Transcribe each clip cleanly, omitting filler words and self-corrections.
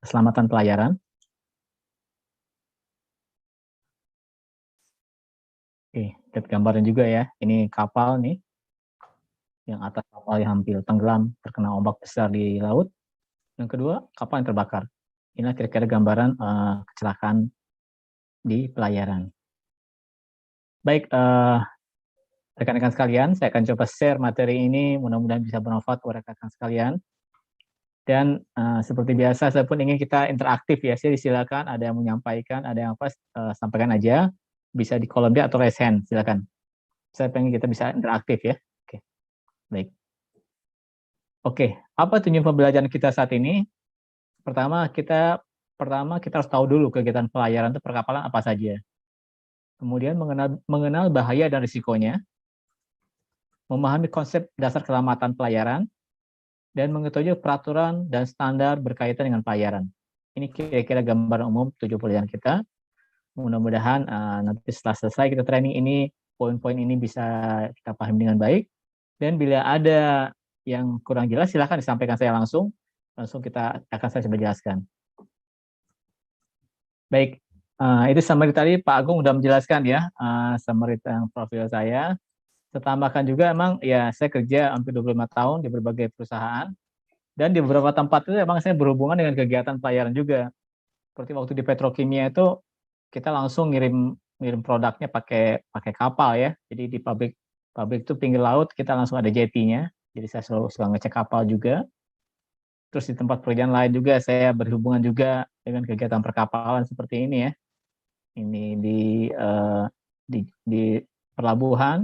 keselamatan pelayaran. Oke, lihat gambarnya juga ya. Ini kapal nih, yang atas kapal yang hampir tenggelam terkena ombak besar di laut. Yang kedua, kapal yang terbakar. Inilah kira-kira gambaran kecelakaan di pelayaran. Baik, rekan-rekan sekalian, saya akan coba share materi ini, mudah-mudahan bisa bermanfaat buat rekan-rekan sekalian. Dan seperti biasa, saya pun ingin kita interaktif ya. Jadi silakan, ada yang menyampaikan, ada yang apa, sampaikan aja. Bisa di kolom dia atau raise hand, silakan. Saya pengen kita bisa interaktif ya. Oke, baik. Oke, apa tujuan pembelajaran kita saat ini? Pertama kita harus tahu dulu kegiatan pelayaran itu perkapalan apa saja. Kemudian mengenal bahaya dan risikonya, memahami konsep dasar keselamatan pelayaran, dan mengetahui peraturan dan standar berkaitan dengan pelayaran. Ini kira-kira gambaran umum tujuan pelajaran kita. Mudah-mudahan nanti setelah selesai kita training ini, poin-poin ini bisa kita pahami dengan baik. Dan bila ada yang kurang jelas, silahkan disampaikan saya langsung kita akan saya coba jelaskan. Baik, itu summary tadi Pak Agung sudah menjelaskan ya, summary tentang profil saya. Saya tambahkan juga emang ya saya kerja hampir 25 tahun di berbagai perusahaan, dan di beberapa tempat itu emang saya berhubungan dengan kegiatan pelayaran juga. Seperti waktu di petrokimia itu kita langsung ngirim produknya pakai kapal ya. Jadi di pabrik itu pinggir laut, kita langsung ada jetinya. Jadi saya selalu suka ngecek kapal juga. Terus di tempat pekerjaan lain juga saya berhubungan juga dengan kegiatan perkapalan seperti ini ya. Ini di pelabuhan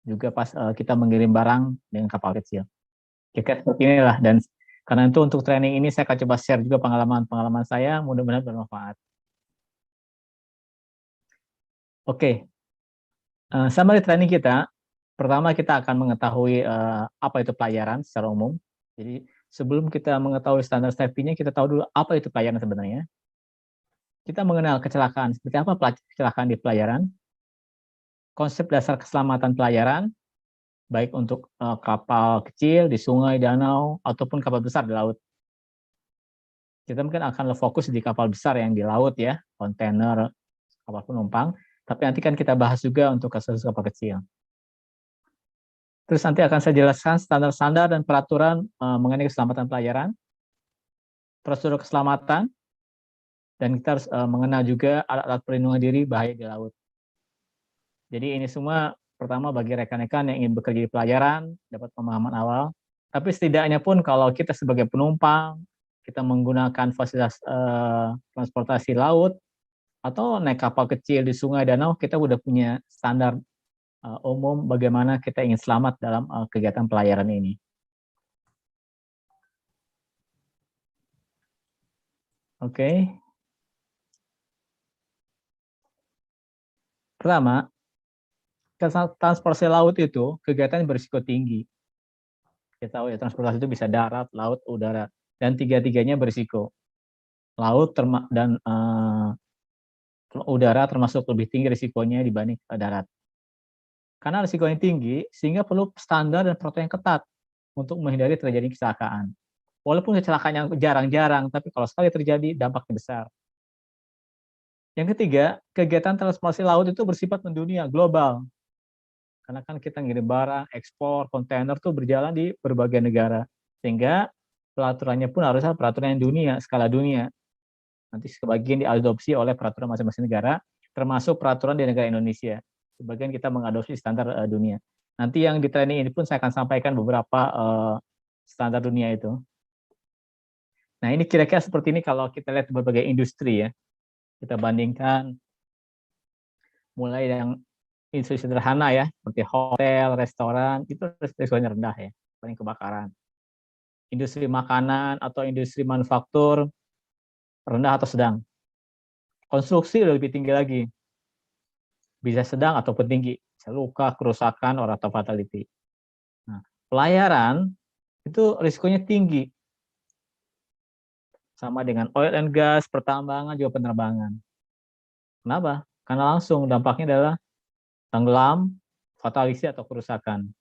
juga pas kita mengirim barang dengan kapal kecil. Kira-kira seperti inilah, dan karena itu untuk training ini saya akan coba share juga pengalaman saya, mudah-mudahan bermanfaat. Oke, summary training kita, pertama kita akan mengetahui apa itu pelayaran secara umum. Jadi sebelum kita mengetahui standar safety-nya, kita tahu dulu apa itu pelayaran sebenarnya. Kita mengenal kecelakaan, seperti apa kecelakaan di pelayaran, konsep dasar keselamatan pelayaran, baik untuk kapal kecil di sungai, danau, ataupun kapal besar di laut. Kita mungkin akan fokus di kapal besar yang di laut ya, kontainer, kapal penumpang, tapi nanti kan kita bahas juga untuk kasus kapal kecil. Terus nanti akan saya jelaskan standar-standar dan peraturan mengenai keselamatan pelayaran, prosedur keselamatan, dan kita harus mengenal juga alat-alat perlindungan diri bahaya di laut. Jadi ini semua pertama bagi rekan-rekan yang ingin bekerja di pelayaran, dapat pemahaman awal. Tapi setidaknya pun kalau kita sebagai penumpang, kita menggunakan fasilitas transportasi laut, atau naik kapal kecil di sungai, danau, kita udah punya standar umum bagaimana kita ingin selamat dalam kegiatan pelayaran ini. Oke. Pertama, transportasi laut itu kegiatan berisiko tinggi. Kita tahu ya, transportasi itu bisa darat, laut, udara, dan tiga-tiganya berisiko. Laut dan udara termasuk lebih tinggi risikonya dibanding darat. Karena risikonya tinggi, sehingga perlu standar dan protokol yang ketat untuk menghindari terjadi kecelakaan. Walaupun kecelakaannya jarang-jarang, tapi kalau sekali terjadi dampaknya besar. Yang ketiga, kegiatan transportasi laut itu bersifat mendunia, global. Karena kan kita ngirim barang, ekspor, kontainer tuh berjalan di berbagai negara. Sehingga peraturannya pun harusnya peraturan yang dunia, skala dunia. Nanti sebagian diadopsi oleh peraturan masing-masing negara, termasuk peraturan di negara Indonesia. Sebagian kita mengadopsi standar dunia. Nanti yang di training ini pun saya akan sampaikan beberapa standar dunia itu. Nah, ini kira-kira seperti ini kalau kita lihat berbagai industri ya. Kita bandingkan mulai yang industri sederhana ya, seperti hotel, restoran, itu risikonya rendah ya, paling kebakaran. Industri makanan atau industri manufaktur, rendah atau sedang. Konstruksi lebih tinggi lagi, bisa sedang ataupun tinggi, bisa luka, kerusakan, atau fatality. Nah, pelayaran itu risikonya tinggi, sama dengan oil and gas, pertambangan, juga penerbangan. Kenapa? Karena langsung dampaknya adalah tenggelam, fatality atau kerusakan.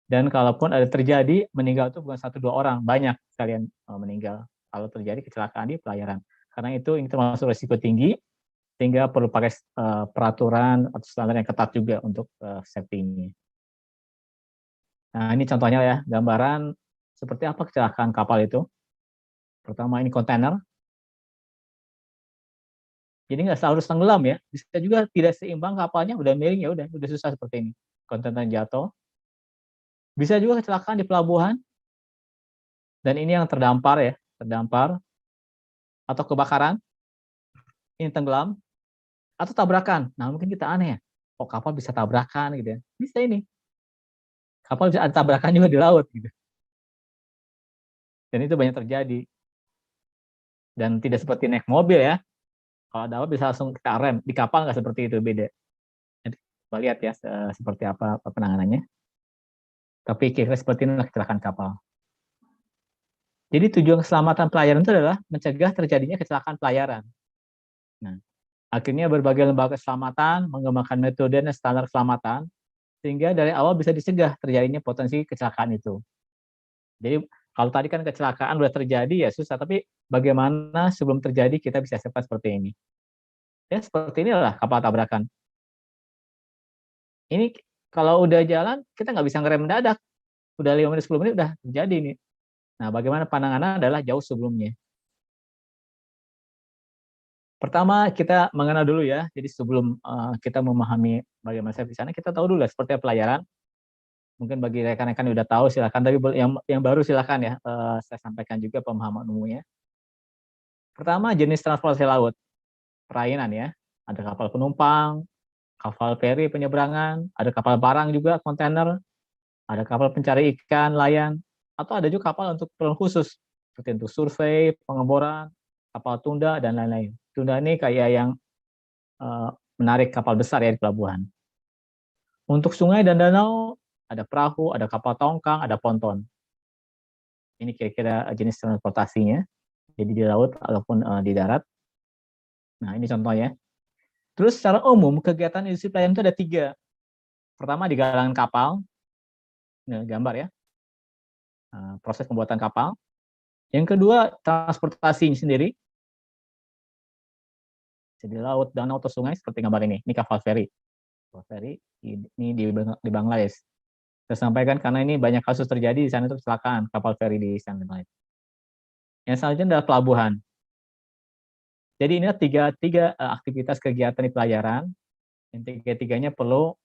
Dan kalaupun ada terjadi, meninggal itu bukan 1-2 orang, banyak sekalian meninggal. kalau terjadi kecelakaan di pelayaran. Karena itu ini termasuk risiko tinggi, sehingga perlu pakai peraturan atau standar yang ketat juga untuk safety-nya. Nah, ini contohnya ya, gambaran seperti apa kecelakaan kapal itu. Pertama ini kontainer. Jadi nggak harus tenggelam ya, bisa juga tidak seimbang kapalnya, udah miring ya udah susah seperti ini. Kontainer jatuh. Bisa juga kecelakaan di pelabuhan, dan ini yang terdampar ya, terdampar atau kebakaran, ini tenggelam atau tabrakan. Nah, mungkin kita aneh ya, kok kapal bisa tabrakan gitu ya. Bisa ini. Kapal bisa ada tabrakan juga di laut gitu. Dan itu banyak terjadi. Dan tidak seperti naik mobil ya. Kalau ada apa bisa langsung kita rem. Di kapal nggak seperti itu, beda. Nanti kita lihat ya seperti apa penanganannya. Tapi kira-kira seperti inilah kecelakaan kapal. Jadi tujuan keselamatan pelayaran itu adalah mencegah terjadinya kecelakaan pelayaran. Nah, akhirnya berbagai lembaga keselamatan mengembangkan metode dan standar keselamatan sehingga dari awal bisa dicegah terjadinya potensi kecelakaan itu. Jadi kalau tadi kan kecelakaan sudah terjadi ya susah, tapi bagaimana sebelum terjadi kita bisa siapkan seperti ini. Ya seperti inilah kapal tabrakan. Ini kalau udah jalan kita nggak bisa ngerem mendadak. Udah 5 menit 10 menit udah terjadi nih. Nah, bagaimana pandangannya adalah jauh sebelumnya. Pertama kita mengenal dulu ya. Jadi sebelum kita memahami bagaimana saya di sana, kita tahu dulu lah seperti apa pelayaran. Mungkin bagi rekan-rekan yang udah tahu silakan, tapi yang baru silakan ya saya sampaikan juga pemahaman umumnya. Pertama jenis transportasi laut, perairan ya. Ada kapal penumpang, kapal feri penyeberangan, ada kapal barang juga kontainer, ada kapal pencari ikan, nelayan, atau ada juga kapal untuk keperluan khusus seperti untuk survei, pengeboran, kapal tunda dan lain-lain. Tunda ini kayak yang menarik kapal besar ya di pelabuhan. Untuk sungai dan danau ada perahu, ada kapal tongkang, ada ponton. Ini kira-kira jenis transportasinya. Jadi di laut ataupun di darat. Nah ini contohnya. Terus secara umum kegiatan industri pelayaran itu ada 3. Pertama di galangan kapal, ini gambar ya, proses pembuatan kapal. Yang kedua transportasinya sendiri, di laut, danau atau sungai seperti gambar ini kapal feri. Kapal feri ini di Bangladesh. Saya sampaikan karena ini banyak kasus terjadi di sana itu kecelakaan kapal feri di sana. Yang selanjutnya adalah pelabuhan. Jadi ini tiga aktivitas kegiatan di pelayaran yang tiga-tiganya perlu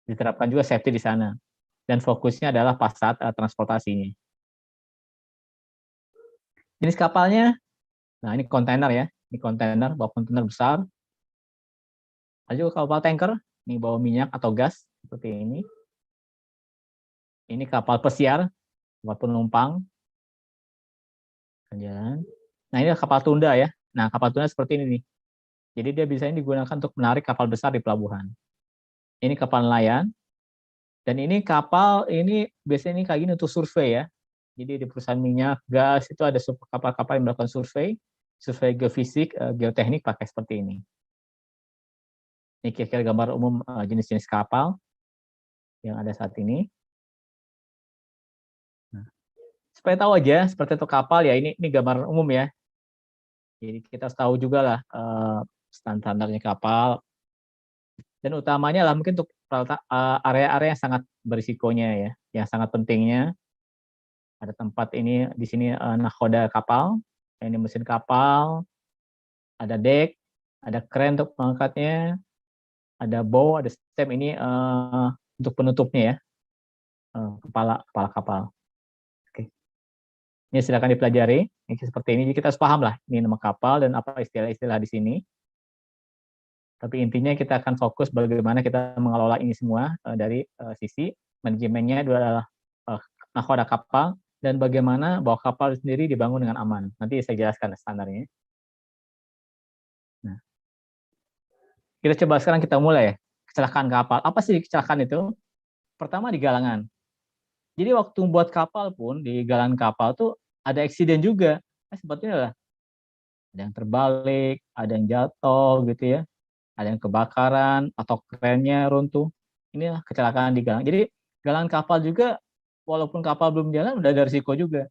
diterapkan juga safety di sana. Dan fokusnya adalah pas saat transportasinya. Jenis kapalnya, nah ini kontainer ya, ini kontainer, bawa kontainer besar. Ada juga kapal tanker, ini bawa minyak atau gas seperti ini. Ini kapal pesiar, buat penumpang. Nah ini kapal tunda ya. Nah kapal tunda seperti ini nih. Jadi dia biasanya digunakan untuk menarik kapal besar di pelabuhan. Ini kapal nelayan. Dan ini kapal ini biasanya ini kayak gini untuk survei ya. Jadi di perusahaan minyak, gas itu ada kapal-kapal yang melakukan survei geofisik, geoteknik pakai seperti ini. Ini kira-kira gambar umum jenis-jenis kapal yang ada saat ini. Nah, supaya tahu aja seperti itu kapal ya, ini gambar umum ya. Jadi kita tahu juga lah standarnya kapal. Dan utamanya lah mungkin untuk area-area yang sangat berisikonya ya, yang sangat pentingnya. Ada tempat ini di sini nahkoda kapal, ini mesin kapal, ada dek, ada kren untuk mengangkatnya, ada bow, ada stem ini untuk penutupnya ya, kepala kapal. Oke. Ini silakan dipelajari. Ini seperti ini, jadi kita harus paham lah ini nama kapal dan apa istilah-istilah di sini. Tapi intinya kita akan fokus bagaimana kita mengelola ini semua dari sisi manajemennya adalah nahkoda kapal dan bagaimana bahwa kapal sendiri dibangun dengan aman. Nanti saya jelaskan standarnya. Nah, kita coba sekarang kita mulai ya. Kecelakaan kapal. Apa sih kecelakaan itu? Pertama di galangan. Jadi waktu membuat kapal pun di galangan kapal tuh ada eksiden juga. Sebetulnya lah ada yang terbalik, ada yang jatuh gitu ya. Ada yang kebakaran atau kerennya runtuh. Inilah kecelakaan di galang. Jadi galangan kapal juga walaupun kapal belum jalan udah ada risiko juga.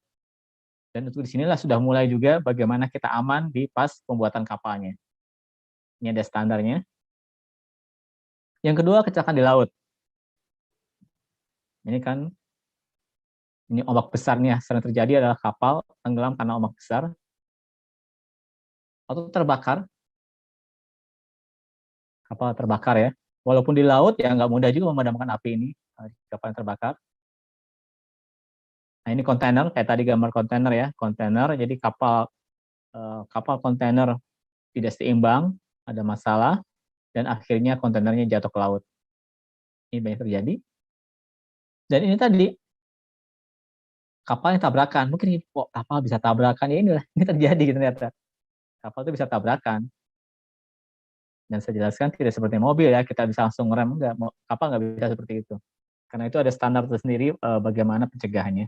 Dan untuk disinilah sudah mulai juga bagaimana kita aman di pas pembuatan kapalnya. Ini ada standarnya. Yang kedua, kecelakaan di laut. Ini kan, ini ombak besar nih, sering terjadi adalah kapal tenggelam karena ombak besar atau terbakar. Kapal terbakar ya. Walaupun di laut ya nggak mudah juga memadamkan api ini, kapal yang terbakar. Nah ini kontainer, kayak tadi gambar kontainer ya, kontainer. Jadi kapal kontainer tidak seimbang, ada masalah, dan akhirnya kontainernya jatuh ke laut. Ini banyak terjadi. Dan ini tadi kapal yang tabrakan. Mungkin kok kapal bisa tabrakan, ya inilah ini terjadi gitu ternyata. Kapal itu bisa tabrakan. Dan saya jelaskan tidak seperti mobil ya, kita bisa langsung ngerem, enggak, kapal nggak bisa seperti itu. Karena itu ada standar tersendiri bagaimana pencegahannya.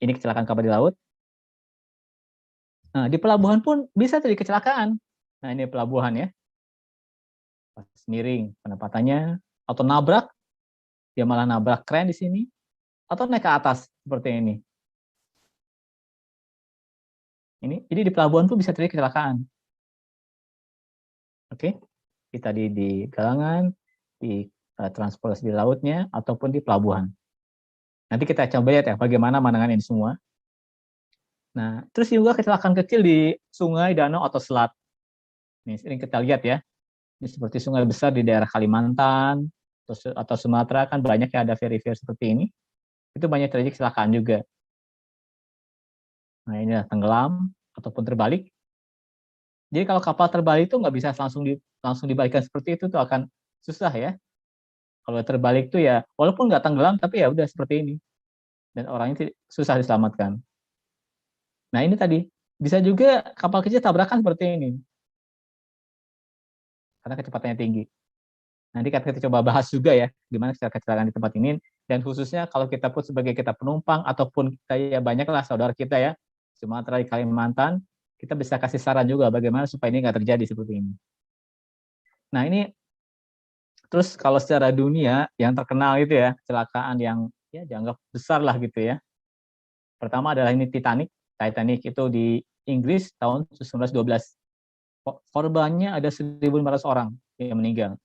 Ini kecelakaan kapal di laut. Nah, di pelabuhan pun bisa terjadi kecelakaan. Nah, ini pelabuhan ya. Pas miring penempatannya, atau nabrak, dia malah nabrak kren di sini, atau naik ke atas seperti ini. Jadi di pelabuhan pun bisa terjadi kecelakaan. Oke, kita di galangan, di transportasi di lautnya, ataupun di pelabuhan. Nanti kita coba lihat ya bagaimana menangani ini semua. Nah, terus juga kecelakaan kecil di sungai, danau, atau selat. Ini sering kita lihat ya. Ini seperti sungai besar di daerah Kalimantan atau Sumatera kan banyak ya ada feri-feri seperti ini. Itu banyak terjadi kecelakaan juga. Nah, ini tenggelam ataupun terbalik. Jadi kalau kapal terbalik itu nggak bisa langsung dibalikkan seperti itu tuh akan susah ya. Kalau terbalik tuh ya walaupun nggak tenggelam tapi ya udah seperti ini. Dan orangnya susah diselamatkan. Nah, ini tadi bisa juga kapal kecil tabrakan seperti ini. Karena kecepatannya tinggi. Nanti kita coba bahas juga ya, gimana kecelakaan di tempat ini, dan khususnya kalau kita pun sebagai kita penumpang, ataupun kita ya banyaklah saudara kita ya, Sumatera, di Kalimantan, kita bisa kasih saran juga bagaimana supaya ini nggak terjadi seperti ini. Nah ini, terus kalau secara dunia, yang terkenal itu ya, kecelakaan yang ya dianggap besar lah gitu ya. Pertama adalah ini Titanic. Titanic itu di Inggris tahun 1912. Korbannya ada 1.500 orang yang meninggal.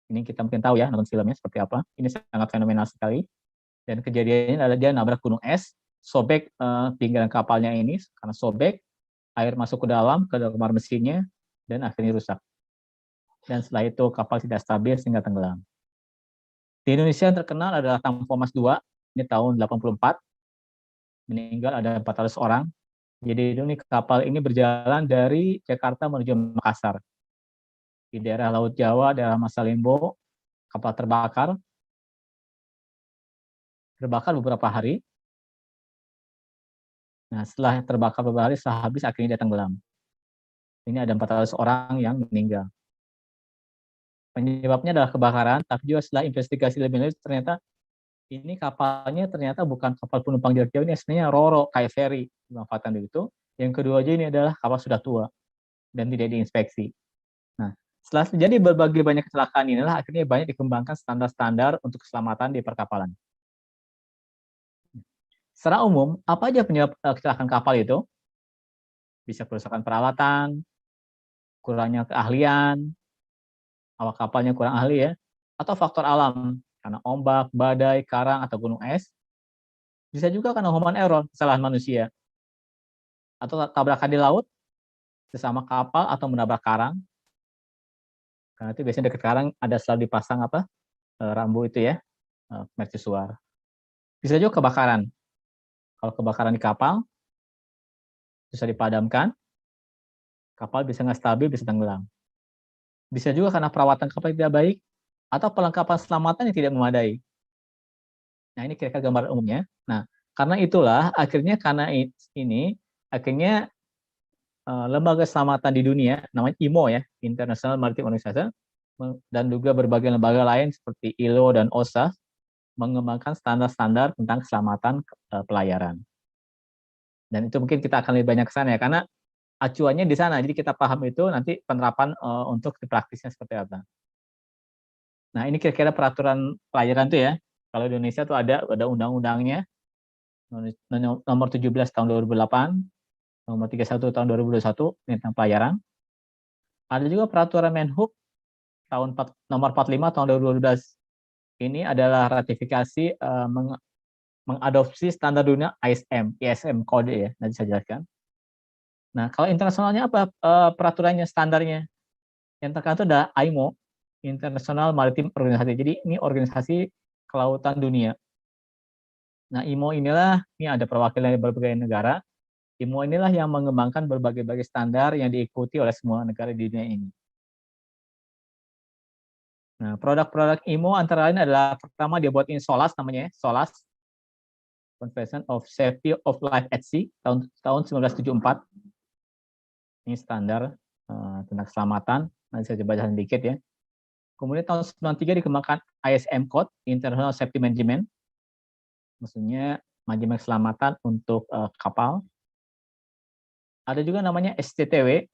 Ini kita mungkin tahu ya, nonton filmnya seperti apa. Ini sangat fenomenal sekali. Dan kejadiannya adalah dia nabrak gunung es, sobek pinggiran kapalnya ini, karena sobek, air masuk ke dalam, ke kamar mesinnya, dan akhirnya rusak. Dan setelah itu kapal tidak stabil sehingga tenggelam. Di Indonesia yang terkenal adalah Tampomas II, ini tahun 84, meninggal ada 400 orang. Jadi ini kapal ini berjalan dari Jakarta menuju Makassar. Di daerah Laut Jawa, daerah Masalimbo, kapal terbakar beberapa hari. Nah, setelah terbakar beberapa hari, setelah habis akhirnya dia tenggelam. Ini ada 400 orang yang meninggal. Penyebabnya adalah kebakaran, tapi juga setelah investigasi lebih lanjut ternyata ini kapalnya ternyata bukan kapal penumpang jarak jauh, ini sebenarnya Roro, kayak ferry dimanfaatkan itu. Yang kedua aja ini adalah kapal sudah tua dan tidak diinspeksi. Nah, setelah terjadi berbagai banyak kecelakaan inilah akhirnya banyak dikembangkan standar-standar untuk keselamatan di perkapalan. Secara umum, apa aja penyebab kecelakaan kapal itu? Bisa kerusakan peralatan, kurangnya keahlian, awak kapalnya kurang ahli ya, atau faktor alam karena ombak, badai, karang, atau gunung es. Bisa juga karena human error, kesalahan manusia, atau tabrakan di laut sesama kapal atau menabrak karang. Karena itu biasanya dekat karang ada selalu dipasang rambu itu ya, mercusuar. Bisa juga kebakaran. Kalau kebakaran di kapal susah dipadamkan, kapal bisa nggak stabil, bisa tenggelam. Bisa juga karena perawatan kapal tidak baik atau perlengkapan selamatan yang tidak memadai. Nah, ini kira-kira gambar umumnya. Nah, karena itulah akhirnya akhirnya lembaga keselamatan di dunia namanya IMO ya, International Maritime Organization, dan juga berbagai lembaga lain seperti ILO dan OSHA mengembangkan standar-standar tentang keselamatan pelayaran. Dan itu mungkin kita akan lebih banyak ke sana ya, karena acuannya di sana. Jadi kita paham itu nanti penerapan untuk di praktisnya seperti apa. Nah, ini kira-kira peraturan pelayaran tuh ya. Kalau di Indonesia tuh ada undang-undangnya nomor 17 tahun 2008, nomor 31 tahun 2021 ini tentang pelayaran. Ada juga peraturan Menhub nomor 45 tahun 2012. Ini adalah ratifikasi mengadopsi standar dunia ISM kode ya, nanti saya jelaskan. Nah, kalau internasionalnya apa peraturannya, standarnya? Yang terkait itu ada IMO, International Maritime Organization. Jadi ini organisasi kelautan dunia. Nah, IMO inilah, ini ada perwakilan dari berbagai negara. IMO inilah yang mengembangkan berbagai standar yang diikuti oleh semua negara di dunia ini. Nah, produk-produk IMO antara lain adalah, pertama dia buat ini SOLAS namanya, SOLAS, Convention of Safety of Life at Sea, tahun 1974. Ini standar tentang keselamatan, nanti saya coba jelasin dikit ya. Kemudian tahun 1993 dikembangkan ISM Code, International Safety Management, maksudnya manajemen keselamatan untuk kapal. Ada juga namanya STTW,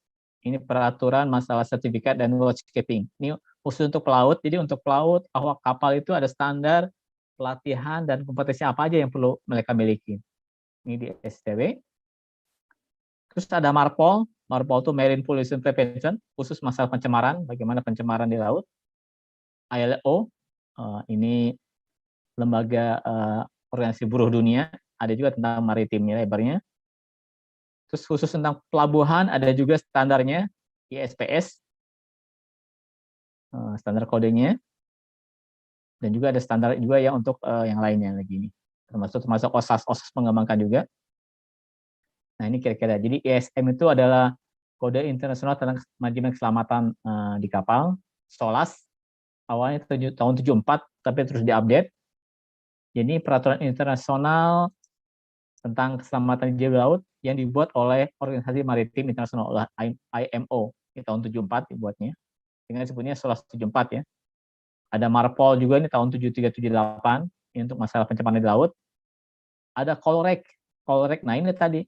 ini peraturan masalah sertifikat dan watchkeeping. Ini khusus untuk pelaut, jadi untuk pelaut, awak kapal itu ada standar pelatihan dan kompetensi apa aja yang perlu mereka miliki. Ini di STTW. Terus ada MARPOL, MARPOL itu Marine Pollution Prevention, khusus masalah pencemaran, bagaimana pencemaran di laut. ILO, ini lembaga organisasi buruh dunia, ada juga tentang maritim lebarnya. Terus khusus tentang pelabuhan ada juga standarnya, ISPS, standar kodenya, dan juga ada standar juga ya untuk yang lainnya lagi ini, termasuk OSAS mengembangkan juga. Nah ini kira-kira, jadi ISM itu adalah kode internasional tentang manajemen keselamatan di kapal, SOLAS, awalnya tahun 74, tapi terus diupdate. Jadi peraturan internasional tentang keselamatan di laut yang dibuat oleh Organisasi Maritim Internasional, IMO, ini tahun 74 dibuatnya, dengan disebutnya SOLAS 74 ya. Ada MARPOL juga ini tahun 73-78, ini untuk masalah pencemaran di laut. Ada COLREG, nah ini tadi,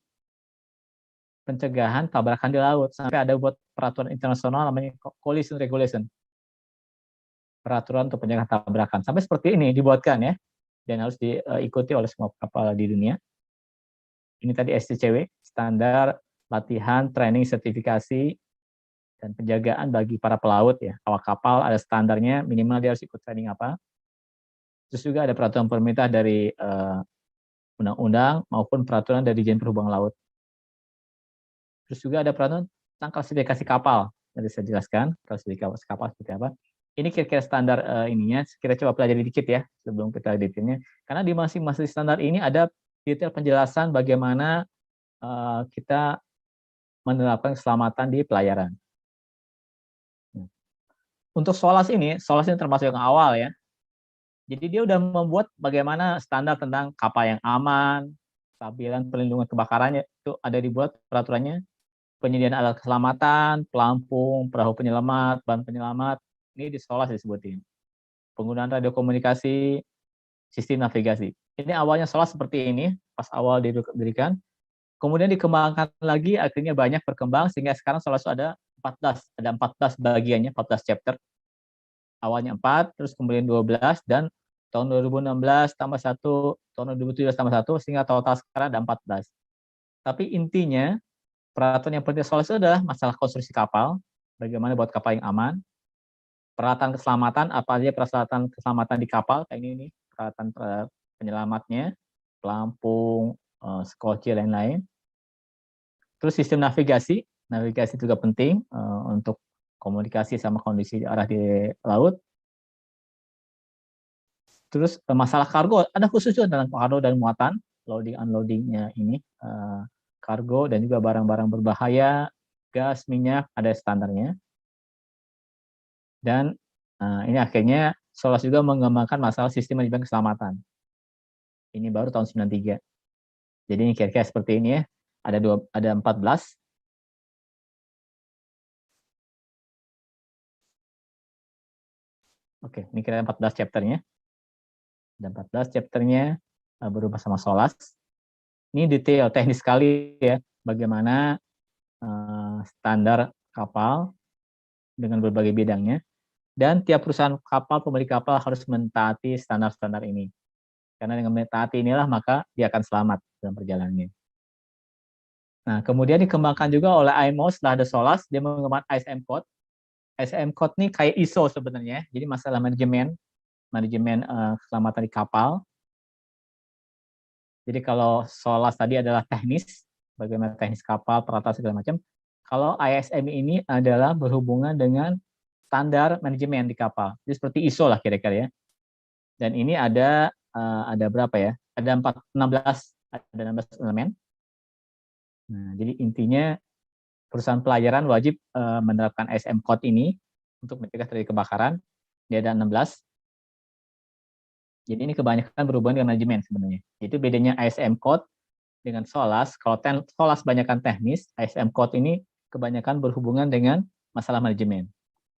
pencegahan tabrakan di laut, sampai ada buat peraturan internasional namanya Collision Regulation, peraturan untuk pencegahan tabrakan, sampai seperti ini dibuatkan ya, dan harus diikuti oleh semua kapal di dunia. Ini tadi STCW, standar latihan, training, sertifikasi, dan penjagaan bagi para pelaut ya. Awak kapal ada standarnya, minimal dia harus ikut training apa. Terus juga ada peraturan pemerintah dari undang-undang maupun peraturan dari Dirjen Perhubungan Laut. Terus juga ada peraturan tentang klasifikasi kapal. Nanti saya jelaskan klasifikasi kapal seperti apa. Ini kira-kira standar ininya. Kita coba pelajari dikit ya sebelum kita detailnya. Karena di masing-masing standar ini ada detail penjelasan bagaimana kita menerapkan keselamatan di pelayaran. Untuk SOLAS ini termasuk yang awal ya. Jadi dia udah membuat bagaimana standar tentang kapal yang aman, stabilan perlindungan kebakarannya itu ada dibuat peraturannya. Penyediaan alat keselamatan, pelampung, perahu penyelamat, ban penyelamat, ini di SOLAS disebutin. Penggunaan radio komunikasi, sistem navigasi. Ini awalnya SOLAS seperti ini, pas awal didirikan. Kemudian dikembangkan lagi, akhirnya banyak berkembang, sehingga sekarang SOLAS ada 14 bagiannya, 14 chapter. Awalnya 4, terus kemudian 12, dan tahun 2016 tambah 1, tahun 2017 tambah 1, sehingga total sekarang ada 14. Tapi intinya, peraturan yang penting SOLAS itu adalah masalah konstruksi kapal, bagaimana buat kapal yang aman, peralatan keselamatan, apa aja peralatan keselamatan di kapal, kayak ini peralatan penyelamatnya, pelampung, skoci, lain-lain. Terus sistem navigasi juga penting untuk komunikasi sama kondisi arah di laut. Terus masalah kargo, ada khusus juga tentang kargo dan muatan, loading unloadingnya ini, kargo dan juga barang-barang berbahaya, gas, minyak, ada standarnya. Dan ini akhirnya SOLAS juga mengembangkan masalah sistem manajemen keselamatan. Ini baru tahun 93. Jadi ini kira-kira seperti ini ya. Ada 14. Oke, ini kira 14 chapternya. Ada 14 chapternya berubah sama SOLAS. Ini detail teknis sekali ya, bagaimana standar kapal dengan berbagai bidangnya. Dan tiap perusahaan kapal, pemilik kapal harus mentaati standar-standar ini. Karena dengan mentaati inilah maka dia akan selamat dalam perjalanannya. Nah, kemudian dikembangkan juga oleh IMO setelah ada SOLAS, dia mengembangkan ISM Code. ISM Code ini kayak ISO sebenarnya, jadi masalah manajemen keselamatan di kapal. Jadi kalau SOLAS tadi adalah teknis, bagaimana teknis kapal, peralatan segala macam. Kalau ISM ini adalah berhubungan dengan standar manajemen di kapal. Jadi seperti ISO lah kira-kira ya. Dan ini ada berapa ya? Ada 16 elemen. Nah, jadi intinya perusahaan pelayaran wajib menerapkan ISM Code ini untuk mencegah terjadi kebakaran. Dia ada 16. Jadi ini kebanyakan berhubungan dengan manajemen sebenarnya. Itu bedanya ISM Code dengan SOLAS. Kalau SOLAS kebanyakan teknis, ISM Code ini kebanyakan berhubungan dengan masalah manajemen.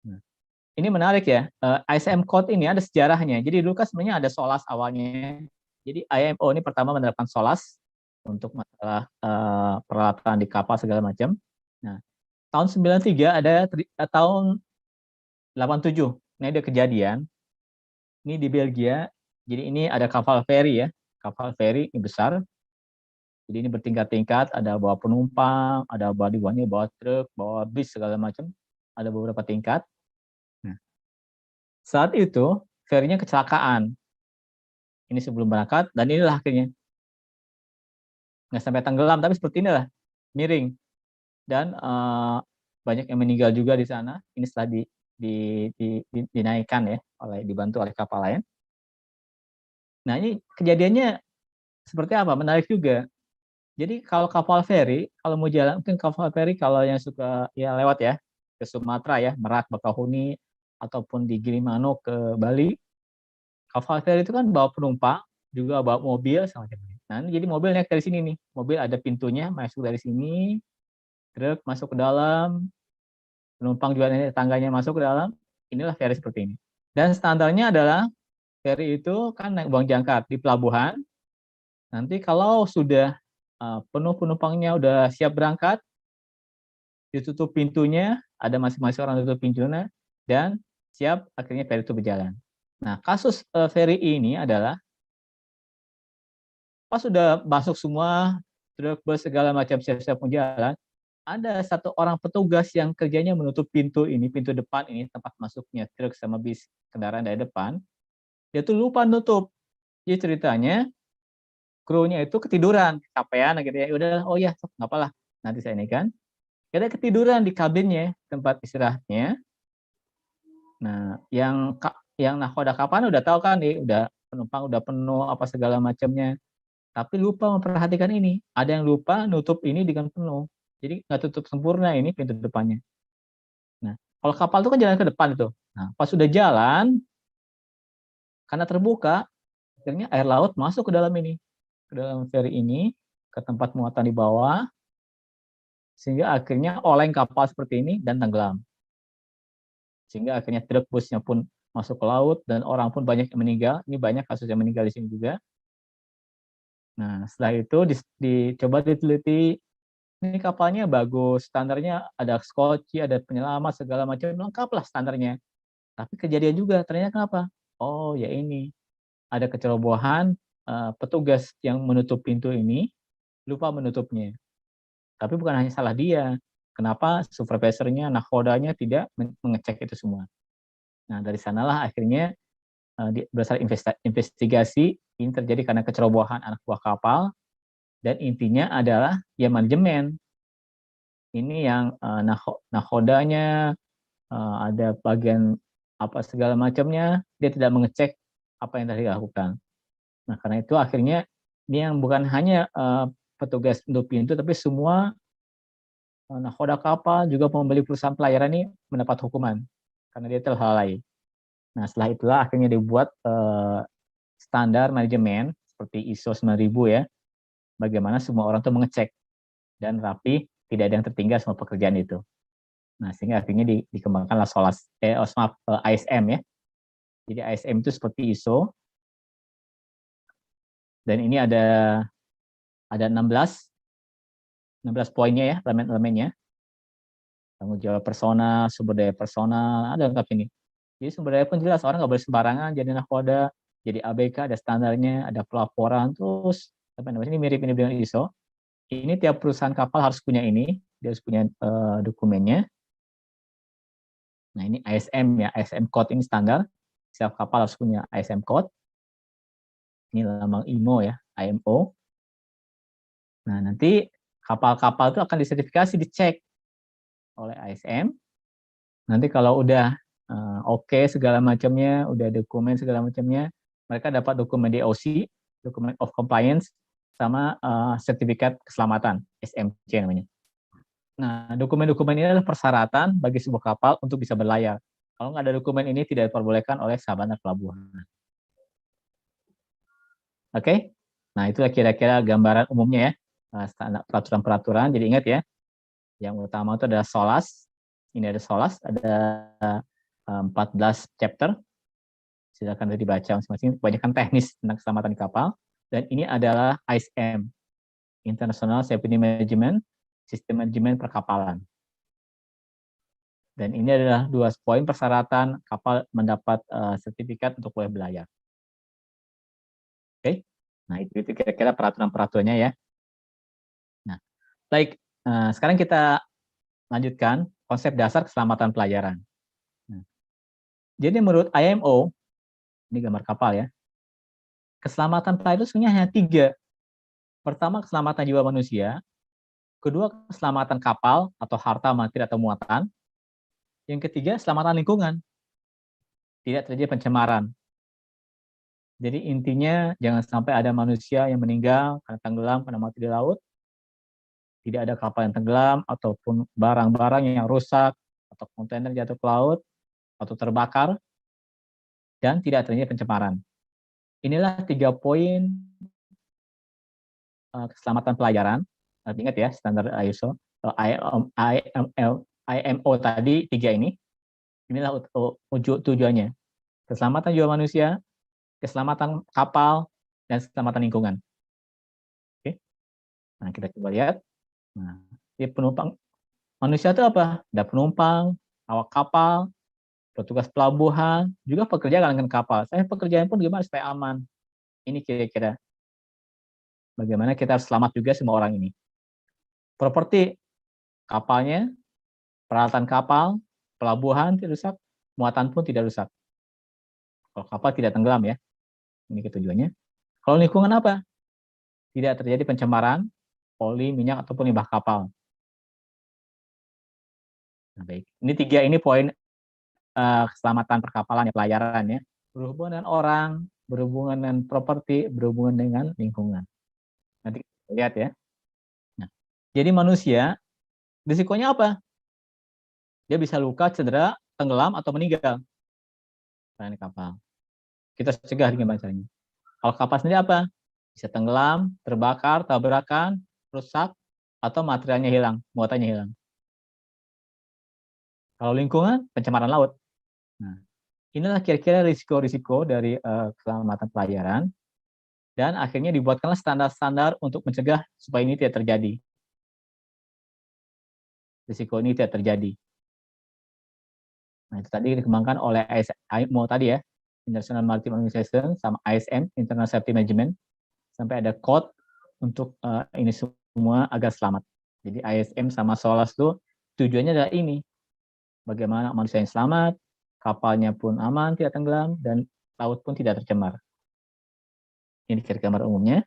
Nah, ini menarik ya. ISM Code ini ada sejarahnya. Jadi dulu kan sebenarnya ada SOLAS awalnya. Jadi IMO ini pertama menerapkan SOLAS untuk masalah peralatan di kapal segala macam. Nah, tahun 93 ada tahun 87. Ini ada kejadian. Ini di Belgia. Jadi ini ada kapal feri ya. Kapal feri ini besar. Jadi ini bertingkat-tingkat, ada bawa penumpang, ada bawa truk, bawa bis segala macam. Ada beberapa tingkat. Nah, saat itu ferinya kecelakaan. Ini sebelum berangkat dan inilah akhirnya. Nggak sampai tenggelam tapi seperti inilah, miring. Dan banyak yang meninggal juga di sana. Ini setelah dinaikkan ya, dibantu oleh kapal lain. Nah, ini kejadiannya seperti apa? Menarik juga. Jadi kalau kapal feri, kalau mau jalan, mungkin kapal feri kalau yang suka ya lewat ya ke Sumatera ya, Merak, Bakauheni, ataupun di Gilimanuk ke Bali, kapal feri itu kan bawa penumpang, juga bawa mobil, semacam ini. Nah, jadi mobil naik dari sini nih, mobil ada pintunya, masuk dari sini, truk masuk ke dalam, penumpang juga nanti tangganya masuk ke dalam, inilah feri seperti ini. Dan standarnya adalah feri itu kan naik buang jangkar di pelabuhan, nanti kalau sudah penuh penumpangnya udah siap berangkat, ditutup pintunya, ada masing-masing orang tutup pintunya, dan siap akhirnya feri itu berjalan. Nah, kasus feri ini adalah pas sudah masuk semua, truk bus segala macam siap-siap menjalan, ada satu orang petugas yang kerjanya menutup pintu ini, pintu depan ini, tempat masuknya truk sama bis kendaraan dari depan, dia tuh lupa nutup. Jadi ceritanya, krunya itu ketiduran, kecapean gitu ya, udah, oh ya, nggak apa-apa lah, nanti saya ini kan. Kita ketiduran di kabinnya, tempat istirahatnya. Nah, yang nahkoda kapal udah tahu kan nih, udah penumpang udah penuh apa segala macamnya. Tapi lupa memperhatikan ini. Ada yang lupa nutup ini dengan penuh. Jadi nggak tutup sempurna ini pintu depannya. Nah, kalau kapal itu kan jalan ke depan itu. Nah, pas sudah jalan, karena terbuka, akhirnya air laut masuk ke dalam ini, ke dalam feri ini, ke tempat muatan di bawah, sehingga akhirnya oleng kapal seperti ini dan tenggelam. Sehingga akhirnya truk busnya pun masuk ke laut dan orang pun banyak yang meninggal. Ini banyak kasus yang meninggal di sini juga. Nah, setelah itu dicoba diteliti, ini kapalnya bagus, standarnya ada skoci, ada penyelamat, segala macam, lengkap lah standarnya. Tapi kejadian juga, ternyata kenapa? Oh ya ini, ada kecerobohan, petugas yang menutup pintu ini lupa menutupnya. Tapi bukan hanya salah dia, kenapa supervisornya, nahkodanya tidak mengecek itu semua. Nah, dari sanalah akhirnya berdasarkan investigasi, ini terjadi karena kecerobohan anak buah kapal, dan intinya adalah ya manajemen. Ini yang nahkodanya, ada bagian apa segala macamnya, dia tidak mengecek apa yang tadi dilakukan. Nah, karena itu akhirnya ini yang bukan hanya petugas untuk pintu, tapi semua nahkoda kapal juga pembeli perusahaan pelayaran ini mendapat hukuman karena dia telah lalai. Nah, setelah itulah akhirnya dibuat standar manajemen seperti ISO 9000 ya, bagaimana semua orang tuh mengecek dan rapi, tidak ada yang tertinggal semua pekerjaan itu. Nah, sehingga akhirnya dikembangkanlah ISM ya. Jadi ISM itu seperti ISO, dan ini ada 16 poinnya ya, elemen-elemennya. Tanggung jawab personal, sumber daya personal, ada lengkap ini. Jadi sumber daya pun jelas, orang nggak boleh sembarangan jadi nahkoda, Jadi ABK ada standarnya, ada pelaporan, terus apa namanya, ini mirip-mirip dengan ISO. Ini tiap perusahaan kapal harus punya ini, dia harus punya dokumennya. Nah ini ISM ya, ISM code ini standar. Setiap kapal harus punya ISM code. Ini lambang IMO ya, IMO. Nah nanti kapal-kapal itu akan disertifikasi, dicek oleh ISM. Nanti kalau udah oke segala macamnya, udah dokumen segala macamnya, mereka dapat dokumen DOC, dokumen of compliance, sama sertifikat keselamatan, SMC namanya. Nah, dokumen-dokumen ini adalah persyaratan bagi sebuah kapal untuk bisa berlayar. Kalau nggak ada dokumen ini, tidak diperbolehkan oleh Sabana Pelabuhan. Oke? Nah, itulah kira-kira gambaran umumnya ya, peraturan-peraturan. Jadi ingat ya, yang utama itu adalah SOLAS. Ini ada SOLAS, ada 14 chapter. Silakan dibaca masing-masing. Kebanyakan teknis tentang keselamatan kapal. Dan ini adalah ISM, International Safety Management, Sistem Manajemen Perkapalan. Dan ini adalah 2 poin persyaratan kapal mendapat sertifikat untuk boleh berlayar. Oke, nah itu kira-kira peraturan-peraturannya ya. Nah, baik, sekarang kita lanjutkan konsep dasar keselamatan pelayaran. Nah, jadi menurut IMO, ini gambar kapal ya, keselamatan pelayaran itu sebenarnya hanya 3. Pertama, keselamatan jiwa manusia. Kedua, keselamatan kapal atau harta, materi, atau muatan. Yang ketiga, keselamatan lingkungan. Tidak terjadi pencemaran. Jadi intinya jangan sampai ada manusia yang meninggal karena tenggelam, karena mati di laut. Tidak ada kapal yang tenggelam, ataupun barang-barang yang rusak, atau kontainer jatuh ke laut, atau terbakar, dan tidak terjadi pencemaran. Inilah 3 poin keselamatan pelayaran. Ingat ya, standar ISO, IMO tadi 3 ini. Inilah tujuannya. Keselamatan jiwa manusia, keselamatan kapal, dan keselamatan lingkungan. Oke. Nah, kita coba lihat. Nah, penumpang manusia itu apa? Ada penumpang, awak kapal, petugas pelabuhan, juga pekerja dengan kapal. Saya pekerjaan pun gimana supaya aman. Ini kira-kira bagaimana kita harus selamat juga semua orang ini. Properti kapalnya, peralatan kapal, pelabuhan tidak rusak, muatan pun tidak rusak. Kalau kapal tidak tenggelam ya. Ini tujuannya. Kalau lingkungan apa? Tidak terjadi pencemaran, oli, minyak, ataupun limbah kapal. Nah, baik. Ini 3 ini poin keselamatan perkapalan ya, pelayaran ya. Berhubungan dengan orang, berhubungan dengan properti, berhubungan dengan lingkungan. Nanti kita lihat ya. Nah, jadi manusia, risikonya apa? Dia bisa luka, cedera, tenggelam, atau meninggal. Karena kapal. Kita cegah gimana caranya? Kalau kapal sendiri apa? Bisa tenggelam, terbakar, tabrakan, rusak, atau materialnya hilang, muatannya hilang. Kalau lingkungan, pencemaran laut. Nah, inilah kira-kira risiko-risiko dari keselamatan pelayaran, dan akhirnya dibuatkanlah standar-standar untuk mencegah supaya ini tidak terjadi. Risiko ini tidak terjadi. Nah, itu tadi dikembangkan oleh IMO tadi ya, International Maritime Organization, sama ISM, International Safety Management, sampai ada code untuk ini semua agar selamat. Jadi ISM sama SOLAS itu tujuannya adalah ini, bagaimana manusia yang selamat, kapalnya pun aman, tidak tenggelam, dan laut pun tidak tercemar. Ini kira-kira gambar umumnya.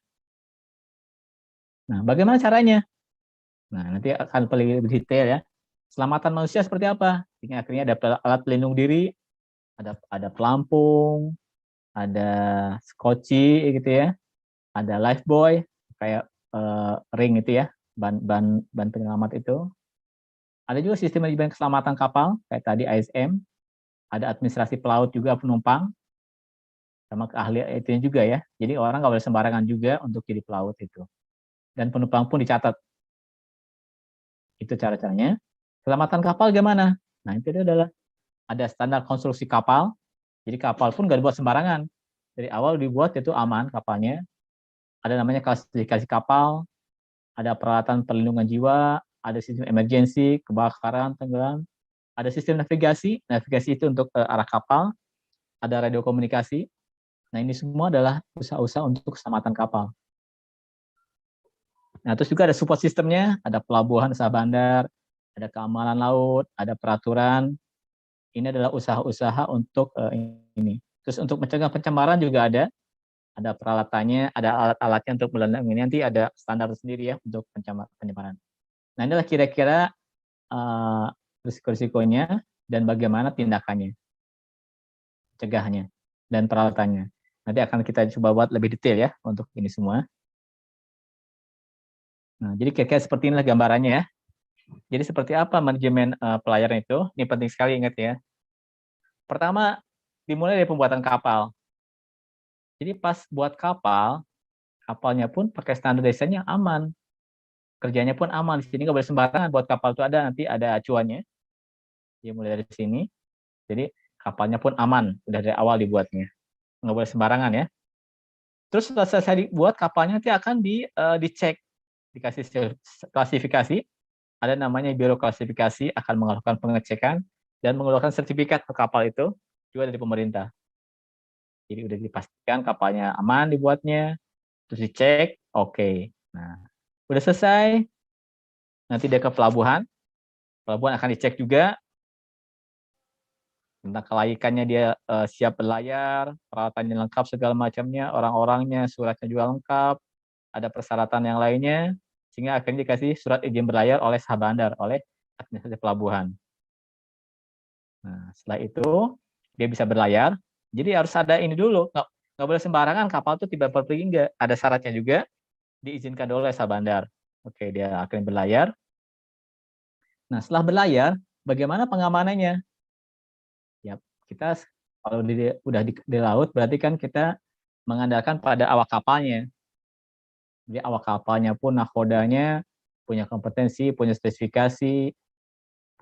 Nah, bagaimana caranya? Nah, nanti akan lebih detail ya. Keselamatan manusia seperti apa? Ini akhirnya ada alat pelindung diri, ada pelampung, ada skoci gitu ya, ada lifebuoy kayak ring itu ya, ban penyelamat itu. Ada juga sistem manajemen keselamatan kapal kayak tadi ISM, ada administrasi pelaut juga penumpang, sama keahlian itu juga ya. Jadi orang nggak boleh sembarangan juga untuk jadi pelaut itu. Dan penumpang pun dicatat. Itu cara-caranya. Keselamatan kapal gimana? Nah, itu adalah ada standar konstruksi kapal. Jadi kapal pun nggak dibuat sembarangan. Dari awal dibuat itu aman kapalnya. Ada namanya klasifikasi kapal, ada peralatan perlindungan jiwa, ada sistem emergensi, kebakaran, tenggelam, ada sistem navigasi. Navigasi itu untuk arah kapal, ada radio komunikasi. Nah, ini semua adalah usaha-usaha untuk keselamatan kapal. Nah, terus juga ada support sistemnya, ada pelabuhan, usaha bandar, ada keamanan laut, ada peraturan. Ini adalah usaha-usaha untuk ini. Terus untuk mencegah pencemaran juga ada peralatannya, ada alat-alatnya untuk melindungi. Nanti ada standar sendiri ya untuk pencemaran. Nah, inilah kira-kira risiko-risikonya dan bagaimana tindakannya, cegahnya, dan peralatannya. Nanti akan kita coba buat lebih detail ya untuk ini semua. Nah, jadi kira-kira seperti inilah gambarannya ya. Jadi seperti apa manajemen pelayaran itu? Ini penting sekali ingat ya. Pertama, dimulai dari pembuatan kapal. Jadi pas buat kapal, kapalnya pun pakai standar desain yang aman. Kerjanya pun aman. Di sini nggak boleh sembarangan buat kapal itu nanti ada acuannya. Dimulai dari sini. Jadi kapalnya pun aman, udah dari awal dibuatnya. Nggak boleh sembarangan ya. Terus setelah selesai dibuat, kapalnya nanti akan dicek, dikasih klasifikasi. Ada namanya biro klasifikasi, akan melakukan pengecekan dan mengeluarkan sertifikat ke kapal itu juga dari pemerintah. Jadi udah dipastikan kapalnya aman dibuatnya, terus dicek, oke. Nah, udah selesai, nanti dia ke pelabuhan. Pelabuhan akan dicek juga tentang kelaikannya dia siap berlayar, peralatannya lengkap segala macamnya, orang-orangnya, suratnya juga lengkap, ada persyaratan yang lainnya, sehingga akhirnya dikasih surat izin berlayar oleh Sabandar, oleh administrasi pelabuhan. Nah, setelah itu dia bisa berlayar. Jadi harus ada ini dulu, nggak boleh sembarangan kapal tuh tiba-tiba pergi, nggak. Ada syaratnya juga, diizinkan dulu oleh Sabandar. Oke, dia akan berlayar. Nah, setelah berlayar, bagaimana pengamanannya? Ya, kita kalau udah di laut, berarti kan kita mengandalkan pada awak kapalnya. Jadi awak kapalnya pun nakodanya punya kompetensi, punya spesifikasi,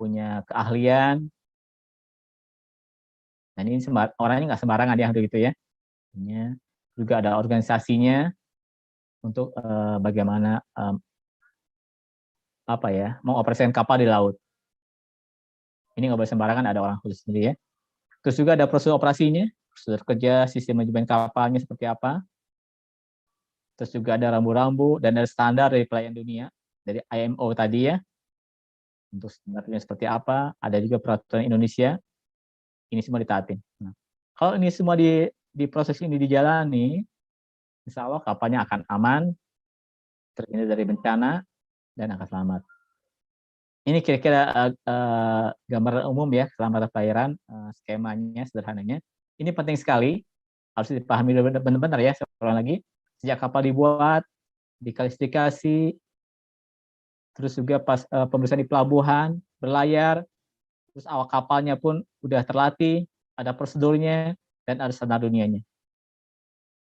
punya keahlian. Nah, ini orangnya nggak sembarangan ya untuk itu ya. Juga ada organisasinya untuk bagaimana apa ya mengoperasikan kapal di laut. Ini nggak boleh sembarangan, ada orang khusus sendiri ya. Terus juga ada prosedur operasinya, prosedur kerja, sistem manajemen kapalnya seperti apa. Terus juga ada rambu-rambu dan ada standar dari pelayan dunia, dari IMO tadi ya, untuk standarnya seperti apa. Ada juga peraturan Indonesia, ini semua ditaatin. Nah, kalau ini semua di proses ini dijalani, insya Allah kapalnya akan aman, terhindar dari bencana, dan akan selamat. Ini kira-kira gambaran umum ya, keselamatan pelayaran, skemanya, sederhananya. Ini penting sekali, harus dipahami benar-benar ya, seorang lagi. Sejak kapal dibuat, diklasifikasi, terus juga pas pemeriksaan di pelabuhan, berlayar, terus awak kapalnya pun udah terlatih, ada prosedurnya, dan ada standar dunianya.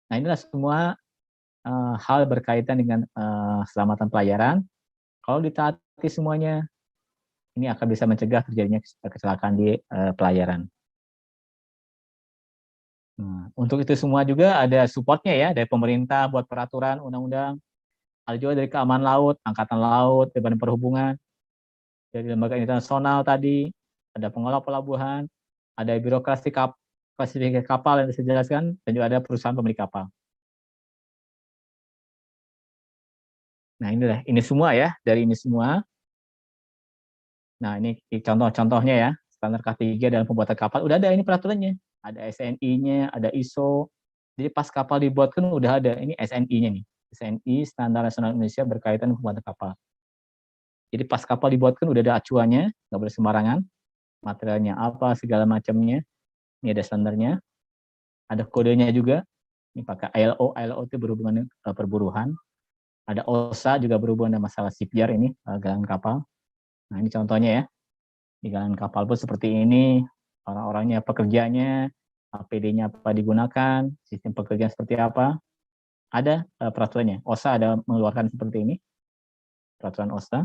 Nah, inilah semua hal berkaitan dengan keselamatan pelayaran. Kalau ditaati semuanya, ini akan bisa mencegah terjadinya kecelakaan di pelayaran. Nah, untuk itu semua juga ada supportnya ya, dari pemerintah buat peraturan, undang-undang, ada juga dari keamanan laut, angkatan laut, Badan Perhubungan, dari lembaga internasional tadi, ada pengelola pelabuhan, ada birokrasi klasifikasi kapal yang saya jelaskan, dan juga ada perusahaan pemilik kapal. Nah, ini semua ya, dari ini semua. Nah, ini contoh-contohnya ya, standar K3 dalam pembuatan kapal, udah ada ini peraturannya. Ada SNI-nya, ada ISO. Jadi pas kapal dibuat kan udah ada, ini SNI-nya nih. SNI, Standar Nasional Indonesia berkaitan dengan pembuatan kapal. Jadi pas kapal dibuat kan udah ada acuannya, nggak boleh sembarangan. Materialnya apa, segala macamnya. Ini ada standarnya. Ada kodenya juga. Ini pakai ILO. ILO itu berhubungan dengan perburuan. Ada OSA juga berhubungan dengan masalah shipyard ini, galangan kapal. Nah, ini contohnya ya. Di galangan kapal pun seperti ini, orang-orangnya, pekerjanya, APD-nya apa digunakan, sistem pekerjaan seperti apa. Ada peraturannya. OSA ada mengeluarkan seperti ini, peraturan OSA.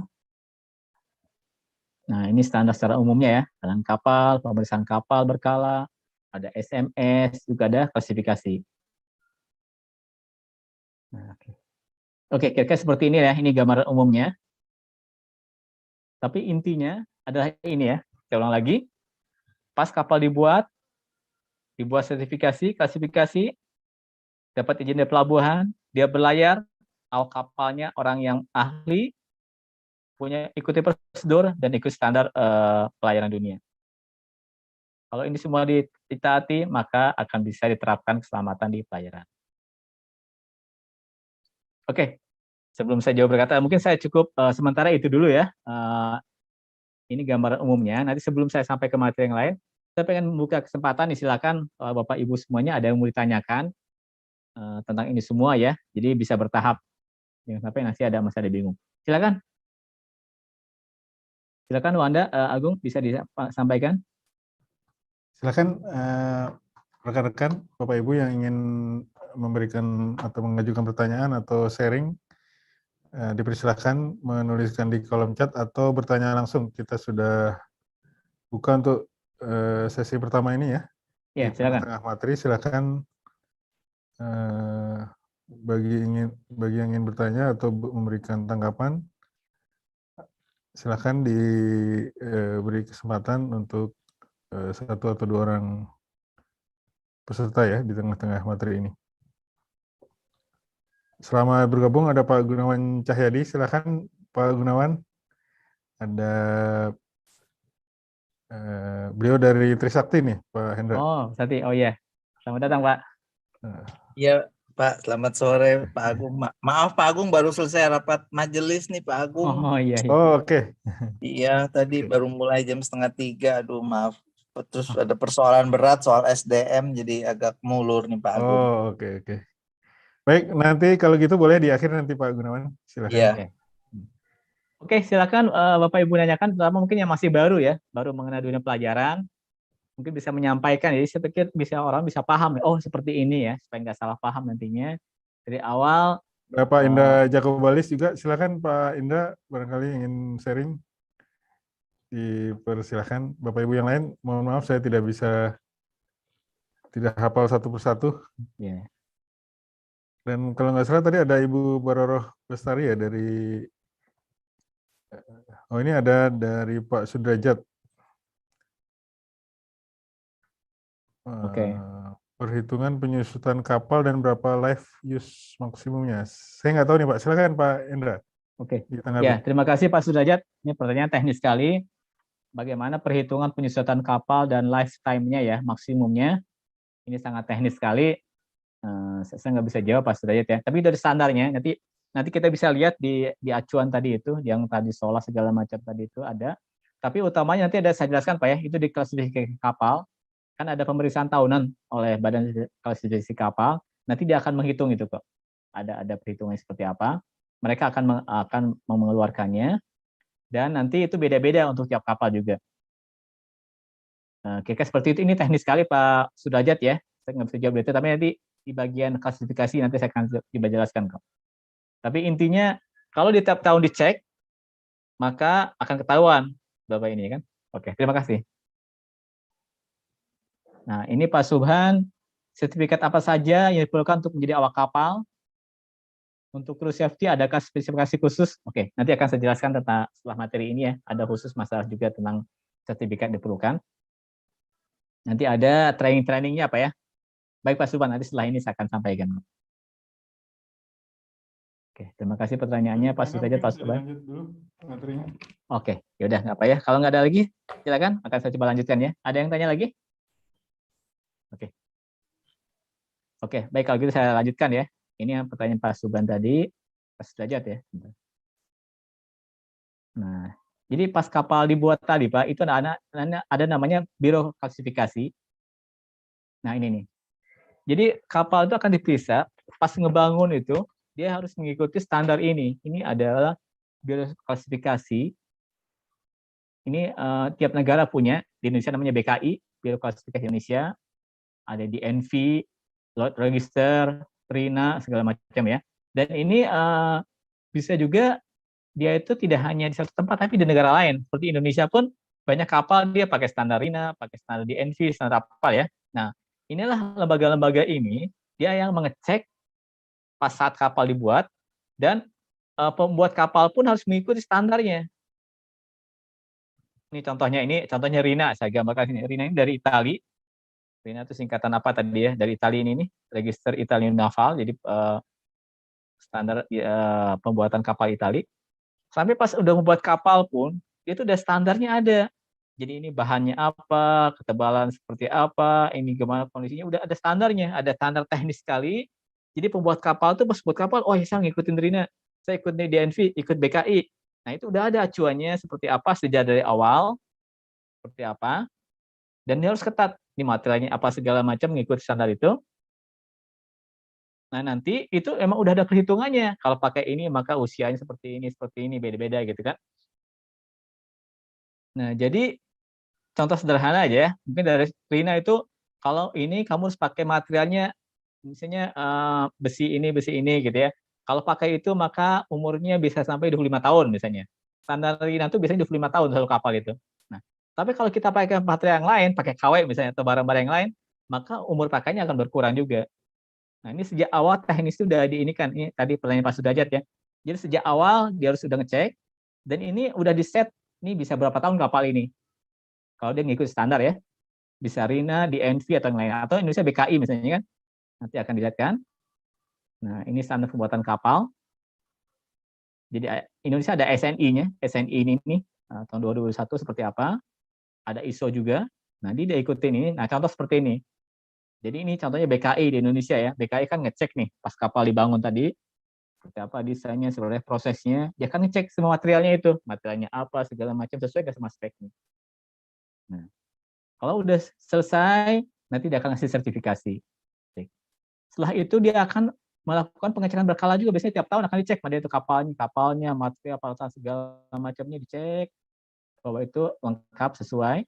Nah, ini standar secara umumnya ya, galangan kapal, pemeriksaan kapal berkala, ada SMS, juga ada klasifikasi. Nah, oke, kira-kira seperti ini ya, ini gambaran umumnya. Tapi intinya adalah ini ya, saya ulang lagi, pas kapal dibuat sertifikasi, klasifikasi, dapat izin dari pelabuhan, dia berlayar, awak kapalnya orang yang ahli, punya ikuti prosedur dan ikut standar pelayaran dunia. Kalau ini semua ditaati, maka akan bisa diterapkan keselamatan di pelayaran. Oke, sebelum saya jawab berkata, mungkin saya cukup sementara itu dulu ya. Ini gambaran umumnya. Nanti sebelum saya sampai ke materi yang lain, saya pengen membuka kesempatan, silakan Bapak Ibu semuanya ada yang mau ditanyakan tentang ini semua ya. Jadi bisa bertahap. Jangan sampai nanti masih ada bingung. Silakan. Silakan Wanda, Agung bisa disampaikan. Silakan rekan-rekan Bapak Ibu yang ingin memberikan atau mengajukan pertanyaan atau sharing, dipersilakan menuliskan di kolom chat atau bertanya langsung. Kita sudah buka untuk sesi pertama ini ya. Ya, di silakan. tengah materi silakan bagi yang ingin bertanya atau memberikan tanggapan, silakan diberi kesempatan untuk satu atau dua orang peserta ya di tengah-tengah materi ini. Selama bergabung ada Pak Gunawan Cahyadi, silakan Pak Gunawan. Ada beliau dari Trisakti nih, Pak Hendra. Oh, Sati. Oh iya. Selamat datang, Pak. Iya, Pak. Selamat sore, Pak Agung. Maaf, Pak Agung, baru selesai rapat majelis nih, Pak Agung. Oh iya. Oh, oke. Iya, tadi baru mulai jam 2:30. Aduh, maaf. Terus ada persoalan berat soal SDM, jadi agak mulur nih, Pak Agung. Oh, oke. Baik, nanti kalau gitu boleh di akhir nanti Pak Gunawan, silakan. Iya. Oke, silakan Bapak Ibu nanyakan, terutama mungkin yang masih baru ya, baru mengenal dunia pelajaran, mungkin bisa menyampaikan. Jadi saya pikir orang bisa paham, oh seperti ini ya, supaya nggak salah paham nantinya dari awal. Pak Indra Jakobalis juga, silakan Pak Indra, barangkali ingin sharing, dipersilakan. Bapak Ibu yang lain, mohon maaf saya tidak hafal satu persatu. Yeah. Dan kalau nggak salah tadi ada Ibu Baroroh Bestari ya dari, oh ini ada dari Pak Sudrajat. Oke. Perhitungan penyusutan kapal dan berapa life use maksimumnya. Saya nggak tahu nih Pak, silakan Pak Indra. Oke. Ya, terima kasih Pak Sudrajat. Ini pertanyaan teknis sekali. Bagaimana perhitungan penyusutan kapal dan lifetime-nya ya, maksimumnya. Ini sangat teknis sekali. Saya nggak bisa jawab Pak Sudrajat ya. Tapi dari standarnya, nanti kita bisa lihat di acuan tadi itu, yang tadi SOLAS segala macam tadi itu ada. Tapi utamanya nanti ada saya jelaskan Pak ya, itu di klasifikasi kapal. Kan ada pemeriksaan tahunan oleh Badan Klasifikasi Kapal, nanti dia akan menghitung itu kok. Ada perhitungannya seperti apa. Mereka akan mengeluarkannya, dan nanti itu beda-beda untuk tiap kapal juga. Kira-kira seperti itu. Ini teknis sekali Pak Sudrajat ya. Saya nggak bisa jawab detail, tapi nanti di bagian klasifikasi nanti saya akan coba jelaskan kok. Tapi intinya kalau di tiap tahun dicek, maka akan ketahuan Bapak ini kan. Oke, terima kasih. Nah, ini Pak Subhan, sertifikat apa saja yang diperlukan untuk menjadi awak kapal? Untuk crew safety, adakah spesifikasi khusus? Oke, nanti akan saya jelaskan tentang setelah materi ini ya. Ada khusus masalah juga tentang sertifikat diperlukan. Nanti ada training-trainingnya apa ya? Baik Pak Subhan, nanti setelah ini saya akan sampaikan. Oke, terima kasih pertanyaannya Pak Sudrajat, Pak Subhan. Oke, yaudah nggak apa ya. Kalau nggak ada lagi, silakan. Akan saya coba lanjutkan ya. Ada yang tanya lagi? Oke, baik kalau gitu saya lanjutkan ya. Ini yang pertanyaan Pak Subhan tadi, Pak Sudrajat ya. Nah, jadi pas kapal dibuat tadi Pak, itu ada namanya Biro Klasifikasi. Nah ini nih. Jadi kapal itu akan diperiksa, pas ngebangun itu, dia harus mengikuti standar ini. Ini adalah Biro Klasifikasi. Ini tiap negara punya, di Indonesia namanya BKI, Biro Klasifikasi Indonesia. Ada di NV, Lloyd Register, Trina, segala macam ya. Dan ini bisa juga dia itu tidak hanya di satu tempat, tapi di negara lain. Seperti Indonesia pun banyak kapal dia pakai standar RINA, pakai standar DNV, standar apa ya. Nah, inilah lembaga-lembaga ini, dia yang mengecek pas saat kapal dibuat, dan pembuat kapal pun harus mengikuti standarnya. Ini contohnya RINA, saya gambarkan ini. RINA ini dari Italia. RINA itu singkatan apa tadi ya? Dari Italia ini nih, Register Italiano Naval. Jadi standar pembuatan kapal Itali. Sampai pas udah membuat kapal pun, itu udah standarnya ada. Jadi ini bahannya apa, ketebalan seperti apa, ini gimana kondisinya, udah ada standarnya, ada standar teknis sekali. Jadi pembuat kapal tuh pas buat kapal, oh ya saya ngikutin RINA, saya ikut DNV, ikut BKI. Nah itu udah ada acuannya seperti apa sejak dari awal, seperti apa, dan dia harus ketat. Ini materialnya apa segala macam mengikuti standar itu. Nah nanti itu emang udah ada perhitungannya. Kalau pakai ini maka usianya seperti ini, beda-beda gitu kan. Nah jadi contoh sederhana aja ya, mungkin dari RINA itu kalau ini kamu harus pakai materialnya misalnya besi ini gitu ya. Kalau pakai itu maka umurnya bisa sampai 25 tahun misalnya. Standar RINA itu biasanya 25 tahun satu kapal itu. Nah, tapi kalau kita pakai material yang lain, pakai KW misalnya atau barang-barang yang lain, maka umur pakainya akan berkurang juga. Nah, ini sejak awal teknis itu udah diinikan. Ini tadi pertanyaan Pak Sudrajat ya. Jadi sejak awal dia harus sudah ngecek dan ini udah di set ini bisa berapa tahun kapal ini. Kalau dia ngikut standar ya. Bisa RINA, DNV atau yang lain atau Indonesia BKI misalnya kan. Nanti akan dilihat kan. Nah, ini standar pembuatan kapal. Jadi Indonesia ada SNI-nya. SNI ini nih tahun 2021 seperti apa. Ada ISO juga. Nah, dia ikutin ini. Nah, contoh seperti ini. Jadi ini contohnya BKI di Indonesia ya. BKI kan ngecek nih pas kapal dibangun tadi seperti apa desainnya, sebenarnya prosesnya. Dia kan ngecek semua materialnya itu, materialnya apa segala macam sesuai nggak sama speknya. Nah, kalau udah selesai, nanti dia akan ngasih sertifikasi. Setelah itu dia akan melakukan pengecekan berkala juga. Biasanya tiap tahun akan dicek pada itu kapalnya, material, peralatan segala macamnya dicek bahwa itu lengkap sesuai.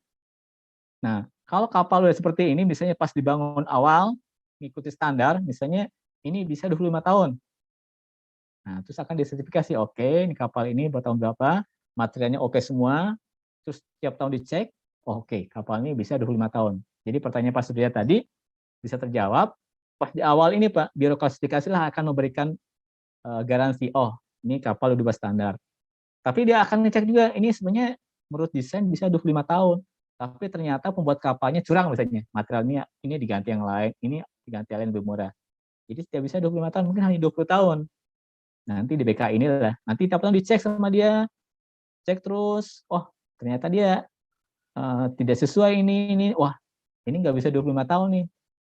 Nah, kalau kapal udah seperti ini, misalnya pas dibangun awal, mengikuti standar, misalnya ini bisa 25 tahun. Nah, terus akan disertifikasi, oke, ini kapal ini buat tahun berapa, materialnya oke semua, terus tiap tahun dicek, oke, kapal ini bisa 25 tahun. Jadi pertanyaan Pak Surya tadi bisa terjawab, pas di awal ini Pak, Biro Klasifikasi lah akan memberikan garansi, oh, ini kapal udah standar. Tapi dia akan ngecek juga, ini sebenarnya menurut desain bisa 25 tahun. Tapi ternyata pembuat kapalnya curang misalnya, materialnya ini diganti yang lain, ini diganti yang lain lebih murah. Jadi tidak bisa 25 tahun, mungkin hanya 20 tahun. Nanti di BK inilah, nanti tiap tahun dicek sama dia, cek terus, oh ternyata dia tidak sesuai ini, wah ini nggak bisa 25 tahun nih,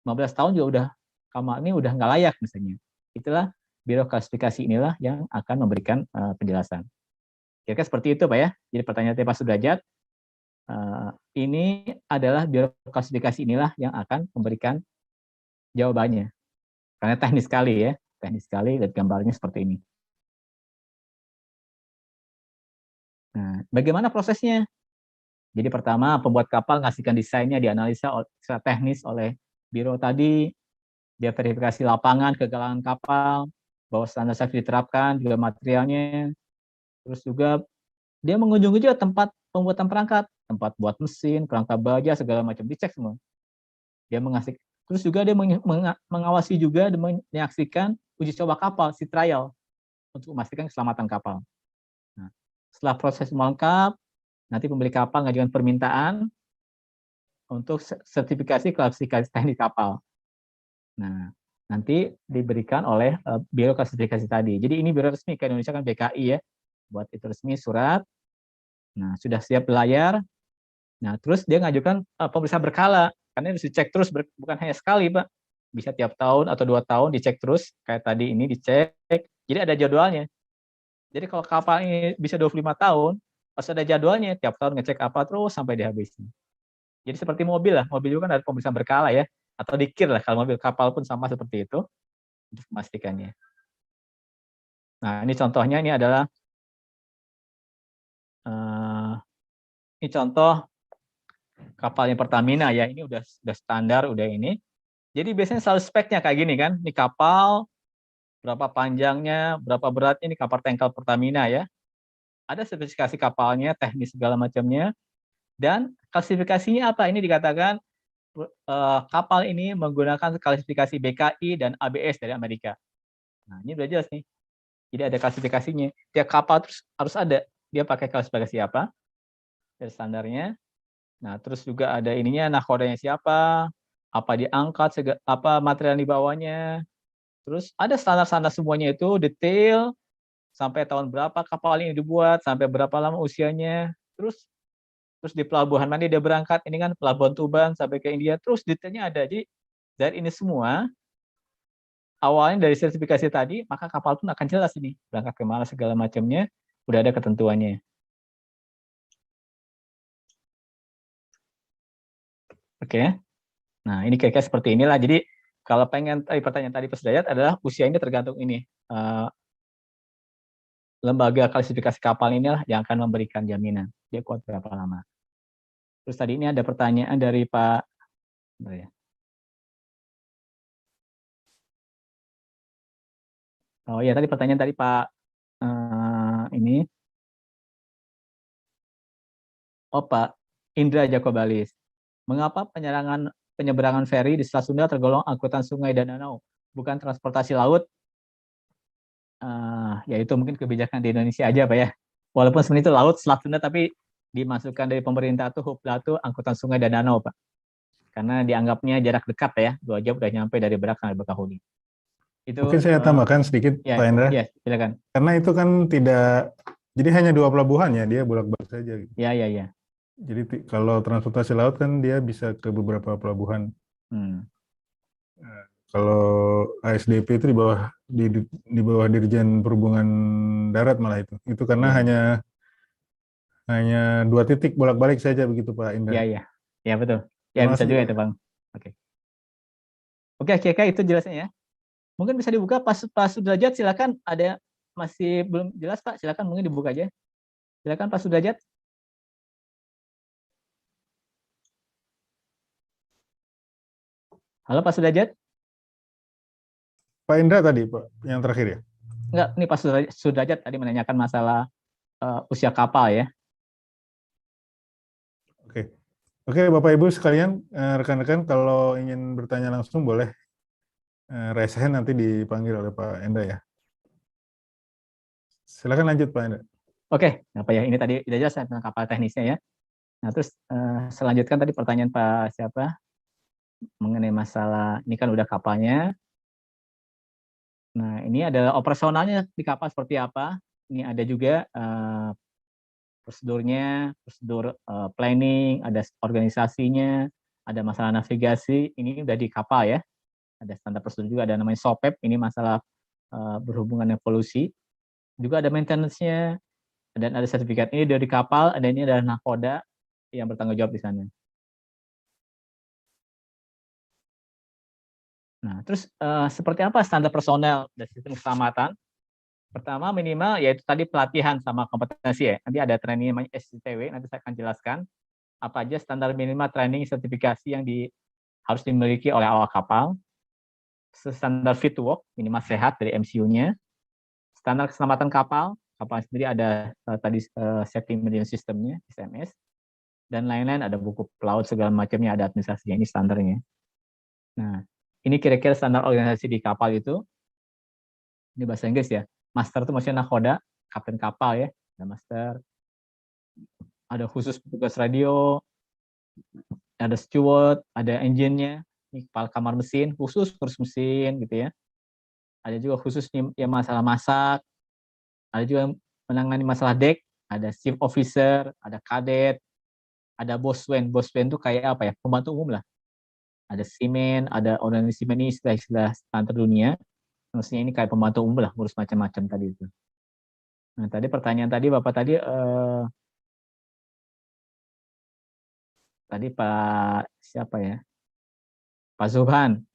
15 tahun juga udah, kapal ini udah nggak layak misalnya. Itulah Biro Klasifikasi inilah yang akan memberikan penjelasan. Kira-kira seperti itu Pak ya. Jadi pertanyaan Pak Sudrajat, ini adalah Biro Klasifikasi inilah yang akan memberikan jawabannya. Karena teknis sekali ya, teknis sekali, lihat gambarnya seperti ini. Nah, bagaimana prosesnya? Jadi pertama, pembuat kapal ngasihkan desainnya, dianalisa secara teknis oleh Biro tadi, dia verifikasi lapangan, kegagalan kapal, bahwa standar safety diterapkan, juga materialnya, terus juga dia mengunjungi juga tempat pembuatan perangkat, tempat buat mesin, perangkat baja, segala macam, dicek semua. Dia mengasih, terus juga dia mengawasi juga dan menyaksikan uji coba kapal, sea trial, untuk memastikan keselamatan kapal. Nah, setelah proses lengkap, nanti pemilik kapal mengajukan permintaan untuk sertifikasi klasifikasi teknik kapal. Nah, nanti diberikan oleh Biro Klasifikasi tadi. Jadi ini biro resmi ke Indonesia kan BKI ya, buat itu resmi surat. Nah, sudah siap berlayar. Nah, terus dia ngajukan pemeriksaan berkala, karena harus dicek terus, bukan hanya sekali, Pak. Bisa tiap tahun atau 2 tahun dicek terus, kayak tadi ini dicek. Jadi ada jadwalnya. Jadi kalau kapal ini bisa 25 tahun, pas ada jadwalnya, tiap tahun ngecek apa terus sampai dihabisin. Jadi seperti mobil lah, mobil juga kan ada pemeriksaan berkala ya, atau dikir lah, kalau mobil kapal pun sama seperti itu, untuk memastikannya. Nah, ini contohnya, ini adalah, ini contoh kapalnya Pertamina ya, ini udah standar, udah ini. Jadi biasanya selalu speknya kayak gini kan, ini kapal, berapa panjangnya, berapa beratnya, ini kapal tanker Pertamina ya. Ada spesifikasi kapalnya, teknis segala macamnya, dan klasifikasinya apa? Ini dikatakan kapal ini menggunakan klasifikasi BKI dan ABS dari Amerika. Nah, ini udah jelas nih. Jadi ada klasifikasinya. Tiap kapal terus harus ada. Dia pakai klasifikasi apa? Dari standarnya. Nah, terus juga ada ininya, nakodanya siapa, apa diangkat, apa material di bawahnya. Terus ada standar-standar semuanya itu detail sampai tahun berapa kapal ini dibuat, sampai berapa lama usianya. Terus di pelabuhan mana dia berangkat, ini kan pelabuhan Tuban sampai ke India, terus detailnya ada. Jadi dari ini semua awalnya dari sertifikasi tadi, maka kapal pun akan jelas ini berangkat kemana segala macamnya, udah ada ketentuannya. Oke. Nah, ini kira-kira seperti inilah. Jadi kalau pengen pertanyaan tadi Pak Sudayat adalah usia ini tergantung ini. Lembaga klasifikasi kapal inilah yang akan memberikan jaminan dia kuat berapa lama. Terus tadi ini ada pertanyaan dari Pak Oh ya, tadi pertanyaan tadi Pak ini. Oh Pak Indra Jakobalis. Mengapa penyeberangan feri di Selat Sunda tergolong angkutan sungai dan danau, bukan transportasi laut? Ya itu mungkin kebijakan di Indonesia aja Pak ya. Walaupun sebenarnya itu laut Selat Sunda, tapi dimasukkan dari pemerintah tuh Hupla tuh angkutan sungai dan danau Pak. Karena dianggapnya jarak dekat ya, 2 jam udah nyampe dari Merak sampai Bakahuni. Itu Mungkin saya tambahkan sedikit ya, Pak Indra. Ya, silakan. Karena itu kan tidak, jadi hanya 2 pelabuhan ya, dia bolak-balik saja. Gitu. Ya. Jadi kalau transportasi laut kan dia bisa ke beberapa pelabuhan. Kalau ASDP itu di bawah Dirjen Perhubungan Darat malah itu. Itu karena hanya 2 titik bolak-balik saja begitu Pak Indra. Ya betul. Ya bisa juga itu Bang. Oke, kira-kira itu jelasnya ya. Mungkin bisa dibuka Pak Sudrajat, silakan. Ada masih belum jelas Pak, silakan mungkin dibuka aja. Silakan Pak Sudrajat. Halo Pak Sudrajat. Pak Indra tadi Pak, yang terakhir ya? Enggak, ini Pak Sudrajat tadi menanyakan masalah usia kapal ya. Oke, Bapak Ibu sekalian, rekan-rekan kalau ingin bertanya langsung boleh raise hand, nanti dipanggil oleh Pak Indra ya. Silakan lanjut Pak Indra. Oke, apa ya, ini tadi sudah jelas tentang kapal teknisnya ya. Nah terus selanjutkan tadi pertanyaan Pak siapa mengenai masalah ini kan udah kapalnya. Nah ini adalah operasionalnya di kapal seperti apa. Ini ada juga prosedurnya, prosedur planning, ada organisasinya, ada masalah navigasi. Ini udah di kapal ya. Ada standar prosedur juga, ada namanya SOPEP. Ini masalah berhubungan dengan polusi. Juga ada maintenance-nya, dan ada sertifikat ini dari kapal, ada ini adalah nakoda yang bertanggung jawab di sana. Nah, terus seperti apa standar personel dan sistem keselamatan? Pertama minimal yaitu tadi pelatihan sama kompetensi ya. Nanti ada training namanya SCTW, nanti saya akan jelaskan apa aja standar minimal training sertifikasi yang harus dimiliki oleh awak kapal. Standar fit to work, minimal sehat dari MCU-nya. Standar keselamatan kapal sendiri ada tadi safety management system-nya, SMS, dan lain-lain, ada buku pelaut segala macamnya, ada administrasinya, ini standarnya. Nah, ini kira-kira standar organisasi di kapal itu. Ini bahasa Inggris ya. Master itu maksudnya nakoda, kapten kapal ya, ada master. Ada khusus petugas radio, ada steward, ada engine-nya, ini kepala kamar mesin, khusus kursus mesin gitu ya. Ada juga khusus yang masalah masak, ada juga menangani masalah dek, ada chief officer, ada kadet, ada boswen. Boswen itu kayak apa ya? Pembantu umum lah. Ada seaman, ada organisasi seaman, ini istilah standar dunia. Maksudnya ini kayak pembantu umum lah, ngurus macam-macam tadi itu. Nah, tadi pertanyaan tadi Bapak tadi Pak siapa ya? Pak Zubhan.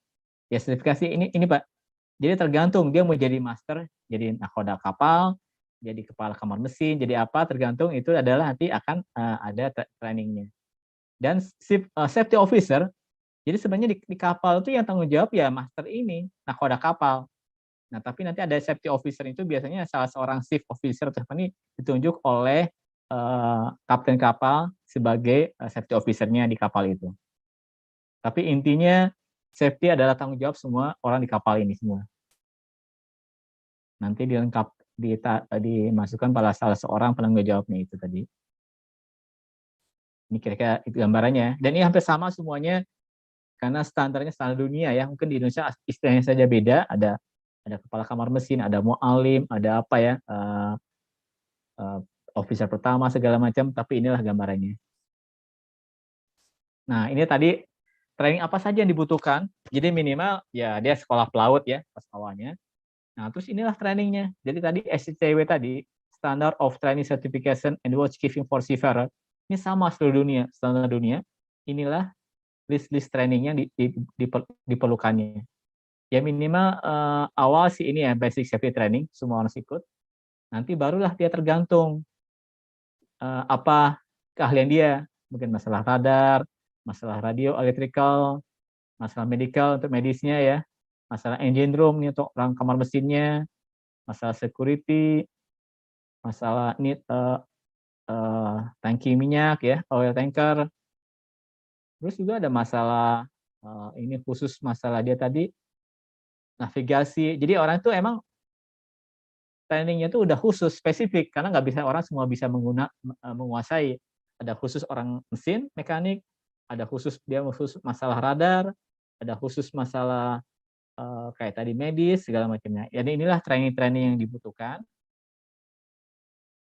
Ya sertifikasi ini Pak. Jadi tergantung dia mau jadi master, jadi nakoda kapal, jadi kepala kamar mesin, jadi apa, tergantung itu adalah nanti akan ada trainingnya. Dan safety officer, jadi sebenarnya di kapal itu yang tanggung jawab ya master ini, nakoda kapal. Nah tapi nanti ada safety officer itu biasanya salah seorang chief officer ini ditunjuk oleh kapten kapal sebagai safety officer-nya di kapal itu. Tapi intinya safety adalah tanggung jawab semua orang di kapal ini semua. Nanti dimasukkan pada salah seorang penanggung jawabnya itu tadi. Ini kira-kira itu gambarannya. Dan ini hampir sama semuanya karena standarnya standar dunia ya. Mungkin di Indonesia istilahnya saja beda. Ada kepala kamar mesin, ada mu'alim, ada apa ya, officer pertama segala macam. Tapi inilah gambarannya. Nah, ini tadi training apa saja yang dibutuhkan. Jadi minimal ya dia sekolah pelaut ya pas awalnya. Nah, terus inilah trainingnya. Jadi tadi SCCW tadi, Standard of Training Certification and Watchkeeping for Seafarer, ini sama seluruh dunia, standar dunia. Inilah list training yang diperlukannya. Ya minimal awal sih ini ya basic safety training, semua harus ikut. Nanti barulah dia tergantung apa keahlian dia, mungkin masalah radar, masalah radio, electrical, masalah medical untuk medisnya ya, masalah engine room nih untuk orang kamar mesinnya, masalah security, masalah tangki minyak ya, oil tanker. Terus juga ada masalah ini khusus masalah dia tadi navigasi. Jadi orang itu emang trainingnya itu udah khusus spesifik karena nggak bisa orang semua bisa menguasai. Ada khusus orang mesin mekanik, ada khusus masalah radar, ada khusus masalah kayak tadi medis segala macamnya. Jadi inilah training-training yang dibutuhkan.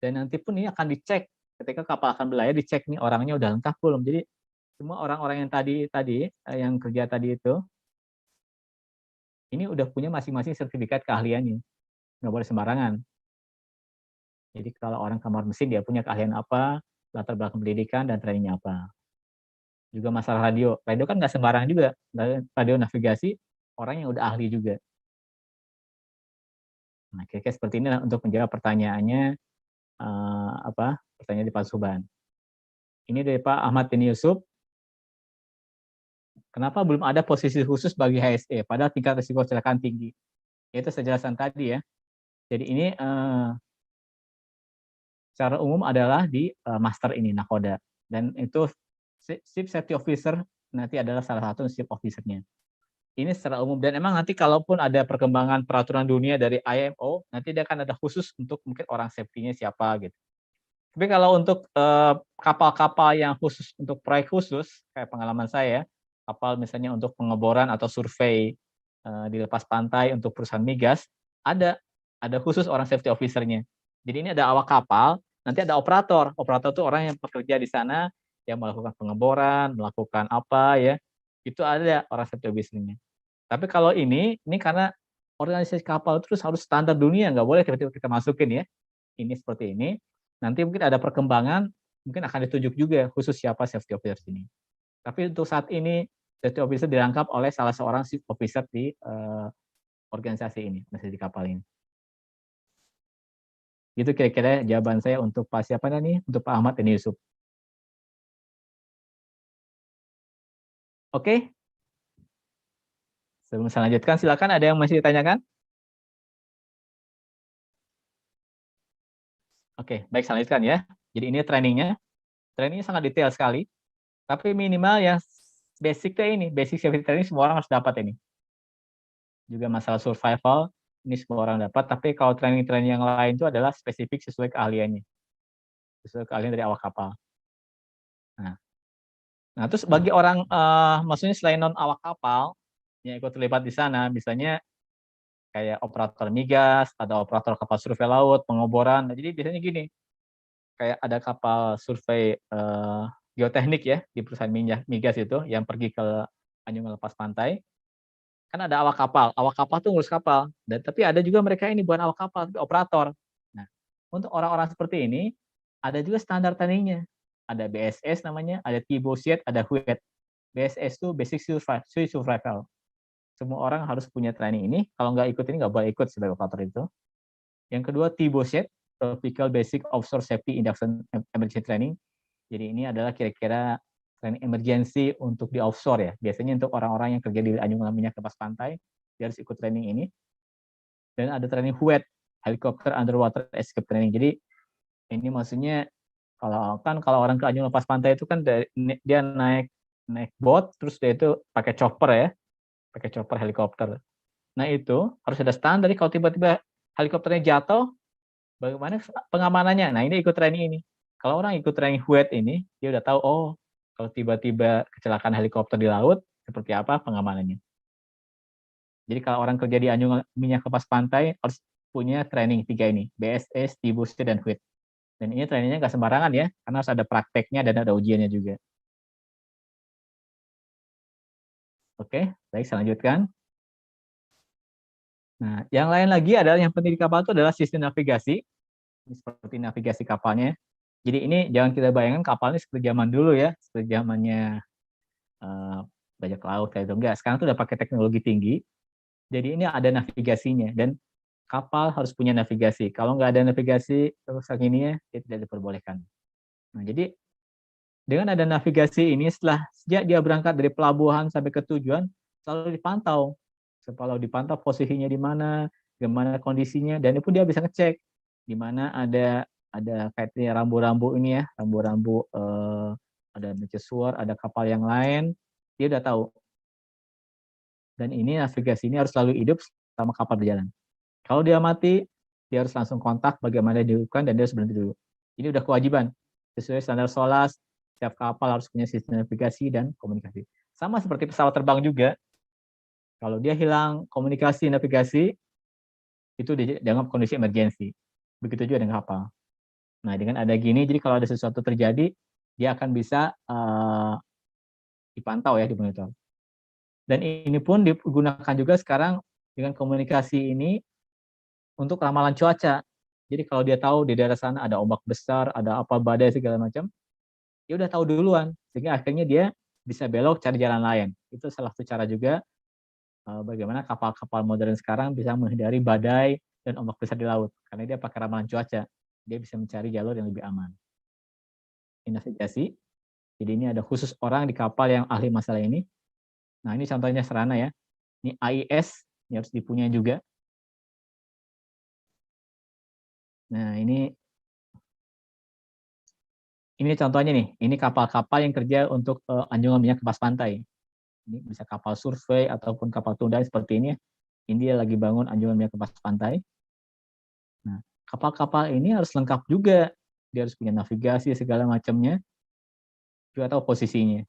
Dan nanti pun ini akan dicek ketika kapal akan berlayar, dicek nih orangnya udah lengkap belum. Jadi semua orang-orang yang tadi yang kerja tadi itu ini udah punya masing-masing sertifikat keahliannya, nggak boleh sembarangan. Jadi kalau orang kamar mesin dia punya keahlian apa, latar belakang pendidikan dan trainingnya apa. Juga masalah radio kan nggak sembarangan juga, radio navigasi orang yang udah ahli juga. Nah, kira-kira seperti ini untuk menjawab pertanyaannya pertanyaan di Pak Suban. Ini dari Pak Ahmad bin Yusuf. Kenapa belum ada posisi khusus bagi HSE, padahal tingkat risiko kecelakaan tinggi? Itu saya jelaskan tadi ya. Jadi ini secara umum adalah di master ini, nakoda. Dan itu Ship Safety Officer nanti adalah salah satu ship officer-nya. Ini secara umum. Dan emang nanti kalaupun ada perkembangan peraturan dunia dari IMO, nanti dia akan ada khusus untuk mungkin orang safety-nya siapa gitu. Tapi kalau untuk kapal-kapal yang khusus untuk proyek khusus, kayak pengalaman saya, kapal misalnya untuk pengeboran atau survei di lepas pantai untuk perusahaan migas, ada khusus orang safety officer-nya. Jadi ini ada awak kapal, nanti ada operator. Operator itu orang yang bekerja di sana, yang melakukan pengeboran, melakukan apa ya, itu ada orang safety officer-nya. Tapi kalau ini karena organisasi kapal terus harus standar dunia, nggak boleh tiba-tiba kita masukin ya. Ini seperti ini. Nanti mungkin ada perkembangan, mungkin akan ditunjuk juga khusus siapa safety officer ini. Tapi untuk saat ini safety officer dirangkap oleh salah seorang ship officer di organisasi ini, di kapal ini. Itu kira-kira jawaban saya untuk Pak siapa nih? Untuk Pak Ahmad dan Yusuf. Oke. Sebelum saya lanjutkan, silakan ada yang masih ditanyakan? Oke, baik saya lanjutkan ya. Jadi ini trainingnya. Trainingnya sangat detail sekali. Tapi minimal yang basicnya ini, basic safety training semua orang harus dapat ini. Juga masalah survival, ini semua orang dapat. Tapi kalau training-training yang lain itu adalah spesifik sesuai keahliannya. Sesuai keahlian dari awak kapal. Nah terus bagi orang, maksudnya selain non awak kapal, yang ikut terlibat di sana, misalnya kayak operator migas, ada operator kapal survei laut, pengeboran. Nah, jadi biasanya gini, kayak ada kapal survei geoteknik ya di perusahaan migas itu yang pergi ke Anjungan lepas pantai, kan ada awak kapal tuh ngurus kapal, dan tapi ada juga mereka ini bukan awak kapal, tapi operator. Nah, untuk orang-orang seperti ini, ada juga standar trainingnya. Ada BSS namanya, ada TBOSIET, ada HUET. BSS itu Basic Sea Survival. Semua orang harus punya training ini, kalau nggak ikut ini nggak boleh ikut sebagai operator itu. Yang kedua TBOSIET, Tropical Basic Offshore Safety Induction Emergency Training. Jadi ini adalah kira-kira training emergency untuk di offshore ya. Biasanya untuk orang-orang yang kerja di anjungan minyak lepas pantai, dia harus ikut training ini. Dan ada training HUET, Helicopter Underwater Escape Training. Jadi ini maksudnya kalau orang ke anjungan lepas pantai itu kan dia naik boat, terus dia itu pakai chopper ya, pakai chopper helikopter. Nah itu harus ada standar. Kalau tiba-tiba helikopternya jatuh, bagaimana pengamanannya? Nah ini ikut training ini. Kalau orang ikut training HUET ini, dia udah tahu, oh kalau tiba-tiba kecelakaan helikopter di laut, seperti apa pengamanannya. Jadi kalau orang kerja di anjungan minyak lepas pantai harus punya training 3 ini, BSS, Tibuste, dan HUIT. Dan ini trainingnya nggak sembarangan ya, karena harus ada prakteknya dan ada ujiannya juga. Oke, baik, saya lanjutkan. Nah, yang lain lagi adalah yang penting di kapal itu adalah sistem navigasi. Ini seperti navigasi kapalnya. Jadi ini jangan kita bayangkan kapal ini seperti zaman dulu ya, seperti zamannya bajak laut kayak itu. Enggak, sekarang itu udah pakai teknologi tinggi. Jadi ini ada navigasinya dan kapal harus punya navigasi. Kalau nggak ada navigasi terus ininya itu tidak diperbolehkan. Nah, jadi dengan ada navigasi ini sejak dia berangkat dari pelabuhan sampai ke tujuan selalu dipantau. Selalu dipantau posisinya di mana, gimana kondisinya, dan itu pun dia bisa ngecek di mana ada kayak rambu-rambu ini ya, rambu-rambu ada mercusuar, ada kapal yang lain, dia udah tahu. Dan ini navigasi ini harus selalu hidup selama kapal berjalan. Kalau dia mati, dia harus langsung kontak bagaimana dilakukan dan dia harus berhenti dulu. Ini udah kewajiban sesuai standar SOLAS. Setiap kapal harus punya sistem navigasi dan komunikasi. Sama seperti pesawat terbang juga. Kalau dia hilang komunikasi navigasi, itu dianggap kondisi emergensi. Begitu juga dengan kapal. Nah, dengan ada gini, jadi kalau ada sesuatu terjadi, dia akan bisa dipantau ya, dimonitor. Dan ini pun digunakan juga sekarang dengan komunikasi ini untuk ramalan cuaca. Jadi kalau dia tahu di daerah sana ada ombak besar, ada apa badai segala macam, dia udah tahu duluan, sehingga akhirnya dia bisa belok cari jalan lain. Itu salah satu cara juga bagaimana kapal-kapal modern sekarang bisa menghindari badai dan ombak besar di laut, karena dia pakai ramalan cuaca. Dia bisa mencari jalur yang lebih aman. Ini navigasi. Jadi ini ada khusus orang di kapal yang ahli masalah ini. Nah, ini contohnya sederhana ya. Ini AIS, ini harus dipunya juga. Nah, ini contohnya nih. Ini kapal-kapal yang kerja untuk anjungan minyak lepas pantai. Ini bisa kapal survei ataupun kapal tunda seperti ini. India lagi bangun anjungan minyak lepas pantai. Nah, kapal-kapal ini harus lengkap juga. Dia harus punya navigasi segala macamnya. Juga tahu posisinya.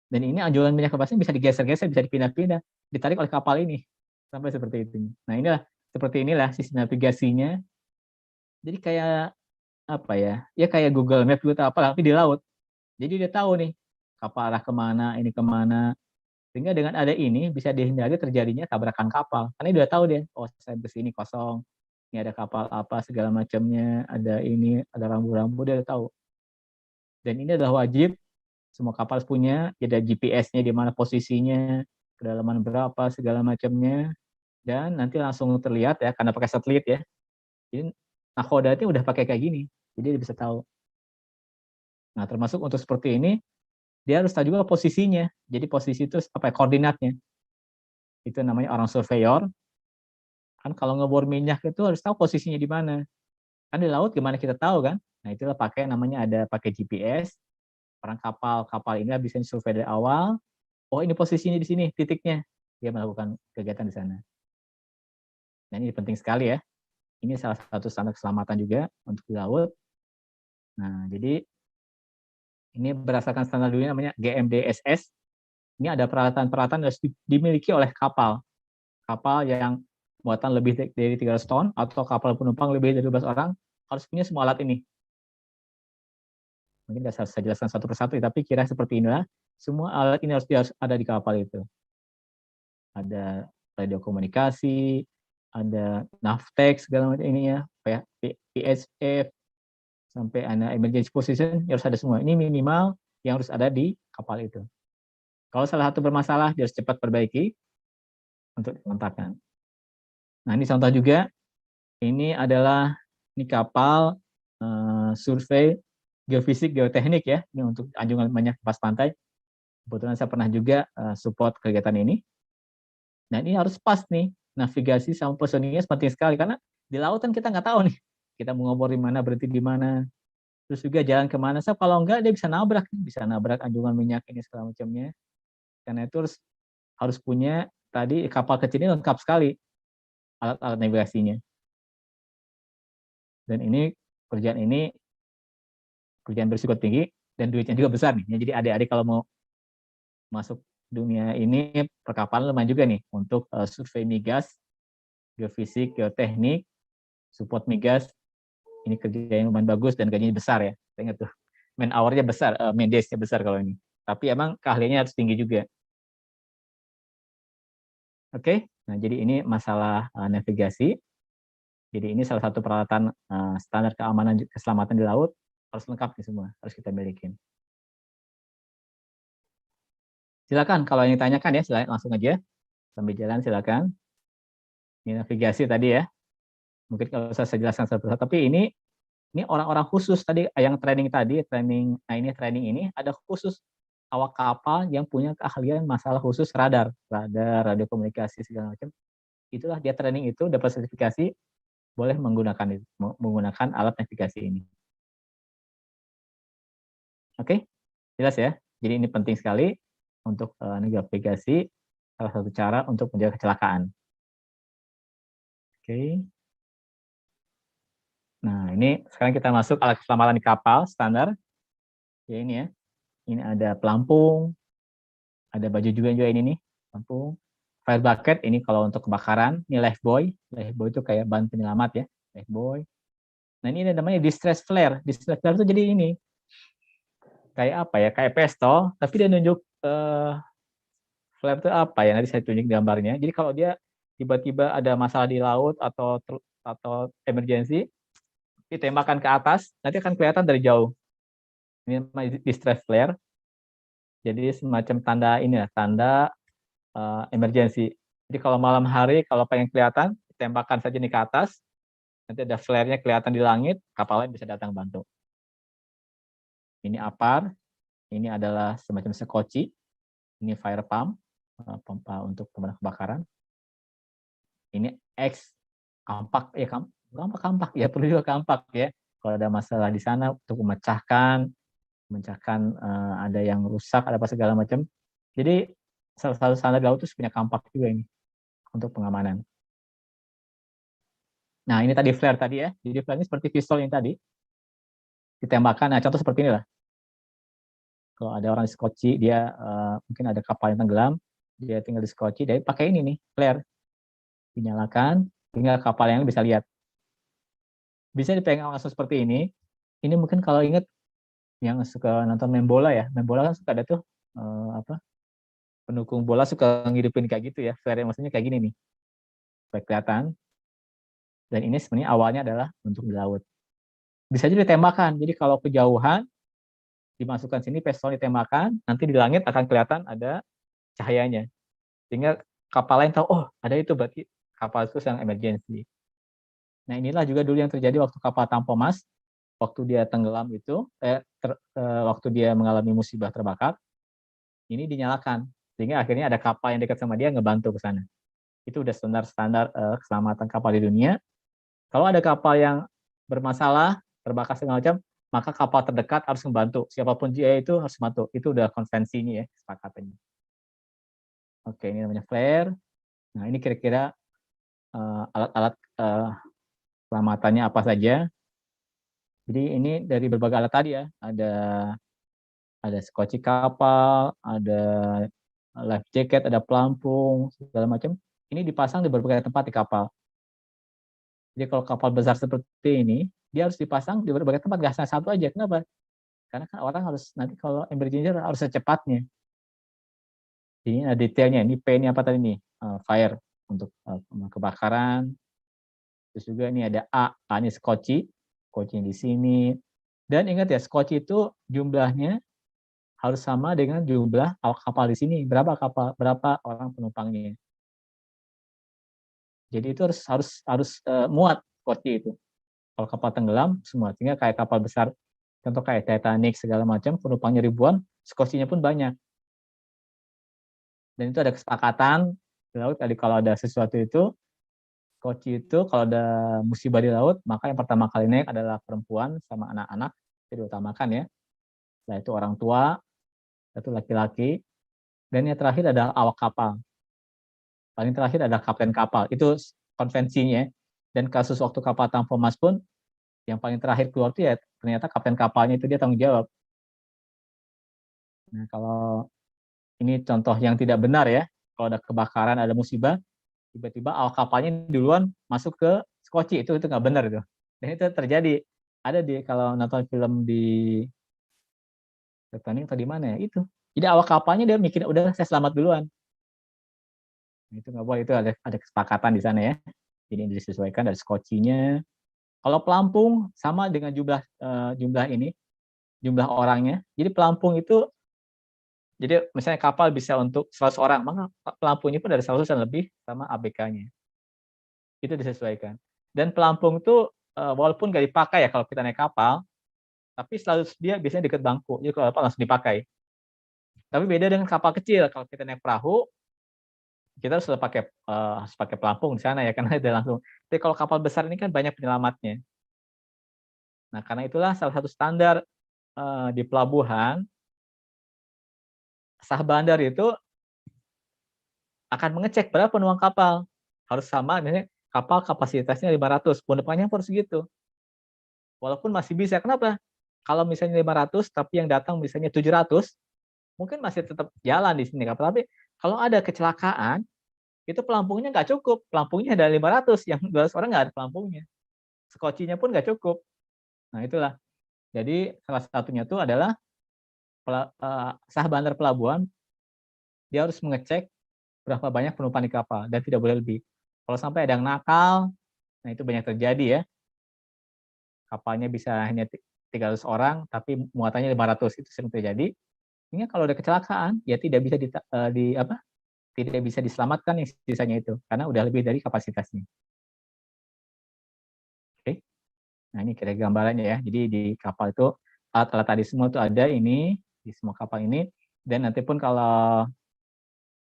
Dan ini anjungan minyak lepasnya bisa digeser-geser, bisa dipindah-pindah, ditarik oleh kapal ini. Sampai seperti itu. Nah, seperti inilah sistem navigasinya. Jadi kayak apa ya? Ya kayak Google Map gitu apa tapi di laut. Jadi dia tahu nih kapal arah kemana, ini kemana. Sehingga dengan ada ini bisa dihindari terjadinya tabrakan kapal. Karena dia udah tahu dia, oh saya kesini kosong, ini ada kapal apa segala macamnya, ada ini, ada rambu-rambu, dia udah tahu. Dan ini adalah wajib semua kapal punya, ada GPS-nya di mana posisinya, kedalaman berapa segala macamnya, dan nanti langsung terlihat ya karena pakai satelit ya. Jadi nakoda itu udah pakai kayak gini, jadi dia bisa tahu. Nah, termasuk untuk seperti ini, dia harus tahu juga posisinya. Jadi posisi itu apa ya, koordinatnya. Itu namanya orang surveyor. Kan kalau ngebor minyak itu harus tahu posisinya di mana. Kan di laut gimana kita tahu kan? Nah, itulah pakai GPS. Orang kapal ini bisa survei dari awal. Oh, ini posisinya di sini, titiknya. Dia melakukan kegiatan di sana. Nah, ini penting sekali ya. Ini salah satu standar keselamatan juga untuk di laut. Nah, jadi ini berdasarkan standar dunia namanya GMDSS. Ini ada peralatan-peralatan yang harus dimiliki oleh kapal. Kapal yang muatan lebih dari 300 ton atau kapal penumpang lebih dari 12 orang harus punya semua alat ini. Mungkin saya jelaskan satu persatu, tapi kira seperti inilah. Semua alat ini harus ada di kapal itu. Ada radio komunikasi, ada navtex segala macam ini ya, PHF, sampai ada emergency position, harus ada semua. Ini minimal yang harus ada di kapal itu. Kalau salah satu bermasalah, dia harus cepat perbaiki untuk dikontakkan. Nah, ini contoh juga. Ini adalah kapal survei geofisik, geoteknik ya, ini untuk anjungan minyak lepas pantai. Kebetulan saya pernah juga support kegiatan ini. Nah, ini harus pas nih, navigasi sama positioningnya penting sekali, karena di lautan kita nggak tahu nih, kita mau ngobor di mana, berhenti di mana, terus juga jalan kemana. So, kalau enggak, dia bisa nabrak anjungan minyak ini segala macamnya. Karena itu harus punya, tadi kapal kecil ini lengkap sekali alat-alat navigasinya. Dan ini kerjaan berisiko tinggi dan duitnya juga besar nih. Jadi adik-adik kalau mau masuk dunia ini perkapalan lumayan juga nih untuk survei migas, geofisik, geoteknik, support migas. Ini kerja yang lumayan bagus dan gajinya besar ya. Saya ingat tuh, man hour-nya besar, man days-nya besar kalau ini. Tapi emang keahliannya harus tinggi juga. Oke, nah jadi ini masalah navigasi. Jadi ini salah satu peralatan standar keamanan keselamatan di laut, harus lengkap nih semua, harus kita miliki. Silakan kalau yang ditanyakan ya, silakan langsung aja. Sambil jalan silakan. Ini navigasi tadi ya. Mungkin kalau saya jelaskan satu-satu, tapi ini orang-orang khusus tadi yang training training ini ada khusus awak kapal yang punya keahlian masalah khusus radar, radio komunikasi segala macam. Itulah dia training itu dapat sertifikasi boleh menggunakan alat navigasi ini. Oke, jelas ya. Jadi ini penting sekali untuk navigasi, salah satu cara untuk menjaga kecelakaan. Oke. Nah, ini sekarang kita masuk alat keselamatan di kapal standar. Ya ini ya. Ini ada pelampung, ada baju juga ini nih, pelampung. Fire bucket ini kalau untuk kebakaran. Ini lifebuoy. Lifebuoy itu kayak bahan penyelamat ya, lifebuoy. Nah, ini namanya distress flare. Distress flare itu jadi ini kayak apa ya? Kayak pistol, tapi dia nunjuk flare itu apa ya? Nanti saya tunjuk gambarnya. Jadi kalau dia tiba-tiba ada masalah di laut atau emergency, ditembakkan ke atas, nanti akan kelihatan dari jauh. Ini namanya distress flare. Jadi semacam tanda ini ya, tanda emergency. Jadi kalau malam hari, kalau pengen kelihatan, ditembakkan saja nih ke atas, nanti ada flare-nya kelihatan di langit, kapal lain bisa datang bantu. Ini APAR, ini adalah semacam sekoci, ini fire pump, pompa untuk pemadam kebakaran. Ini X, kampak, ya perlu juga kampak ya. Kalau ada masalah di sana untuk memecahkan ada yang rusak, ada apa segala macam. Jadi salah satu standar laut itu punya kampak juga ini untuk pengamanan. Nah ini tadi flare tadi ya. Jadi flare ini seperti pistol yang tadi ditembakkan. Nah contoh seperti inilah. Kalau ada orang di skoci, dia mungkin ada kapal yang tenggelam, dia tinggal di skoci, dia pakai ini nih flare, dinyalakan, tinggal kapal yang bisa lihat. Bisa dipegang langsung seperti ini. Ini mungkin kalau ingat yang suka nonton main bola ya, main bola kan suka ada tuh pendukung bola suka ngidupin kayak gitu ya, flare maksudnya kayak gini nih, supaya kelihatan. Dan ini sebenarnya awalnya adalah untuk di laut. Bisa juga ditembakkan. Jadi kalau kejauhan dimasukkan sini, pistol ditembakkan, nanti di langit akan kelihatan ada cahayanya. Sehingga kapal lain tahu, oh ada itu berarti kapal itu yang emergency. Nah inilah juga dulu yang terjadi waktu kapal Tampomas, waktu dia tenggelam itu, waktu dia mengalami musibah terbakar, ini dinyalakan. Sehingga akhirnya ada kapal yang dekat sama dia ngebantu ke sana. Itu udah standar keselamatan kapal di dunia. Kalau ada kapal yang bermasalah, terbakar segala macam, maka kapal terdekat harus membantu. Siapapun dia itu harus membantu. Itu udah konvensinya ya, kesepakatannya. Oke, ini namanya flare. Nah, ini kira-kira alat-alat selamatannya apa saja. Jadi ini dari berbagai alat tadi ya. Ada skoci kapal, ada life jacket, ada pelampung, segala macam. Ini dipasang di berbagai tempat di kapal. Jadi kalau kapal besar seperti ini, dia harus dipasang di berbagai tempat, nggak satu aja. Kenapa? Karena kan orang harus nanti kalau emergency harus secepatnya. Ini ada detailnya. Ini P ini apa tadi nih? Fire untuk kebakaran. Terus juga ini ada A ini skoci, skoci di sini. Dan ingat ya, skoci itu jumlahnya harus sama dengan jumlah awak kapal di sini. Berapa orang penumpangnya? Jadi itu harus muat skoci itu. Kalau kapal tenggelam semua, sehingga kayak kapal besar, contoh kayak Titanic segala macam, penumpangnya ribuan, skocinya pun banyak. Dan itu ada kesepakatan di laut, tadi kalau ada sesuatu itu, skoci itu kalau ada musibah di laut, maka yang pertama kali naik adalah perempuan sama anak-anak, itu diutamakan ya. Nah itu orang tua, itu laki-laki, dan yang terakhir adalah awak kapal. Paling terakhir adalah kapten kapal, itu konvensinya. Dan kasus waktu kapal Tampomas pun, yang paling terakhir keluar itu ya ternyata kapten kapalnya itu dia tanggung jawab. Nah kalau ini contoh yang tidak benar ya. Kalau ada kebakaran, ada musibah, tiba-tiba awak kapalnya duluan masuk ke skoci, itu nggak benar itu. Dan itu terjadi. Ada di kalau nonton film di Titanic atau di mana ya itu. Jadi awak kapalnya dia mikir udah saya selamat duluan. Itu nggak boleh, itu ada kesepakatan di sana ya. Jadi disesuaikan dari skocinya. Kalau pelampung sama dengan jumlah orangnya. Jadi pelampung itu, jadi misalnya kapal bisa untuk 100 orang, maka pelampungnya pun dari 100 dan lebih sama ABK-nya. Itu disesuaikan. Dan pelampung itu walaupun nggak dipakai ya kalau kita naik kapal, tapi selalu dia biasanya dekat bangku. Jadi kalau langsung dipakai. Tapi beda dengan kapal kecil. Kalau kita naik perahu, kita harus pakai pelampung di sana ya karena itu langsung. Tapi kalau kapal besar ini kan banyak penyelamatnya. Nah, karena itulah salah satu standar di pelabuhan, sah bandar itu akan mengecek berapa penumpang kapal. Harus sama, misalnya kapal kapasitasnya 500, penumpangnya harus segitu. Walaupun masih bisa, kenapa? Kalau misalnya 500, tapi yang datang misalnya 700, mungkin masih tetap jalan di sini kapal. Tapi kalau ada kecelakaan, itu pelampungnya nggak cukup. Pelampungnya ada 500, yang 200 orang nggak ada pelampungnya. Skocinya pun nggak cukup. Nah, itulah. Jadi salah satunya itu adalah sah bandar pelabuhan, dia harus mengecek berapa banyak penumpang di kapal dan tidak boleh lebih. Kalau sampai ada yang nakal, nah itu banyak terjadi ya. Kapalnya bisa hanya 300 orang, tapi muatannya 500, itu sering terjadi. Sehingga kalau ada kecelakaan, ya tidak bisa diselamatkan yang sisanya itu, karena udah lebih dari kapasitasnya. Oke. Nah ini kira gambarannya ya. Jadi di kapal itu alat-alat tadi semua itu ada ini di semua kapal ini. Dan nanti pun kalau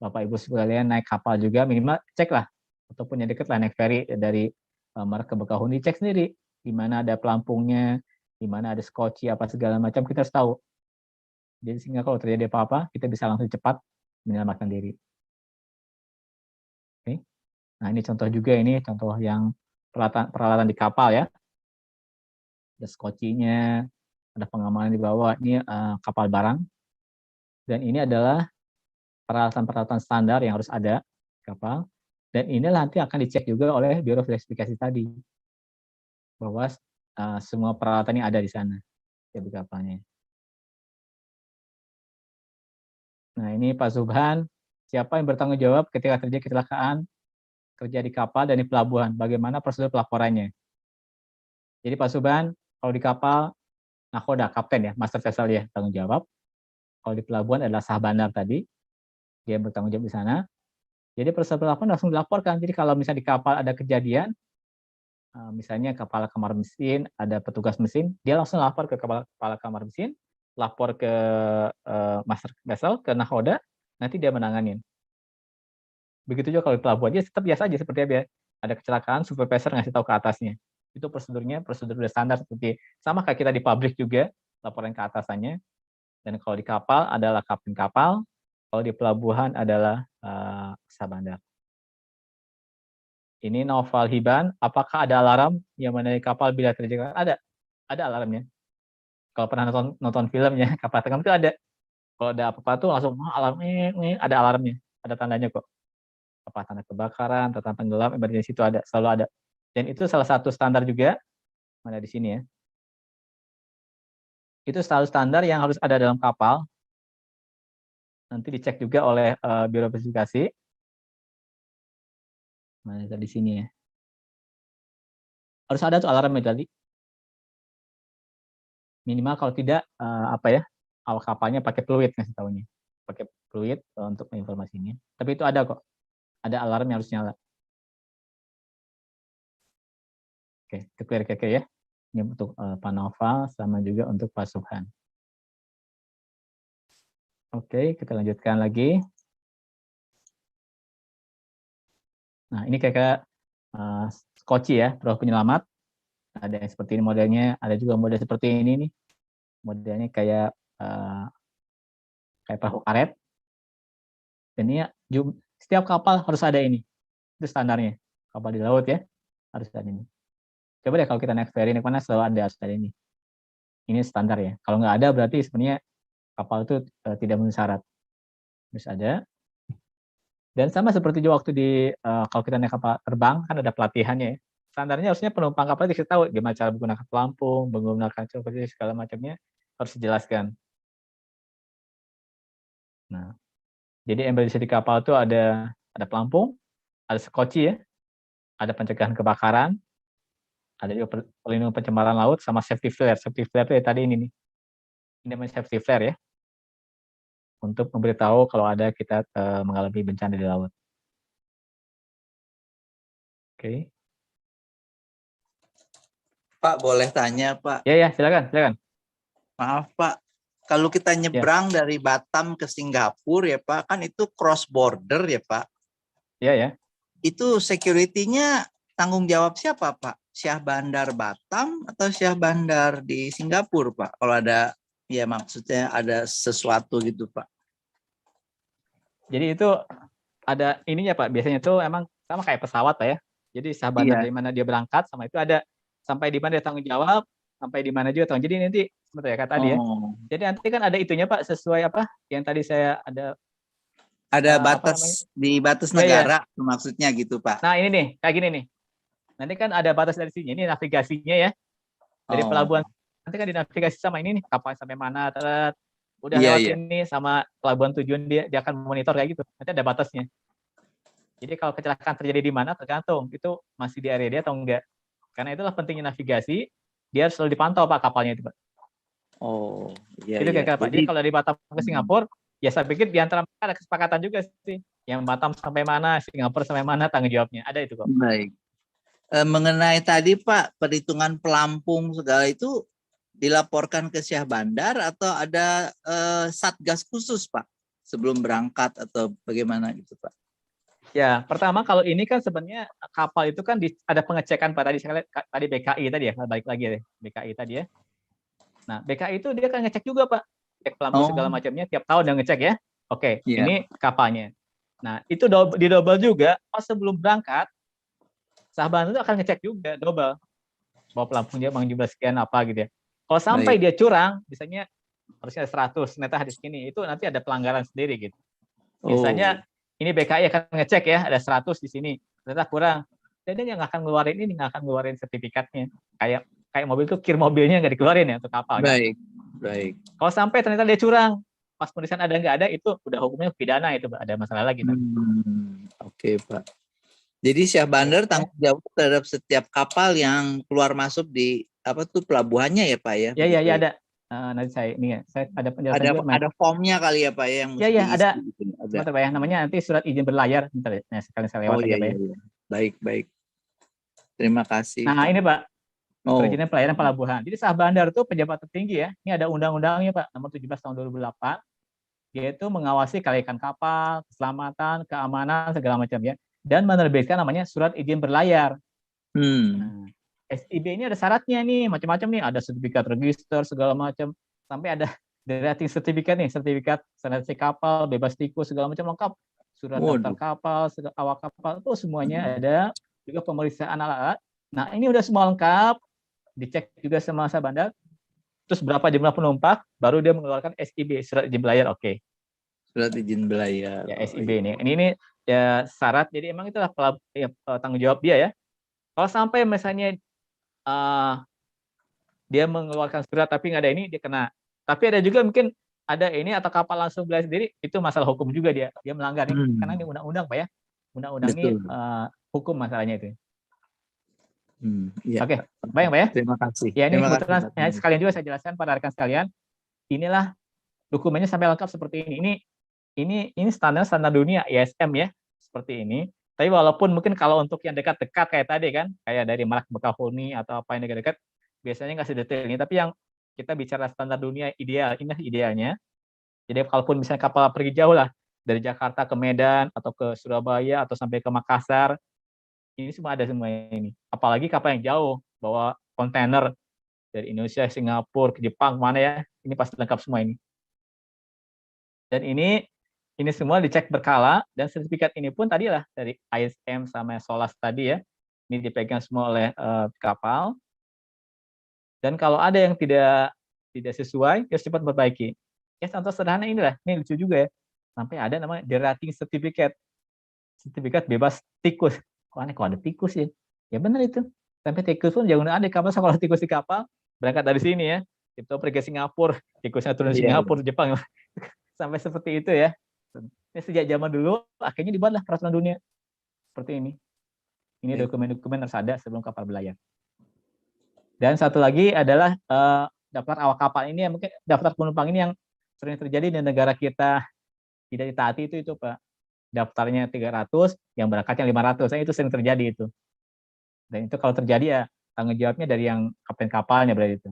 Bapak Ibu sekalian naik kapal juga minimal ceklah ataupun yang dekat lah naik ferry dari Merak ke Bakauheni, cek sendiri di mana ada pelampungnya, di mana ada skoci apa segala macam, kita harus tahu. Jadi sehingga kalau terjadi apa-apa kita bisa langsung cepat menyelamatkan diri. Oke. Nah ini contoh juga, ini contoh yang peralatan di kapal ya. Ada skocinya, ada pengamanan di bawah. Ini kapal barang. Dan ini adalah peralatan-peralatan standar yang harus ada di kapal. Dan ini nanti akan dicek juga oleh Biro Verifikasi tadi. Bahwa semua peralatan yang ada di sana di kapalnya. Nah ini Pak Subhan, siapa yang bertanggung jawab ketika terjadi kecelakaan kerja di kapal dan di pelabuhan? Bagaimana prosedur pelaporannya? Jadi Pak Subhan, kalau di kapal, nakoda, kapten ya, master vessel ya, tanggung jawab. Kalau di pelabuhan adalah sah bandar tadi, dia bertanggung jawab di sana. Jadi prosedur pelaporan langsung dilaporkan. Jadi kalau misalnya di kapal ada kejadian, misalnya kepala kamar mesin, ada petugas mesin, dia langsung lapor ke kepala kamar mesin, lapor ke master vessel, ke nakoda, nanti dia menanganin. Begitu juga kalau di pelabuhan, dia tetap biasa aja seperti apa ya. Ada kecelakaan, supervisor ngasih tahu ke atasnya. Itu prosedurnya, prosedur standar seperti sama kayak kita di pabrik juga, laporan ke atasannya. Dan kalau di kapal adalah kapten kapal, kalau di pelabuhan adalah sah bandar. Ini Noval Hiban, apakah ada alarm yang menandai kapal bila terjadi? Ada alarmnya. Kalau pernah nonton filmnya, kapal tenggelam itu ada. Kalau ada apa-apa tuh langsung alarmnya, ada alarmnya, ada tandanya kok. Apa tanda kebakaran, tanda tenggelam, emergency itu ada, selalu ada. Dan itu salah satu standar juga, ada di sini ya. Itu selalu standar yang harus ada dalam kapal. Nanti dicek juga oleh Biro Verifikasi. Nah, di sini ya. Harus ada tuh alarmnya tadi. Minimal kalau tidak awak kapalnya pakai fluid ngasih tahunya. Pakai fluid untuk informasinya. Tapi itu ada kok. Ada alarm yang harus nyala. Oke, itu clear ya. Ini untuk Pak Noval sama juga untuk Pak Subhan. Oke, kita lanjutkan lagi. Nah, ini kayak skoci ya, perahu penyelamat. Ada yang seperti ini modelnya, ada juga model seperti ini nih. Modelnya kayak perahu karet. Dan ini setiap kapal harus ada ini. Itu standarnya. Kapal di laut ya, harus ada ini. Coba deh kalau kita naik ferry, naik mana selalu harus ada ini. Ini standar ya. Kalau nggak ada berarti sebenarnya kapal itu tidak memenuhi syarat. bisa ada. Dan sama seperti juga waktu di kalau kita naik kapal terbang kan ada pelatihannya ya. Standarnya harusnya penumpang kapal dikasih tahu gimana cara menggunakan pelampung, menggunakan segala macamnya harus dijelaskan. Nah, jadi embel di kapal itu ada pelampung, ada skoci ya, ada pencegahan kebakaran, ada juga pelindung pencemaran laut sama safety flare. Safety flare itu ya tadi ini nih. Ini namanya safety flare ya. Untuk memberitahu kalau ada kita mengalami bencana di laut. Oke. Pak, boleh tanya, Pak? Ya, silakan. Maaf, Pak. Kalau kita nyebrang dari Batam ke Singapura ya, Pak, kan itu cross border ya, Pak? Ya. Itu security-nya tanggung jawab siapa, Pak? Syah Bandar Batam atau Syah Bandar di Singapura, Pak? Kalau ada, ya maksudnya ada sesuatu gitu, Pak. Jadi itu ada ininya Pak, biasanya itu emang sama kayak pesawat Pak ya. Jadi Syah Bandar dari mana dia berangkat sama itu ada sampai di mana dia tanggung jawab, sampai di mana juga tanggung. Jadi nanti seperti ya kata tadi ya. Jadi nanti kan ada itunya Pak sesuai apa yang tadi saya ada batas di batas negara maksudnya gitu Pak. Nah ini nih kayak gini nih. Nanti kan ada batas dari sini, ini navigasinya ya. Dari pelabuhan nanti kan dinavigasi sama ini nih kapal sampai mana, udah lewat ini sama pelabuhan tujuan dia akan monitor kayak gitu. Nanti ada batasnya. Jadi kalau kecelakaan terjadi di mana tergantung itu masih di area dia atau enggak. Karena itulah pentingnya navigasi, dia harus selalu dipantau Pak kapalnya itu Pak. Itu kayak Pak. Jadi kalau dari Batam ke Singapura, ya saya pikir di antara mereka ada kesepakatan juga sih. Yang Batam sampai mana, Singapura sampai mana tanggung jawabnya. Ada itu kok. Baik. Mengenai tadi Pak, perhitungan pelampung segala itu dilaporkan ke Syah Bandar atau ada satgas khusus Pak sebelum berangkat atau bagaimana gitu Pak? Ya, pertama kalau ini kan sebenarnya kapal itu kan ada pengecekan Pak tadi BKI tadi ya, balik lagi ya BKI tadi ya. Nah, BKI itu dia kan ngecek juga Pak, cek pelampung segala macamnya tiap tahun dia ngecek ya. Oke, ini kapalnya. Nah, itu di double juga pas sebelum berangkat, Syah Bandar itu akan ngecek juga double bahwa pelampungnya Bang jumlah sekian apa gitu ya. Kalau sampai dia curang, misalnya harusnya 100, ternyata hadis ini, itu nanti ada pelanggaran sendiri gitu. Misalnya ini BKI akan ngecek ya, ada 100 di sini, ternyata kurang. Dan dia nggak akan ngeluarin ini, nggak akan ngeluarin sertifikatnya. Kayak mobil tuh kir mobilnya nggak dikeluarin ya untuk kapal. Baik. Kalau sampai ternyata dia curang, pas pemeriksaan ada nggak ada, itu udah hukumnya pidana itu, ada masalah lagi. Oke, Pak. Jadi Syah Bandar tanggung jawab terhadap setiap kapal yang keluar masuk di pelabuhannya ya Pak ya? Ya ada. Nanti saya ada penjelasan juga. Ada formnya kali ya Pak ya yang mesti diisi. Ada. Sebentar Pak ya, namanya nanti surat izin berlayar. Bentar ya, sekalian saya lewat aja Pak ya. Baik. Terima kasih. Nah ini Pak, perizinan pelayaran pelabuhan. Jadi Syah Bandar itu pejabat tertinggi ya. Ini ada undang-undangnya Pak, nomor 17 tahun 2008. Yaitu mengawasi kelayakan kapal, keselamatan, keamanan, segala macam ya. Dan menerbitkan namanya surat izin berlayar. Nah, SIB ini ada syaratnya nih, macam-macam nih, ada sertifikat register segala macam, sampai ada rating sertifikat nih, sertifikat sanitasi kapal, bebas tikus segala macam lengkap, surat daftar kapal, awak kapal itu semuanya ada, juga pemeriksaan alat-alat. Nah ini udah semua lengkap, dicek juga sama Syah Bandar. Terus berapa jumlah penumpang, baru dia mengeluarkan SIB, surat izin berlayar. Oke. Surat izin berlayar. Ya SIB ini ya syarat. Jadi emang itulah tanggung jawab dia ya. Kalau sampai misalnya dia mengeluarkan surat tapi nggak ada ini, dia kena. Tapi ada juga mungkin ada ini atau kapal langsung berlayar sendiri, itu masalah hukum juga dia melanggar ini, karena ini undang-undang Pak ya. Undang-undang ini hukum masalahnya itu. Oke, baik Pak ya. Terima kasih. Ya ini kebetulan sekalian juga saya jelaskan pada rekan sekalian. Inilah dokumennya sampai lengkap seperti ini. Ini standar dunia ISM ya, seperti ini. Tapi walaupun mungkin kalau untuk yang dekat-dekat kayak tadi kan, kayak dari Merak Bekahuni atau apa yang dekat-dekat, biasanya nggak sedetail ini. Tapi yang kita bicara standar dunia ideal, ini idealnya. Jadi kalaupun misalnya kapal pergi jauh lah, dari Jakarta ke Medan atau ke Surabaya atau sampai ke Makassar, ini semua ada semua ini. Apalagi kapal yang jauh, bawa kontainer dari Indonesia, Singapura, ke Jepang, mana ya, ini pasti lengkap semua ini. Dan ini semua dicek berkala, dan sertifikat ini pun tadi lah dari ISM sama SOLAS tadi ya, ini dipegang semua oleh kapal. Dan kalau ada yang tidak sesuai, ya cepat perbaiki. Ya contoh sederhana inilah, ini lucu juga ya. sampai ada namanya derating certificate, sertifikat bebas tikus. Kok aneh, kok ada tikus ya? Ya benar itu. Sampai tikus pun jangan ada di kapal. Kalau tikus di kapal, berangkat dari sini ya, itu pergi ke Singapura, tikusnya turun di Iya, Singapura, Jepang, sampai seperti itu ya. Ini sejak zaman dulu, akhirnya dibuatlah peraturan dunia seperti ini. Ini Baik. dokumen-dokumen harus ada sebelum kapal berlayar. Dan satu lagi adalah daftar awak kapal ini, mungkin daftar penumpang ini yang sering terjadi di negara kita tidak ditaati itu Pak. Daftarnya 300, yang berangkatnya 500. Itu sering terjadi itu. Dan itu kalau terjadi ya tanggung jawabnya dari yang kapten kapalnya berarti itu.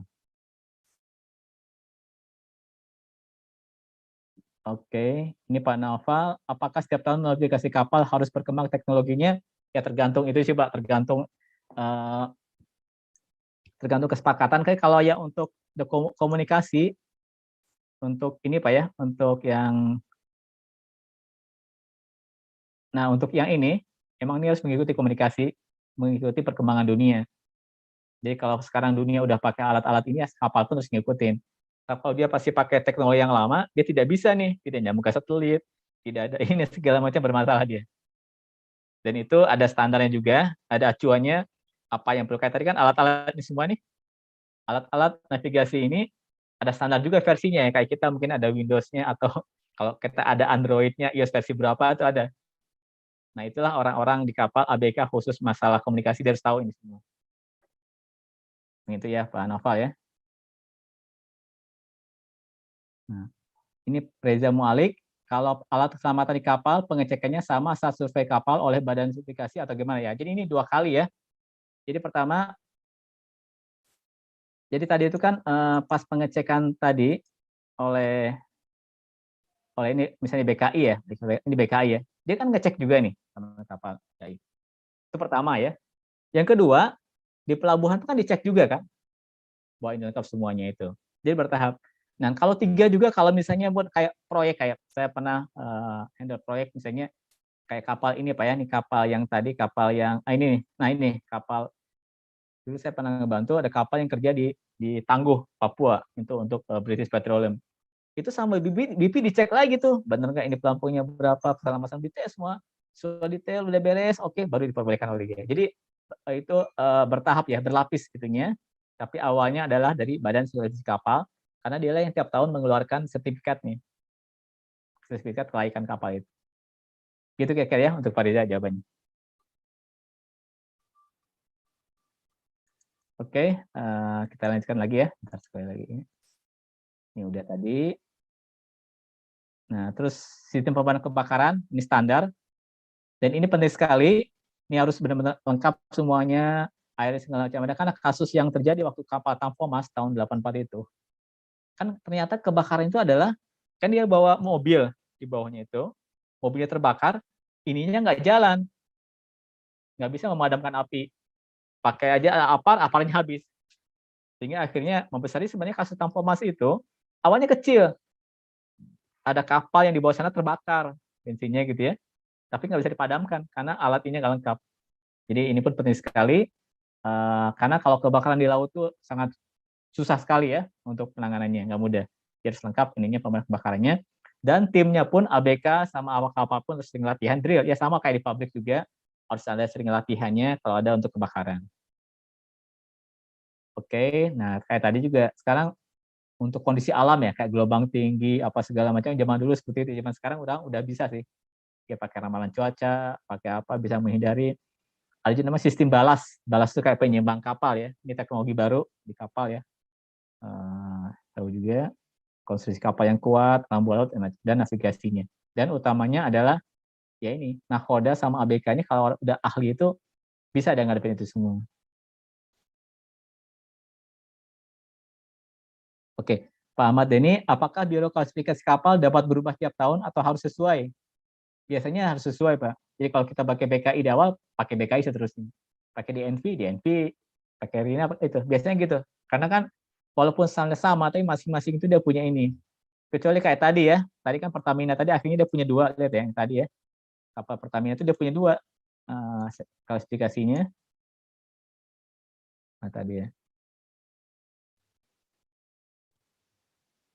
Oke, ini Pak Naufal, apakah setiap tahun modifikasi kapal harus berkembang teknologinya? Ya tergantung itu sih Pak, tergantung tergantung kesepakatan. Kayak kalau ya untuk komunikasi, untuk ini Pak ya, untuk yang ini emang ini harus mengikuti komunikasi, mengikuti perkembangan dunia. Jadi kalau sekarang dunia udah pakai alat-alat ini, kapal pun harus ngikutin. Kalau dia pasti pakai teknologi yang lama, dia tidak bisa nih, tidak nyambung ke satelit, tidak ada ini segala macam bermasalah dia. Dan itu ada standarnya juga, ada acuannya, apa yang perlu kayak tadi kan alat-alat ini semua nih, alat-alat navigasi ini ada standar juga versinya ya, kayak kita mungkin ada Windows-nya atau kalau kita ada Android-nya, iOS versi berapa itu ada. Nah, itulah orang-orang di kapal ABK khusus masalah komunikasi dia harus tahu ini semua. Itu ya Pak Noval ya. Nah, ini Reza Mualik, kalau alat keselamatan di kapal pengecekannya sama saat survei kapal oleh badan sertifikasi atau gimana ya. Jadi ini 2 kali ya. Jadi pertama, jadi tadi itu kan pas pengecekan tadi oleh ini misalnya BKI ya, ini BKI ya. Dia kan ngecek juga nih sama kapal BKI. Itu pertama ya. Yang kedua, di pelabuhan itu kan dicek juga kan bahwa ini lengkap semuanya itu. Jadi bertahap. Nah, kalau 3 juga kalau misalnya buat kayak proyek, kayak saya pernah handle proyek misalnya kayak kapal ini Pak ya, ini kapal yang tadi, kapal yang ini nih. Nah, ini kapal dulu saya pernah ngebantu ada kapal yang kerja di Tangguh, Papua untuk British Petroleum. Itu sama BP dicek lagi tuh, benar nggak ini pelampungnya berapa, keselamatan dites semua, sudah detail, udah beres, oke, baru diperbolehkan oleh dia. Jadi itu bertahap ya, berlapis gitunya. Tapi awalnya adalah dari Badan Sertifikasi Kapal, karena dia yang tiap tahun mengeluarkan sertifikat nih, sertifikat kelaikan kapal itu. Gitu kira-kira ya untuk Pak Riza jawabannya. Oke, kita lanjutkan lagi ya. Bentar sekali lagi. Ini udah tadi. Nah, terus sistem pemadam kebakaran, ini standar. Dan ini penting sekali, ini harus benar-benar lengkap semuanya, air segala macam. Ada karena kasus yang terjadi waktu kapal Tampomas tahun 84 itu. Kan ternyata kebakaran itu adalah, kan dia bawa mobil di bawahnya itu, mobilnya terbakar, ininya nggak jalan, nggak bisa memadamkan api. Pakai aja aparnya habis. Sehingga akhirnya membesari sebenarnya kasus Tampomas itu, awalnya kecil. Ada kapal yang di bawah sana terbakar, bensinnya gitu ya. Tapi nggak bisa dipadamkan, karena alat ini nggak lengkap. Jadi ini pun penting sekali, karena kalau kebakaran di laut tuh sangat susah sekali ya untuk penanganannya, nggak mudah. Jadi harus lengkap ininya pemadam kebakarannya. Dan timnya pun ABK sama awak kapal pun harus sering latihan drill. Ya sama kayak di pabrik juga, harus ada sering latihannya kalau ada untuk kebakaran. Oke, nah kayak tadi juga sekarang untuk kondisi alam ya, kayak gelombang tinggi, apa segala macam, zaman dulu seperti itu, zaman sekarang udah bisa sih. Ya pakai ramalan cuaca, pakai apa, bisa menghindari. Ada juga namanya sistem balas. Balas itu kayak penyeimbang kapal ya. Ini teknologi baru di kapal ya. Tahu juga konstruksi kapal yang kuat, lampu laut, dan navigasinya. Dan utamanya adalah ya ini, nahoda sama ABK ini kalau udah ahli itu bisa ada ngadepin itu semua. Oke, Pak Ahmad Denny, apakah biro klasifikasi kapal dapat berubah tiap tahun atau harus sesuai? Biasanya harus sesuai, Pak. Jadi kalau kita pakai BKI di awal, pakai BKI seterusnya. Pakai DNV, pakai RINA, itu. Biasanya gitu. Karena kan walaupun standar sama, tapi masing-masing itu dia punya ini. Kecuali kayak tadi ya, tadi kan Pertamina tadi akhirnya dia punya 2, lihat ya, yang tadi ya. Kapal Pertamina itu dia punya 2 klasifikasinya. Nah, tadi ya.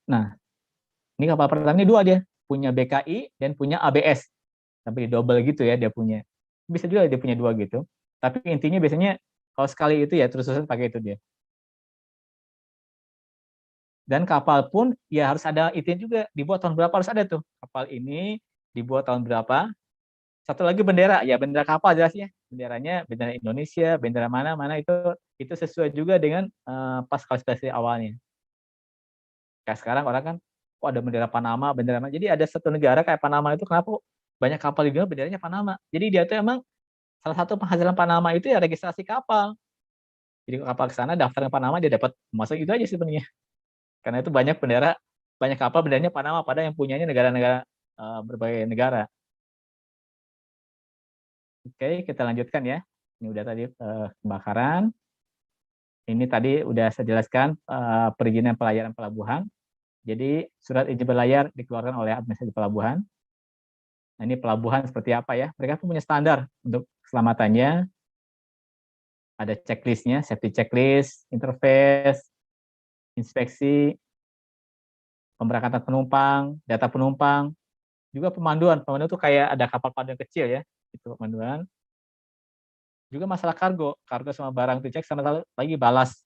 Nah, ini kapal Pertamina 2 dia. punya BKI dan punya ABS. Tapi double gitu ya dia punya. Bisa juga dia punya 2 gitu. Tapi intinya biasanya kalau sekali itu ya terus-terusan pakai itu dia. Dan kapal pun ya harus ada itu juga, dibuat tahun berapa harus ada tuh. Kapal ini dibuat tahun berapa. Satu lagi bendera, ya bendera kapal jelas ya. Benderanya bendera Indonesia, bendera mana-mana itu sesuai juga dengan pas klasifikasi awalnya. Kayak sekarang orang kan, kok ada bendera Panama, bendera mana. Jadi ada satu negara kayak Panama itu kenapa banyak kapal di dunia benderanya Panama. Jadi dia tuh emang salah satu penghasilan Panama itu ya registrasi kapal. Jadi kapal ke sana daftar ke Panama dia dapat masuk itu aja sebenarnya. Karena itu banyak kapal benderanya Panama, padahal yang punyanya negara-negara berbagai negara. Oke, kita lanjutkan ya. Ini udah tadi kebakaran. Ini tadi udah saya jelaskan perizinan pelayaran pelabuhan. Jadi surat izin berlayar dikeluarkan oleh administrasi pelabuhan. Nah, ini pelabuhan seperti apa ya? Mereka punya standar untuk keselamatannya. Ada checklistnya, safety checklist, interface, inspeksi, pemberangkatan penumpang, data penumpang, juga pemanduan. Pemanduan itu kayak ada kapal panduan kecil ya, itu pemanduan. Juga masalah kargo sama barang dicek, sama lagi balas.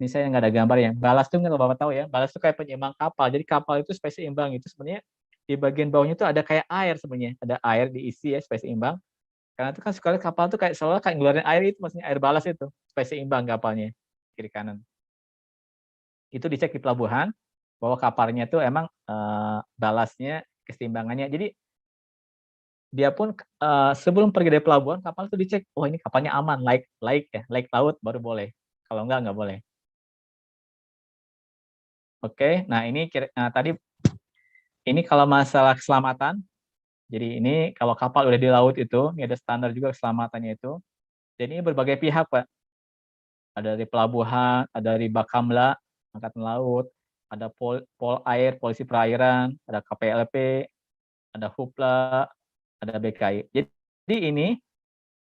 Ini saya nggak ada gambar ya. Balas itu nggak Bapak tahu ya. Balas itu kayak penyeimbang kapal. Jadi kapal itu supaya seimbang itu sebenarnya di bagian bawahnya itu ada kayak air sebenarnya. Ada air diisi ya supaya seimbang. Karena itu kan sekali kapal itu kayak seolah kayak ngeluarin air itu, maksudnya air balas itu supaya seimbang kapalnya kiri kanan. Itu dicek di pelabuhan bahwa kapalnya itu emang balasnya keseimbangannya. Jadi dia pun sebelum pergi dari pelabuhan kapal itu dicek, oh ini kapalnya aman, laik laut baru boleh. Kalau nggak boleh. Oke, nah ini tadi ini kalau masalah keselamatan. Jadi ini kalau kapal udah di laut itu, ini ada standar juga keselamatannya itu. Jadi ini berbagai pihak, Pak. Ada dari pelabuhan, ada dari Bakamla, Angkatan Laut, ada Pol Air, Polisi Perairan, ada KPLP, ada Hupla, ada BKI. Jadi ini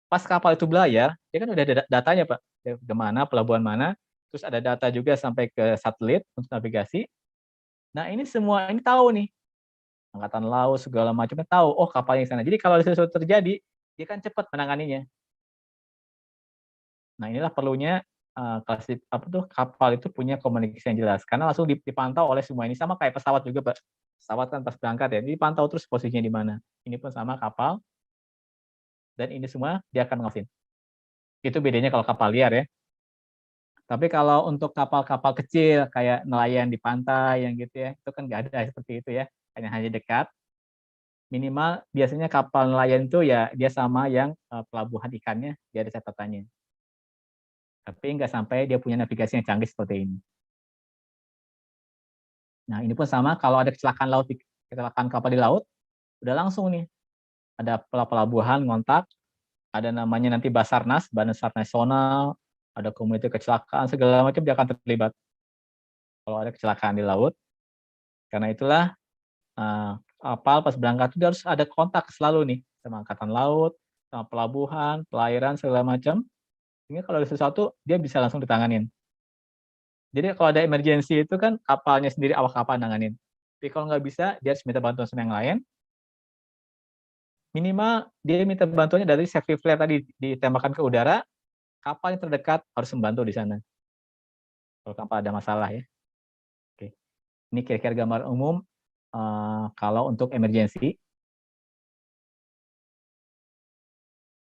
pas kapal itu belayar, dia kan udah ada datanya, Pak. Ke mana, pelabuhan mana, terus ada data juga sampai ke satelit untuk navigasi. Nah, ini semua ini tahu nih. Angkatan Laut segala macamnya tahu, oh kapalnya di sana. Jadi kalau sesuatu terjadi, dia kan cepat menanganinya. Nah, inilah perlunya kapal itu punya komunikasi yang jelas karena langsung dipantau oleh semua ini, sama kayak pesawat juga, Pak. Pesawat kan pas berangkat ya, dipantau terus posisinya di mana. Ini pun sama kapal dan ini semua dia akan ngawasin. Itu bedanya kalau kapal liar ya. Tapi kalau untuk kapal-kapal kecil kayak nelayan di pantai yang gitu ya, itu kan nggak ada seperti itu ya, hanya dekat. Minimal biasanya kapal nelayan itu ya dia sama yang pelabuhan ikannya, dia ada catatannya. Tapi nggak sampai dia punya navigasi yang canggih seperti ini. Nah, ini pun sama kalau ada kecelakaan kapal di laut, udah langsung nih ada pelabuhan ngontak, ada namanya nanti Basarnas, Badan SAR Nasional, ada komite kecelakaan segala macam dia akan terlibat kalau ada kecelakaan di laut. Karena itulah kapal pas berangkat itu harus ada kontak selalu nih sama Angkatan Laut, sama pelabuhan, perairan segala macam. Sehingga kalau ada sesuatu dia bisa langsung ditanganin. Jadi kalau ada emergensi itu kan kapalnya sendiri, awak kapal nanganin. Tapi kalau nggak bisa, dia harus minta bantuan sama yang lain. Minimal dia minta bantuannya dari safety flare tadi ditembakkan ke udara, kapal yang terdekat harus membantu di sana. Kalau kapal ada masalah ya. Oke. Ini kira-kira gambar umum kalau untuk emergensi.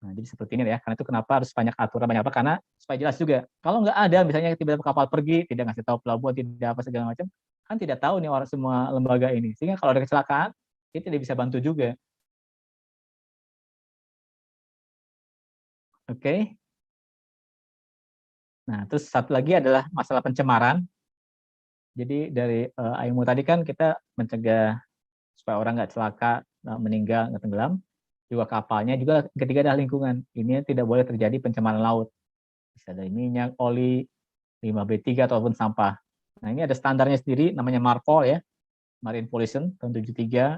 Nah, jadi seperti ini ya. Karena itu kenapa harus banyak aturan, banyak apa? Karena supaya jelas juga. Kalau nggak ada, misalnya tiba-tiba kapal pergi, tidak ngasih tahu pelabuhan, tidak apa segala macam, kan tidak tahu nih orang semua lembaga ini. Sehingga kalau ada kecelakaan, dia tidak bisa bantu juga. Oke. Nah, terus satu lagi adalah masalah pencemaran. Jadi dari ilmu tadi kan kita mencegah supaya orang nggak celaka, meninggal, nggak tenggelam. Juga kapalnya juga ketiga adalah lingkungan. Ini tidak boleh terjadi pencemaran laut. Bisa dari minyak, oli, 5B3 ataupun sampah. Nah, ini ada standarnya sendiri namanya MARPOL ya. Marine Pollution tahun 73.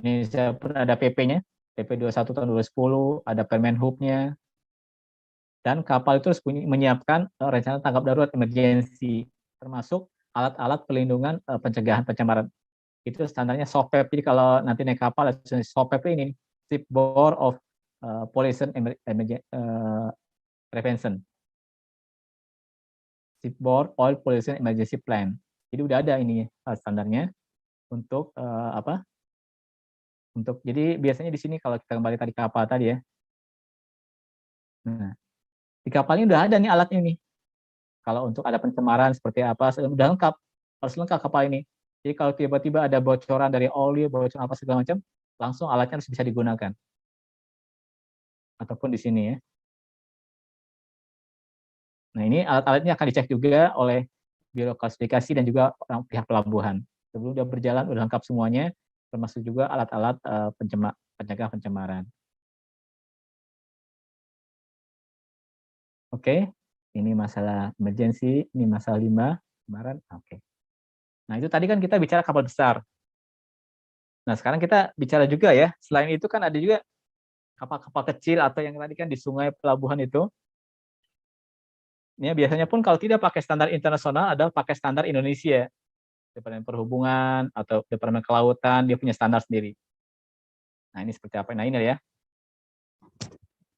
Ini pun ada PP-nya, PP 21 tahun 2010, ada Permen Hub-nya. Dan kapal itu harus menyiapkan rencana tanggap darurat emergensi, termasuk alat-alat pelindungan pencegahan pencemaran. itu standarnya SOPEP. Jadi kalau nanti naik kapal, SOPEP ini Shipboard of Pollution Prevention. Shipboard Oil Pollution Emergency Plan. Jadi udah ada ini standarnya untuk apa? Untuk jadi biasanya di sini kalau kita kembali tadi kapal tadi ya. Nah, di kapal ini udah ada nih alatnya nih. Kalau untuk ada pencemaran seperti apa, udah lengkap, harus lengkap kapal ini. Jadi kalau tiba-tiba ada bocoran dari oli, bocoran apa segala macam, langsung alatnya harus bisa digunakan. Ataupun di sini ya. Nah, ini alat-alatnya akan dicek juga oleh Biro Klasifikasi dan juga pihak pelabuhan. Sebelum dia berjalan udah lengkap semuanya, termasuk juga alat-alat pencegah pencemaran. Oke, ini masalah emergency, ini masalah limbah, pencemaran. Oke. Nah, itu tadi kan kita bicara kapal besar. Nah, sekarang kita bicara juga ya, selain itu kan ada juga kapal-kapal kecil atau yang tadi kan di sungai pelabuhan itu. Ini biasanya pun kalau tidak pakai standar internasional, ada pakai standar Indonesia. Departemen Perhubungan atau Departemen Kelautan, dia punya standar sendiri. Nah, ini seperti apa? Nah, ini ya.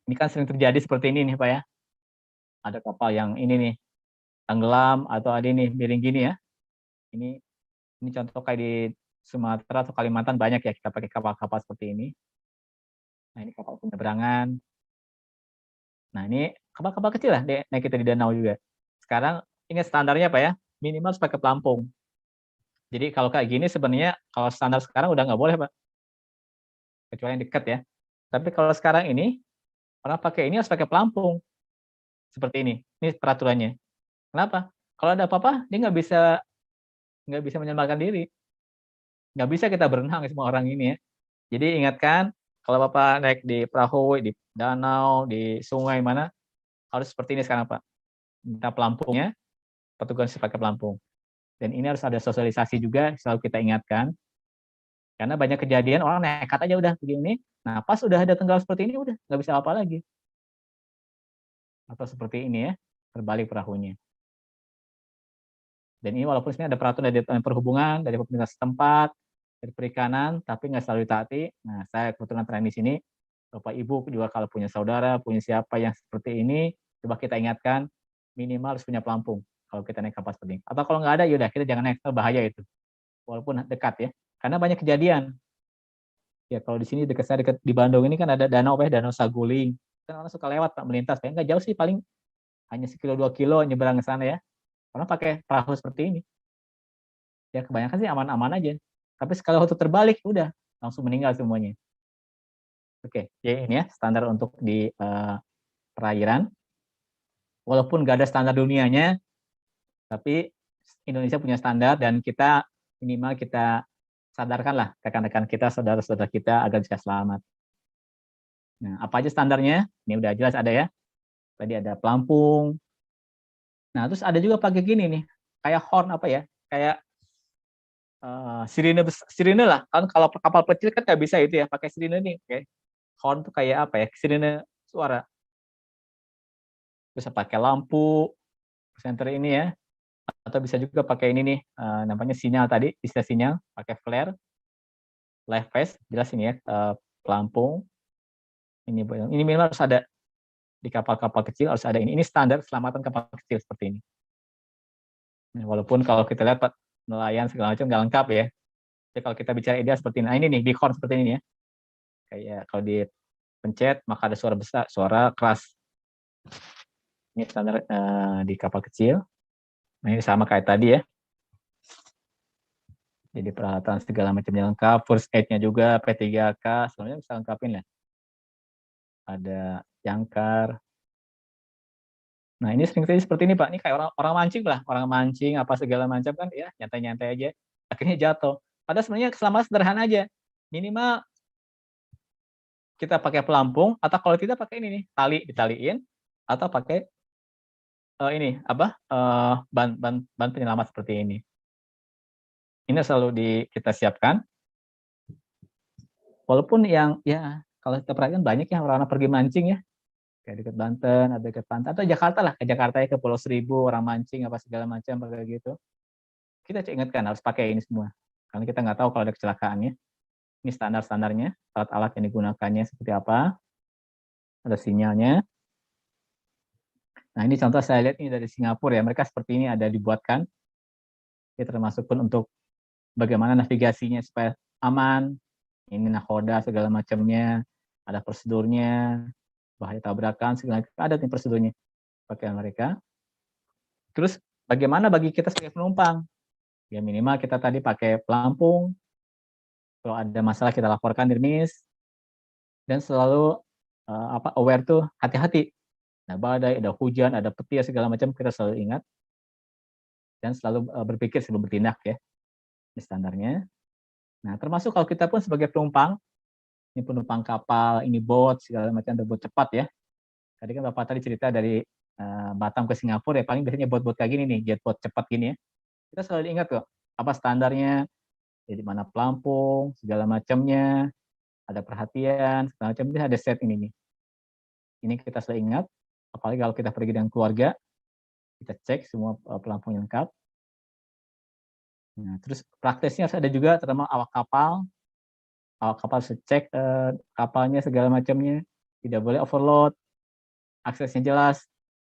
Ini kan sering terjadi seperti ini nih, Pak ya. Ada kapal yang ini nih, tenggelam atau ada ini miring gini ya. Ini contoh kayak di Sumatera atau Kalimantan banyak ya kita pakai kapal-kapal seperti ini. Nah, ini kapal penyeberangan. Nah, ini kapal-kapal kecil lah, naik kita di danau juga. Sekarang ingat standarnya Pak ya, minimal harus pakai pelampung. Jadi kalau kayak gini sebenarnya kalau standar sekarang udah nggak boleh Pak, kecuali yang dekat ya. Tapi kalau sekarang ini orang pakai ini harus pakai pelampung seperti ini. Ini peraturannya. Kenapa? Kalau ada apa-apa dia nggak bisa menyelamatkan diri. Nggak bisa kita berenang semua orang ini ya. Jadi ingatkan kalau Bapak naik di perahu, di danau, di sungai mana harus seperti ini sekarang Pak. Minta pelampungnya, petugas pakai pelampung. Dan ini harus ada sosialisasi juga, selalu kita ingatkan. Karena banyak kejadian orang nekat aja udah begini. Nah, pas udah ada tenggelam seperti ini udah nggak bisa apa lagi. Atau seperti ini ya, terbalik perahunya. Dan ini walaupun sebenarnya ada peraturan dari Perhubungan, dari pemerintah setempat, dari perikanan, tapi nggak selalu ditaati. Nah, saya kebetulan tren di sini, Bapak Ibu juga kalau punya saudara, punya siapa yang seperti ini, coba kita ingatkan, minimal harus punya pelampung kalau kita naik kapal seperti ini. Atau kalau nggak ada, yaudah kita jangan naik, bahaya itu. Walaupun dekat ya, karena banyak kejadian. Ya kalau di sini dekat di Bandung ini kan ada danau Danau Saguling. Kan orang suka lewat Pak, melintas. Nggak jauh sih, paling hanya 1-2 kilo nyebrang ke sana ya. Orang pakai perahu seperti ini. Ya kebanyakan sih aman-aman aja. Tapi sekali waktu terbalik, udah langsung meninggal semuanya. Oke, ya ini ya standar untuk di perairan. Walaupun nggak ada standar dunianya, tapi Indonesia punya standar dan kita minimal kita sadarkanlah rekan-rekan kita, saudara-saudara kita agar bisa selamat. Nah, apa aja standarnya? Ini udah jelas ada ya. Tadi ada pelampung. Nah, terus ada juga pakai gini nih, kayak horn apa ya? Kayak sirine lah. Kan kalau kapal kecil kan nggak bisa itu ya, pakai sirine nih. Oke. Horn tuh kayak apa ya? Sirine suara. Bisa pakai lampu senter ini ya. Atau bisa juga pakai ini nih, namanya sinyal tadi, istilah sinyal, pakai flare, live vest, jelas ini ya, pelampung. Ini minimal harus ada di kapal-kapal kecil, harus ada ini. Ini standar keselamatan kapal kecil seperti ini. Nah, walaupun kalau kita lihat Pak, nelayan segala macam nggak lengkap ya. Jadi kalau kita bicara ideal seperti ini, nah ini nih, di horn seperti ini ya. Kayak kalau dipencet, maka ada suara besar, suara keras. Ini standar di kapal kecil. Nah, ini sama kayak tadi ya. Jadi peralatan segala macamnya lengkap, first aid-nya juga, P3K, sebenarnya bisa lengkapin lah. Ada jangkar. Nah, ini sering terjadi seperti ini, Pak. Ini kayak orang mancing lah, orang mancing apa segala macam kan ya, nyantai-nyantai aja, akhirnya jatuh. Padahal sebenarnya keselamatan sederhana aja. Minimal kita pakai pelampung atau kalau tidak pakai ini nih, tali ditaliin atau pakai ini apa? Ban penyelamat seperti ini. Ini selalu kita siapkan. Walaupun yang ya kalau kita perhatikan banyak ya orang-orang pergi mancing ya, kayak dekat Banten atau dekat pantai atau Jakarta lah, ke Jakarta ya, ke Pulau Seribu orang mancing apa segala macam kayak gitu. Kita ingatkan harus pakai ini semua. karena kita nggak tahu kalau ada kecelakaannya. Ini standar-standarnya, alat-alat yang digunakannya seperti apa, ada sinyalnya. Nah, ini contoh saya lihat ini dari Singapura ya, mereka seperti ini ada dibuatkan. Ya, termasuk pun untuk bagaimana navigasinya supaya aman, ini nahoda segala macamnya, ada prosedurnya, bahaya tabrakan segala macam, ada nih prosedurnya pakai mereka. Terus bagaimana bagi kita sebagai penumpang? Ya minimal kita tadi pakai pelampung, kalau ada masalah kita laporkan di RMIS, dan selalu aware tuh hati-hati. Nah, badai, ada hujan, ada petir segala macam kita selalu ingat dan selalu berpikir sebelum bertindak ya, di standarnya. Nah, termasuk kalau kita pun sebagai penumpang, ini penumpang kapal, ini boat segala macam, ada boat cepat ya. Tadi kan Bapak tadi cerita dari Batam ke Singapura ya, paling biasanya boat-boat kayak gini nih, jet boat cepat gini ya. Kita selalu ingat kok apa standarnya, jadi mana pelampung, segala macamnya, ada perhatian, segala macam, ada set ini nih. Ini kita selalu ingat, apalagi kalau kita pergi dengan keluarga, kita cek semua pelampung yang lengkap. Nah, terus praktisnya harus ada juga, terutama awak kapal harus cek kapalnya segala macamnya, tidak boleh overload, aksesnya jelas,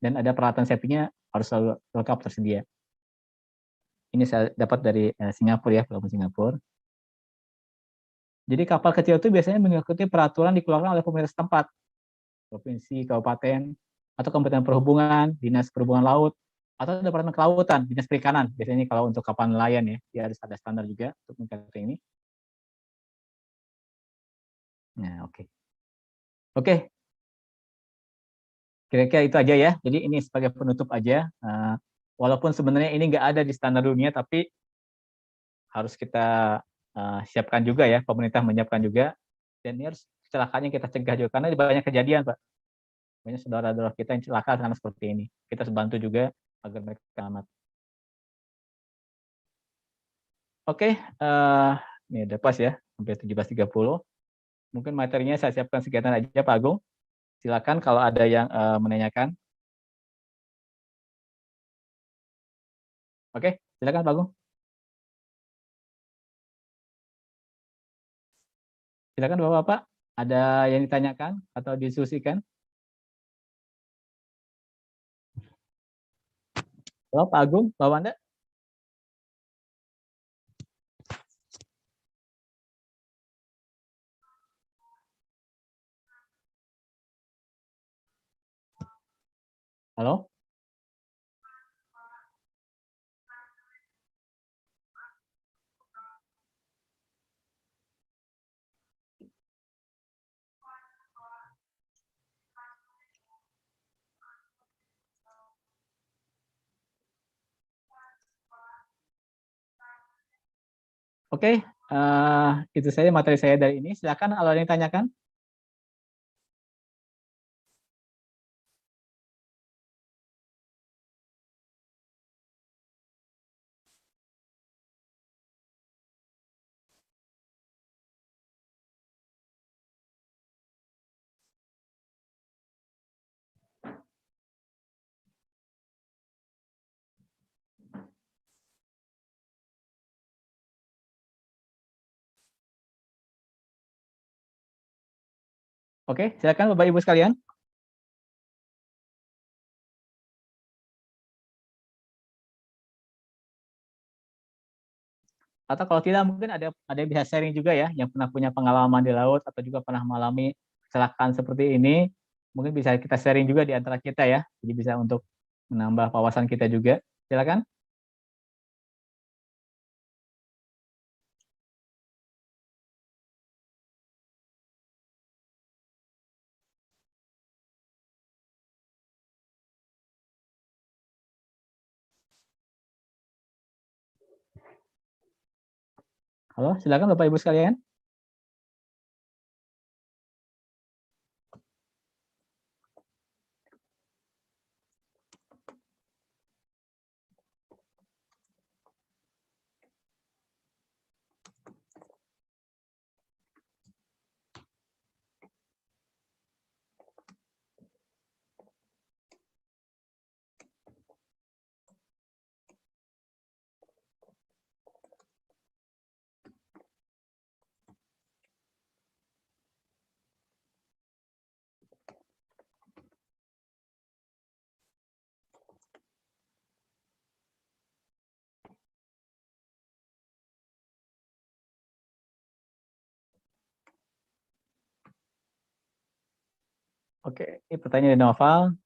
dan ada peralatan safety-nya harus selalu lengkap tersedia. Ini saya dapat dari Singapura ya, pelabuhan Singapura. Jadi kapal kecil itu biasanya mengikuti peraturan dikeluarkan oleh pemerintah setempat, provinsi, kabupaten, atau Kementerian Perhubungan, Dinas Perhubungan Laut, atau Departemen Kelautan, Dinas Perikanan. Biasanya kalau untuk kapal nelayan ya, dia harus ada standar juga untuk mengikuti ini. Nah, oke. Oke. Kira-kira itu aja ya. Jadi ini sebagai penutup aja. Walaupun sebenarnya ini nggak ada di standar dunia, tapi harus kita siapkan juga ya, pemerintah menyiapkan juga, dan ini harus kecelakaannya kita cegah juga, karena banyak kejadian Pak, banyak saudara-saudara kita yang celaka karena seperti ini, kita harus bantu juga agar mereka selamat. Oke, ini udah pas ya, sampai 17.30, mungkin materinya saya siapkan sekian aja Pak Agung, silakan kalau ada yang menanyakan. Oke, silakan Pak Agung. Silakan Bapak-Bapak, ada yang ditanyakan atau didiskusikan? Halo Pak Agung, Pak Wanda? Halo? Oke, itu saja materi saya dari ini. Silakan kalau ada yang ditanyakan. Oke, silakan Bapak Ibu sekalian. Atau kalau tidak mungkin ada yang bisa sharing juga ya, yang pernah punya pengalaman di laut atau juga pernah mengalami kecelakaan seperti ini. Mungkin bisa kita sharing juga di antara kita ya. Jadi bisa untuk menambah wawasan kita juga. Silakan. Halo, silakan Bapak Ibu sekalian. Oke, ini pertanyaan dari Noval.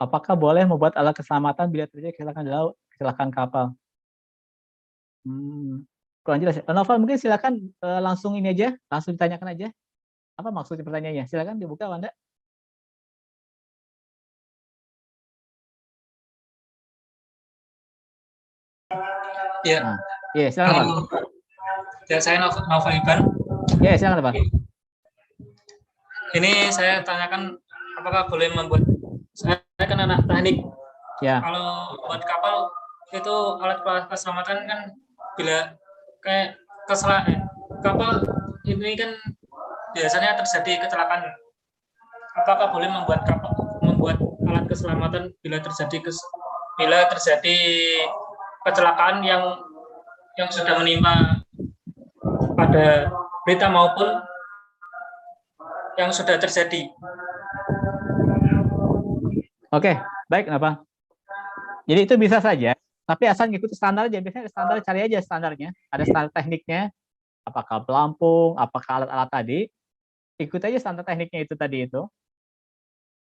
Apakah boleh membuat alat keselamatan bila terjadi kecelakaan di laut, kecelakaan kapal? Kurang jelas ya. Noval, mungkin silakan langsung ini aja, langsung ditanyakan aja. Apa maksudnya pertanyaannya? Silakan dibuka, Wanda. Ya, Iya, silakan, Pak. ya saya Novel Iban. Iya, silakan, Pak. Ini saya tanyakan apakah boleh membuat, saya kan anak teknik. Ya. Kalau buat kapal itu alat keselamatan kan bila kayak kapal ini kan biasanya terjadi kecelakaan. Apakah boleh membuat alat keselamatan bila terjadi kecelakaan yang sudah menimpa pada berita maupun yang sudah terjadi? Oke, baik, kenapa? Jadi itu bisa saja, tapi asal ngikuti standar aja. Biasanya standar, cari aja standarnya. Ada standar tekniknya, apakah pelampung, apakah alat-alat tadi. Ikut aja standar tekniknya itu tadi itu.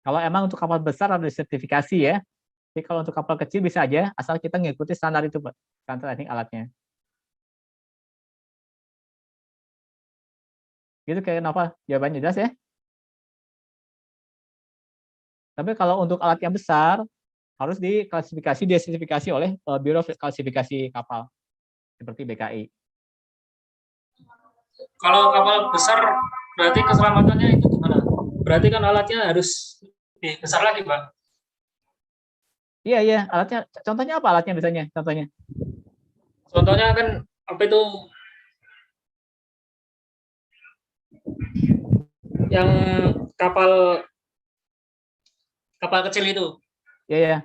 Kalau emang untuk kapal besar harus sertifikasi ya. Tapi kalau untuk kapal kecil bisa aja, asal kita ngikuti standar itu, Pak. Standar teknik alatnya. Gitu kayak Novel, jawabannya jelas ya. Tapi kalau untuk alat yang besar, harus disertifikasi oleh Biro Klasifikasi Kapal, seperti BKI. Kalau kapal besar, berarti keselamatannya itu gimana? Berarti kan alatnya harus lebih besar lagi, Pak? Iya, alatnya. Contohnya apa alatnya biasanya? Contohnya kan, apa itu, yang kapal kecil itu. Iya.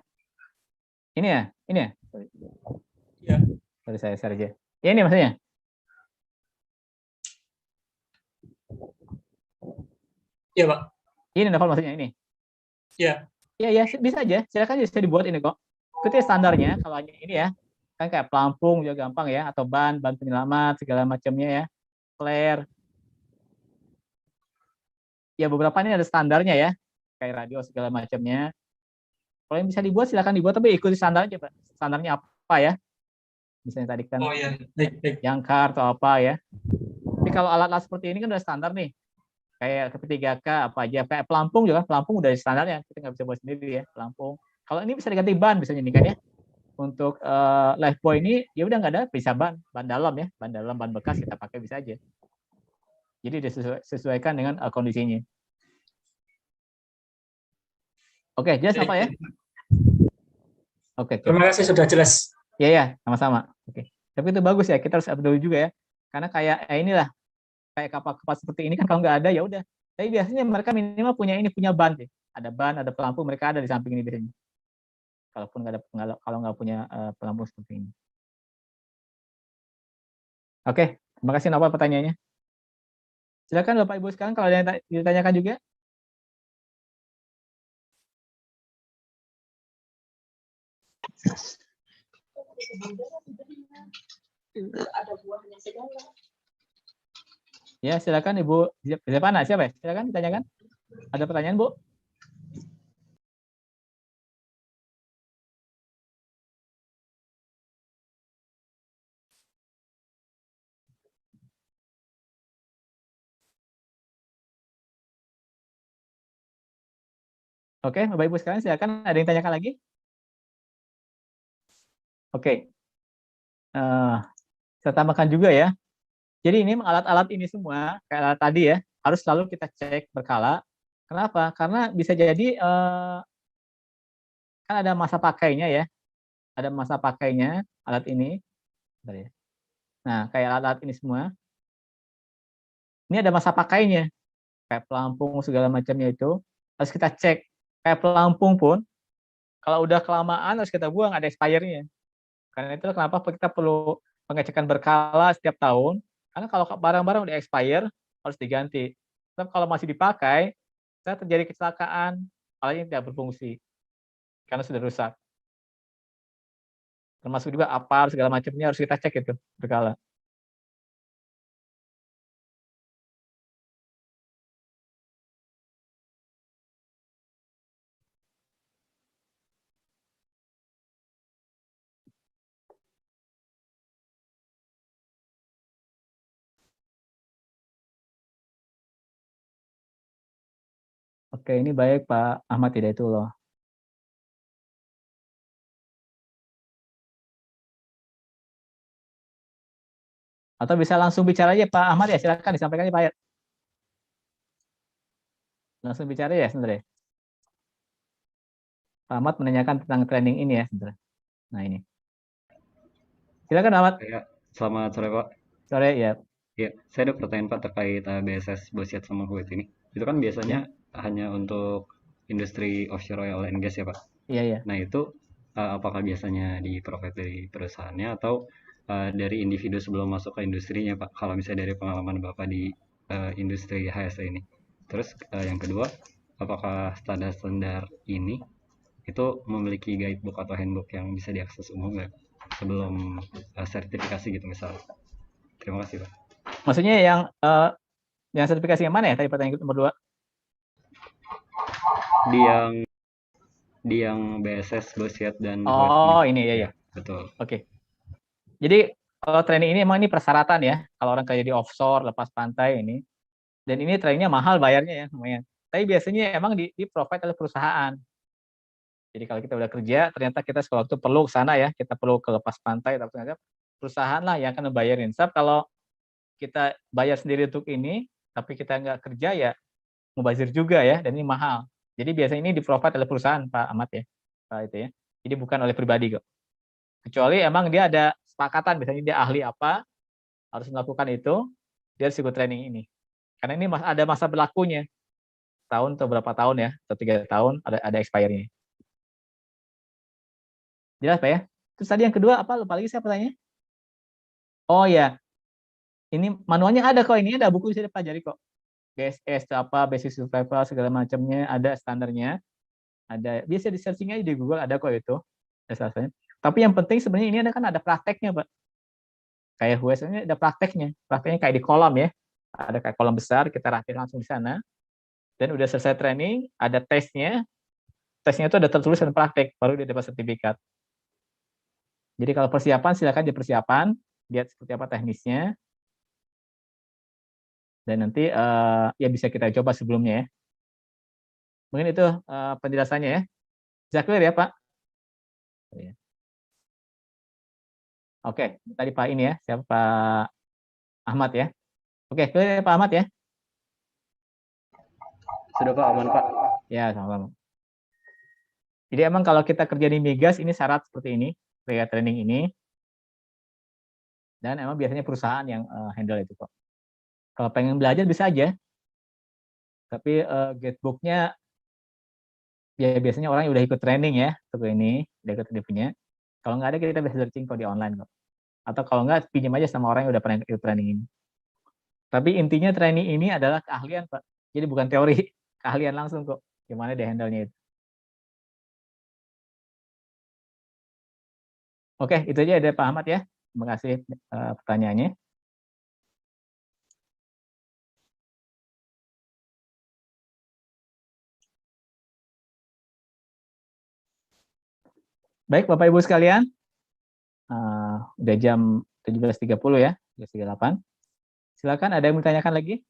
Ini ya? Iya. Sorry, saya share aja. Ya, ini maksudnya? Iya, Pak. Ini Novel maksudnya ini? Iya. Iya, bisa aja. Silakan bisa dibuat ini kok. Ikuti standarnya, kalau hanya ini ya. Kan kayak pelampung juga gampang ya, atau ban penyelamat, segala macamnya ya. Flare. Ya, beberapa ini ada standarnya ya. Kayak radio segala macamnya. Kalau yang bisa dibuat, silakan dibuat, tapi ikuti standarnya, Pak. Standarnya apa ya? Misalnya tadi kan Oh iya, baik. jangkar atau apa ya. Tapi kalau alat-alat seperti ini kan udah standar nih. Kayak P3K apa aja. Kayak pelampung juga, pelampung udah standarnya. Kita nggak bisa buat sendiri ya, pelampung. Kalau ini bisa diganti ban, misalnya nih kan ya. Untuk lifebuoy ini, ya udah nggak ada, bisa ban dalam ya. Ban dalam, ban bekas kita pakai bisa aja. Jadi disesuaikan dengan kondisinya. Oke, jelas apa ya? Oke. Terima kasih sudah jelas. Iya, sama-sama. Oke. Tapi itu bagus ya, kita harus update juga ya. Karena kayak inilah, kayak kapal-kapal seperti ini kan kalau nggak ada ya udah. Tapi biasanya mereka minimal punya ban sih. Ada ban, ada pelampung, mereka ada di samping ini biasanya. Kalaupun kalau nggak punya pelampung seperti ini. Oke, terima kasih Nopal pertanyaannya. Silakan Bapak Ibu sekarang kalau ada yang ditanyakan juga. Ya, silakan Ibu. Siapa ya? Silakan ditanyakan. Ada pertanyaan, Bu? Oke, Bapak Ibu sekalian silakan. Ada yang tanyakan lagi? Oke. Saya tambahkan juga ya. Jadi ini alat-alat ini semua, kayak alat tadi ya, harus selalu kita cek berkala. Kenapa? Karena bisa jadi kan ada masa pakainya ya. Ada masa pakainya alat ini. Bentar ya. Nah, kayak alat-alat ini semua. Ini ada masa pakainya. Kayak pelampung segala macamnya itu harus kita cek. Kayak pelampung pun kalau udah kelamaan harus kita buang, ada expirednya. Karena itu kenapa kita perlu pengecekan berkala setiap tahun. Karena kalau barang-barang udah expire harus diganti. Tapi kalau masih dipakai, bisa terjadi kecelakaan, alatnya tidak berfungsi karena sudah rusak. Termasuk juga apa segala macamnya harus kita cek itu berkala. Oke, ini baik Pak Ahmad Hidayatullah. Atau bisa langsung bicara aja Pak Ahmad ya, silakan disampaikan aja Pak Hayat. Langsung bicara ya sebenarnya. Pak Ahmad menanyakan tentang training ini ya sebenarnya. Nah ini. Silakan Ahmad. Ya, selamat sore Pak. Sore ya. Ya, saya ada pertanyaan Pak terkait BSS Bosiat sama Kuwait ini. Itu kan biasanya hanya untuk industri offshore oil and gas ya Pak. Iya ya. Nah itu apakah biasanya di-provide dari perusahaannya atau dari individu sebelum masuk ke industrinya Pak? Kalau misalnya dari pengalaman Bapak di industri HSE ini. Terus yang kedua, apakah standar-standar ini itu memiliki guidebook atau handbook yang bisa diakses umum nggak sebelum sertifikasi gitu misalnya? Terima kasih Pak. Maksudnya yang sertifikasi yang mana ya? Tadi pertanyaan nomor 2. Di yang BSS, Bosiat dan Oh, ini ya. Betul. Oke. Jadi kalau training ini emang ini persyaratan ya. Kalau orang kerja di offshore, lepas pantai ini. Dan ini trainingnya mahal bayarnya ya lumayan. Tapi biasanya emang di-provide oleh perusahaan. Jadi kalau kita udah kerja, ternyata kita sekolah itu perlu ke sana ya. Kita perlu ke lepas pantai, tapi ternyata perusahaan lah yang akan membayarin. Sebab kalau kita bayar sendiri untuk ini, tapi kita nggak kerja ya mubazir juga ya, dan ini mahal. Jadi biasanya ini di-provide oleh perusahaan Pak Ahmad ya, Pak itu ya. Jadi bukan oleh pribadi kok. Kecuali emang dia ada kesepakatan, misalnya dia ahli apa, harus melakukan itu, dia harus ikut training ini. Karena ini ada masa berlakunya, tahun atau berapa tahun ya, atau 3 tahun ada expiry-nya. Jelas Pak ya? Terus tadi yang kedua apa? Lupa lagi saya pertanyaannya. Oh ya, ini manualnya ada kok, ini ada buku bisa dipelajari kok. BSS apa, basic survival segala macamnya, ada standarnya, ada bisa di searching aja di Google, ada kok itu dasarnya. Tapi yang penting sebenarnya ini ada prakteknya Pak. Kayak HUES ini ada prakteknya kayak di kolam ya, ada kayak kolam besar, kita rakit langsung di sana, dan udah selesai training, ada tesnya itu ada tertulis dan praktek, baru dia dapat sertifikat. Jadi kalau persiapan silakan dipersiapan, lihat seperti apa teknisnya, dan nanti ya bisa kita coba sebelumnya ya. Mungkin itu penjelasannya ya. Bisa clear ya Pak? Oke, tadi Pak ini ya, siapa Pak Ahmad ya. Oke, clear ya Pak Ahmad ya? Sudah Pak, aman Pak. Ya, sama-sama. Jadi emang kalau kita kerja di migas ini syarat seperti ini, kayak training ini. Dan emang biasanya perusahaan yang handle itu kok. Kalau pengen belajar bisa aja. Tapi guidebook-nya ya biasanya orang yang udah ikut training ya, untuk ini, udah ikut dia punya. Kalau nggak ada kita bisa searching kok di online kok. Atau kalau nggak pinjam aja sama orang yang udah pernah ikut training ini. Tapi intinya training ini adalah keahlian Pak. Jadi bukan teori, keahlian langsung kok. Gimana dia handle-nya itu. Oke, itu aja dari Pak Ahmad ya. Terima kasih pertanyaannya. Baik Bapak Ibu sekalian, udah jam 17.30 ya, 17.38. Silakan ada yang mau ditanyakan lagi?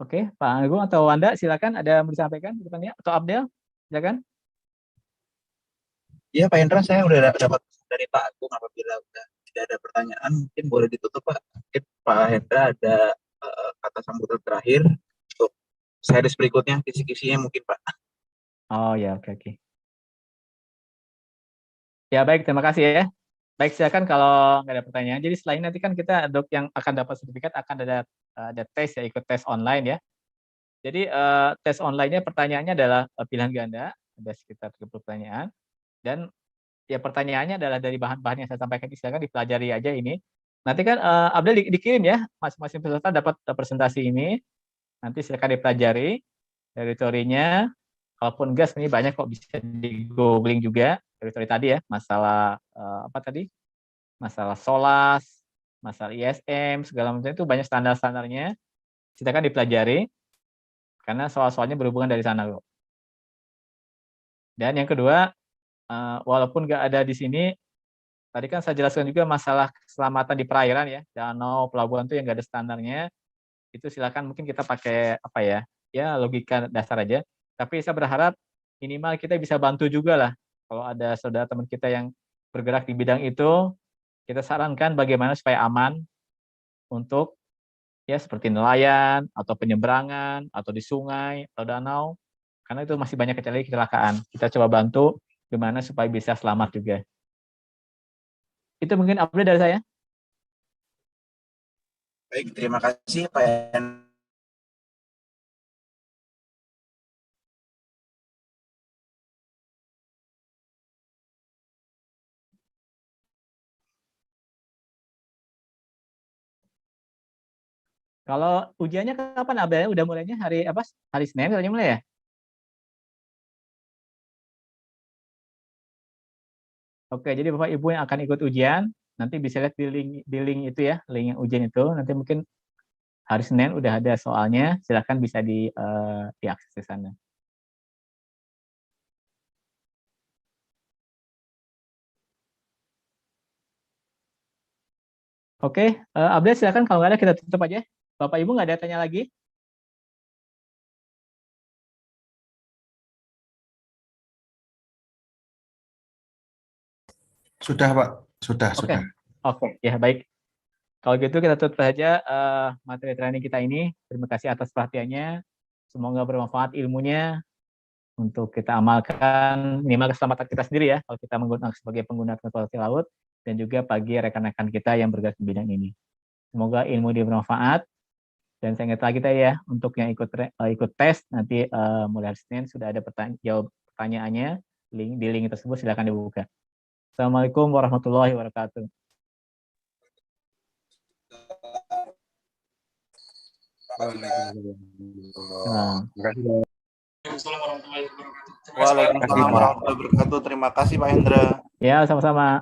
Oke, Pak Agung atau Wanda silakan ada yang mau disampaikan ke depannya, atau Abdel, silakan. Iya Pak Hendra, saya udah dapat dari Pak Agung, apabila udah tidak ada pertanyaan mungkin boleh ditutup Pak. Mungkin Pak Hendra ada kata sambutan terakhir untuk series berikutnya, kisi-kisinya mungkin Pak. Oh ya, oke. Ya baik, terima kasih ya. Baik, silakan kalau nggak ada pertanyaan. Jadi selain nanti kan kita yang akan dapat sertifikat akan ada tes ya, ikut tes online ya. Jadi tes online-nya pertanyaannya adalah pilihan ganda, ada sekitar 30 pertanyaan. Dan ya pertanyaannya adalah dari bahan-bahan yang saya sampaikan, silakan dipelajari aja ini. Nanti kan Abdel dikirim ya, masing-masing peserta dapat presentasi ini. Nanti silakan dipelajari dari teorinya. Kalaupun gas ini banyak kok, bisa di googling juga dari teori tadi ya, masalah apa tadi? Masalah SOLAS, masalah ISM, segala macam itu banyak standar-standarnya. Silakan dipelajari karena soal-soalnya berhubungan dari sana kok. Dan yang kedua, walaupun nggak ada di sini, tadi kan saya jelaskan juga masalah keselamatan di perairan ya, danau, pelabuhan itu yang nggak ada standarnya. Itu silakan mungkin kita pakai apa ya logika dasar aja. Tapi saya berharap minimal kita bisa bantu juga lah. Kalau ada saudara teman kita yang bergerak di bidang itu, kita sarankan bagaimana supaya aman untuk ya seperti nelayan atau penyeberangan atau di sungai atau danau, karena itu masih banyak kecelakaan. Kita coba bantu gimana supaya bisa selamat juga. Itu mungkin update dari saya. Baik, terima kasih Pak Hendra. Kalau ujiannya kapan Abel? Udah mulainya hari apa? Hari Senin katanya mulai ya? Oke, jadi Bapak Ibu yang akan ikut ujian, nanti bisa lihat di link itu ya, link yang ujian itu. Nanti mungkin hari Senin udah ada soalnya, silakan bisa diakses di sana. Oke, Abel silakan, kalau nggak ada kita tutup aja. Bapak Ibu nggak ada tanya lagi? Sudah, Pak. Sudah, Oke. sudah. Oke, ya baik. Kalau gitu kita tutup saja materi training kita ini. Terima kasih atas perhatiannya. Semoga bermanfaat ilmunya untuk kita amalkan minimal keselamatan kita sendiri ya, kalau kita menggunakan sebagai pengguna transportasi laut, dan juga bagi rekan-rekan kita yang bergerak di bidang ini. Semoga ilmu dia bermanfaat. Dan saya ingat lagi tadi ya, untuk yang ikut tes nanti mulai hari Senin sudah ada jawab pertanyaannya, di link tersebut silakan dibuka. Assalamualaikum warahmatullahi wabarakatuh. Waalaikumsalam warahmatullahi wabarakatuh. Terima kasih Pak Hendra. Ya, sama-sama.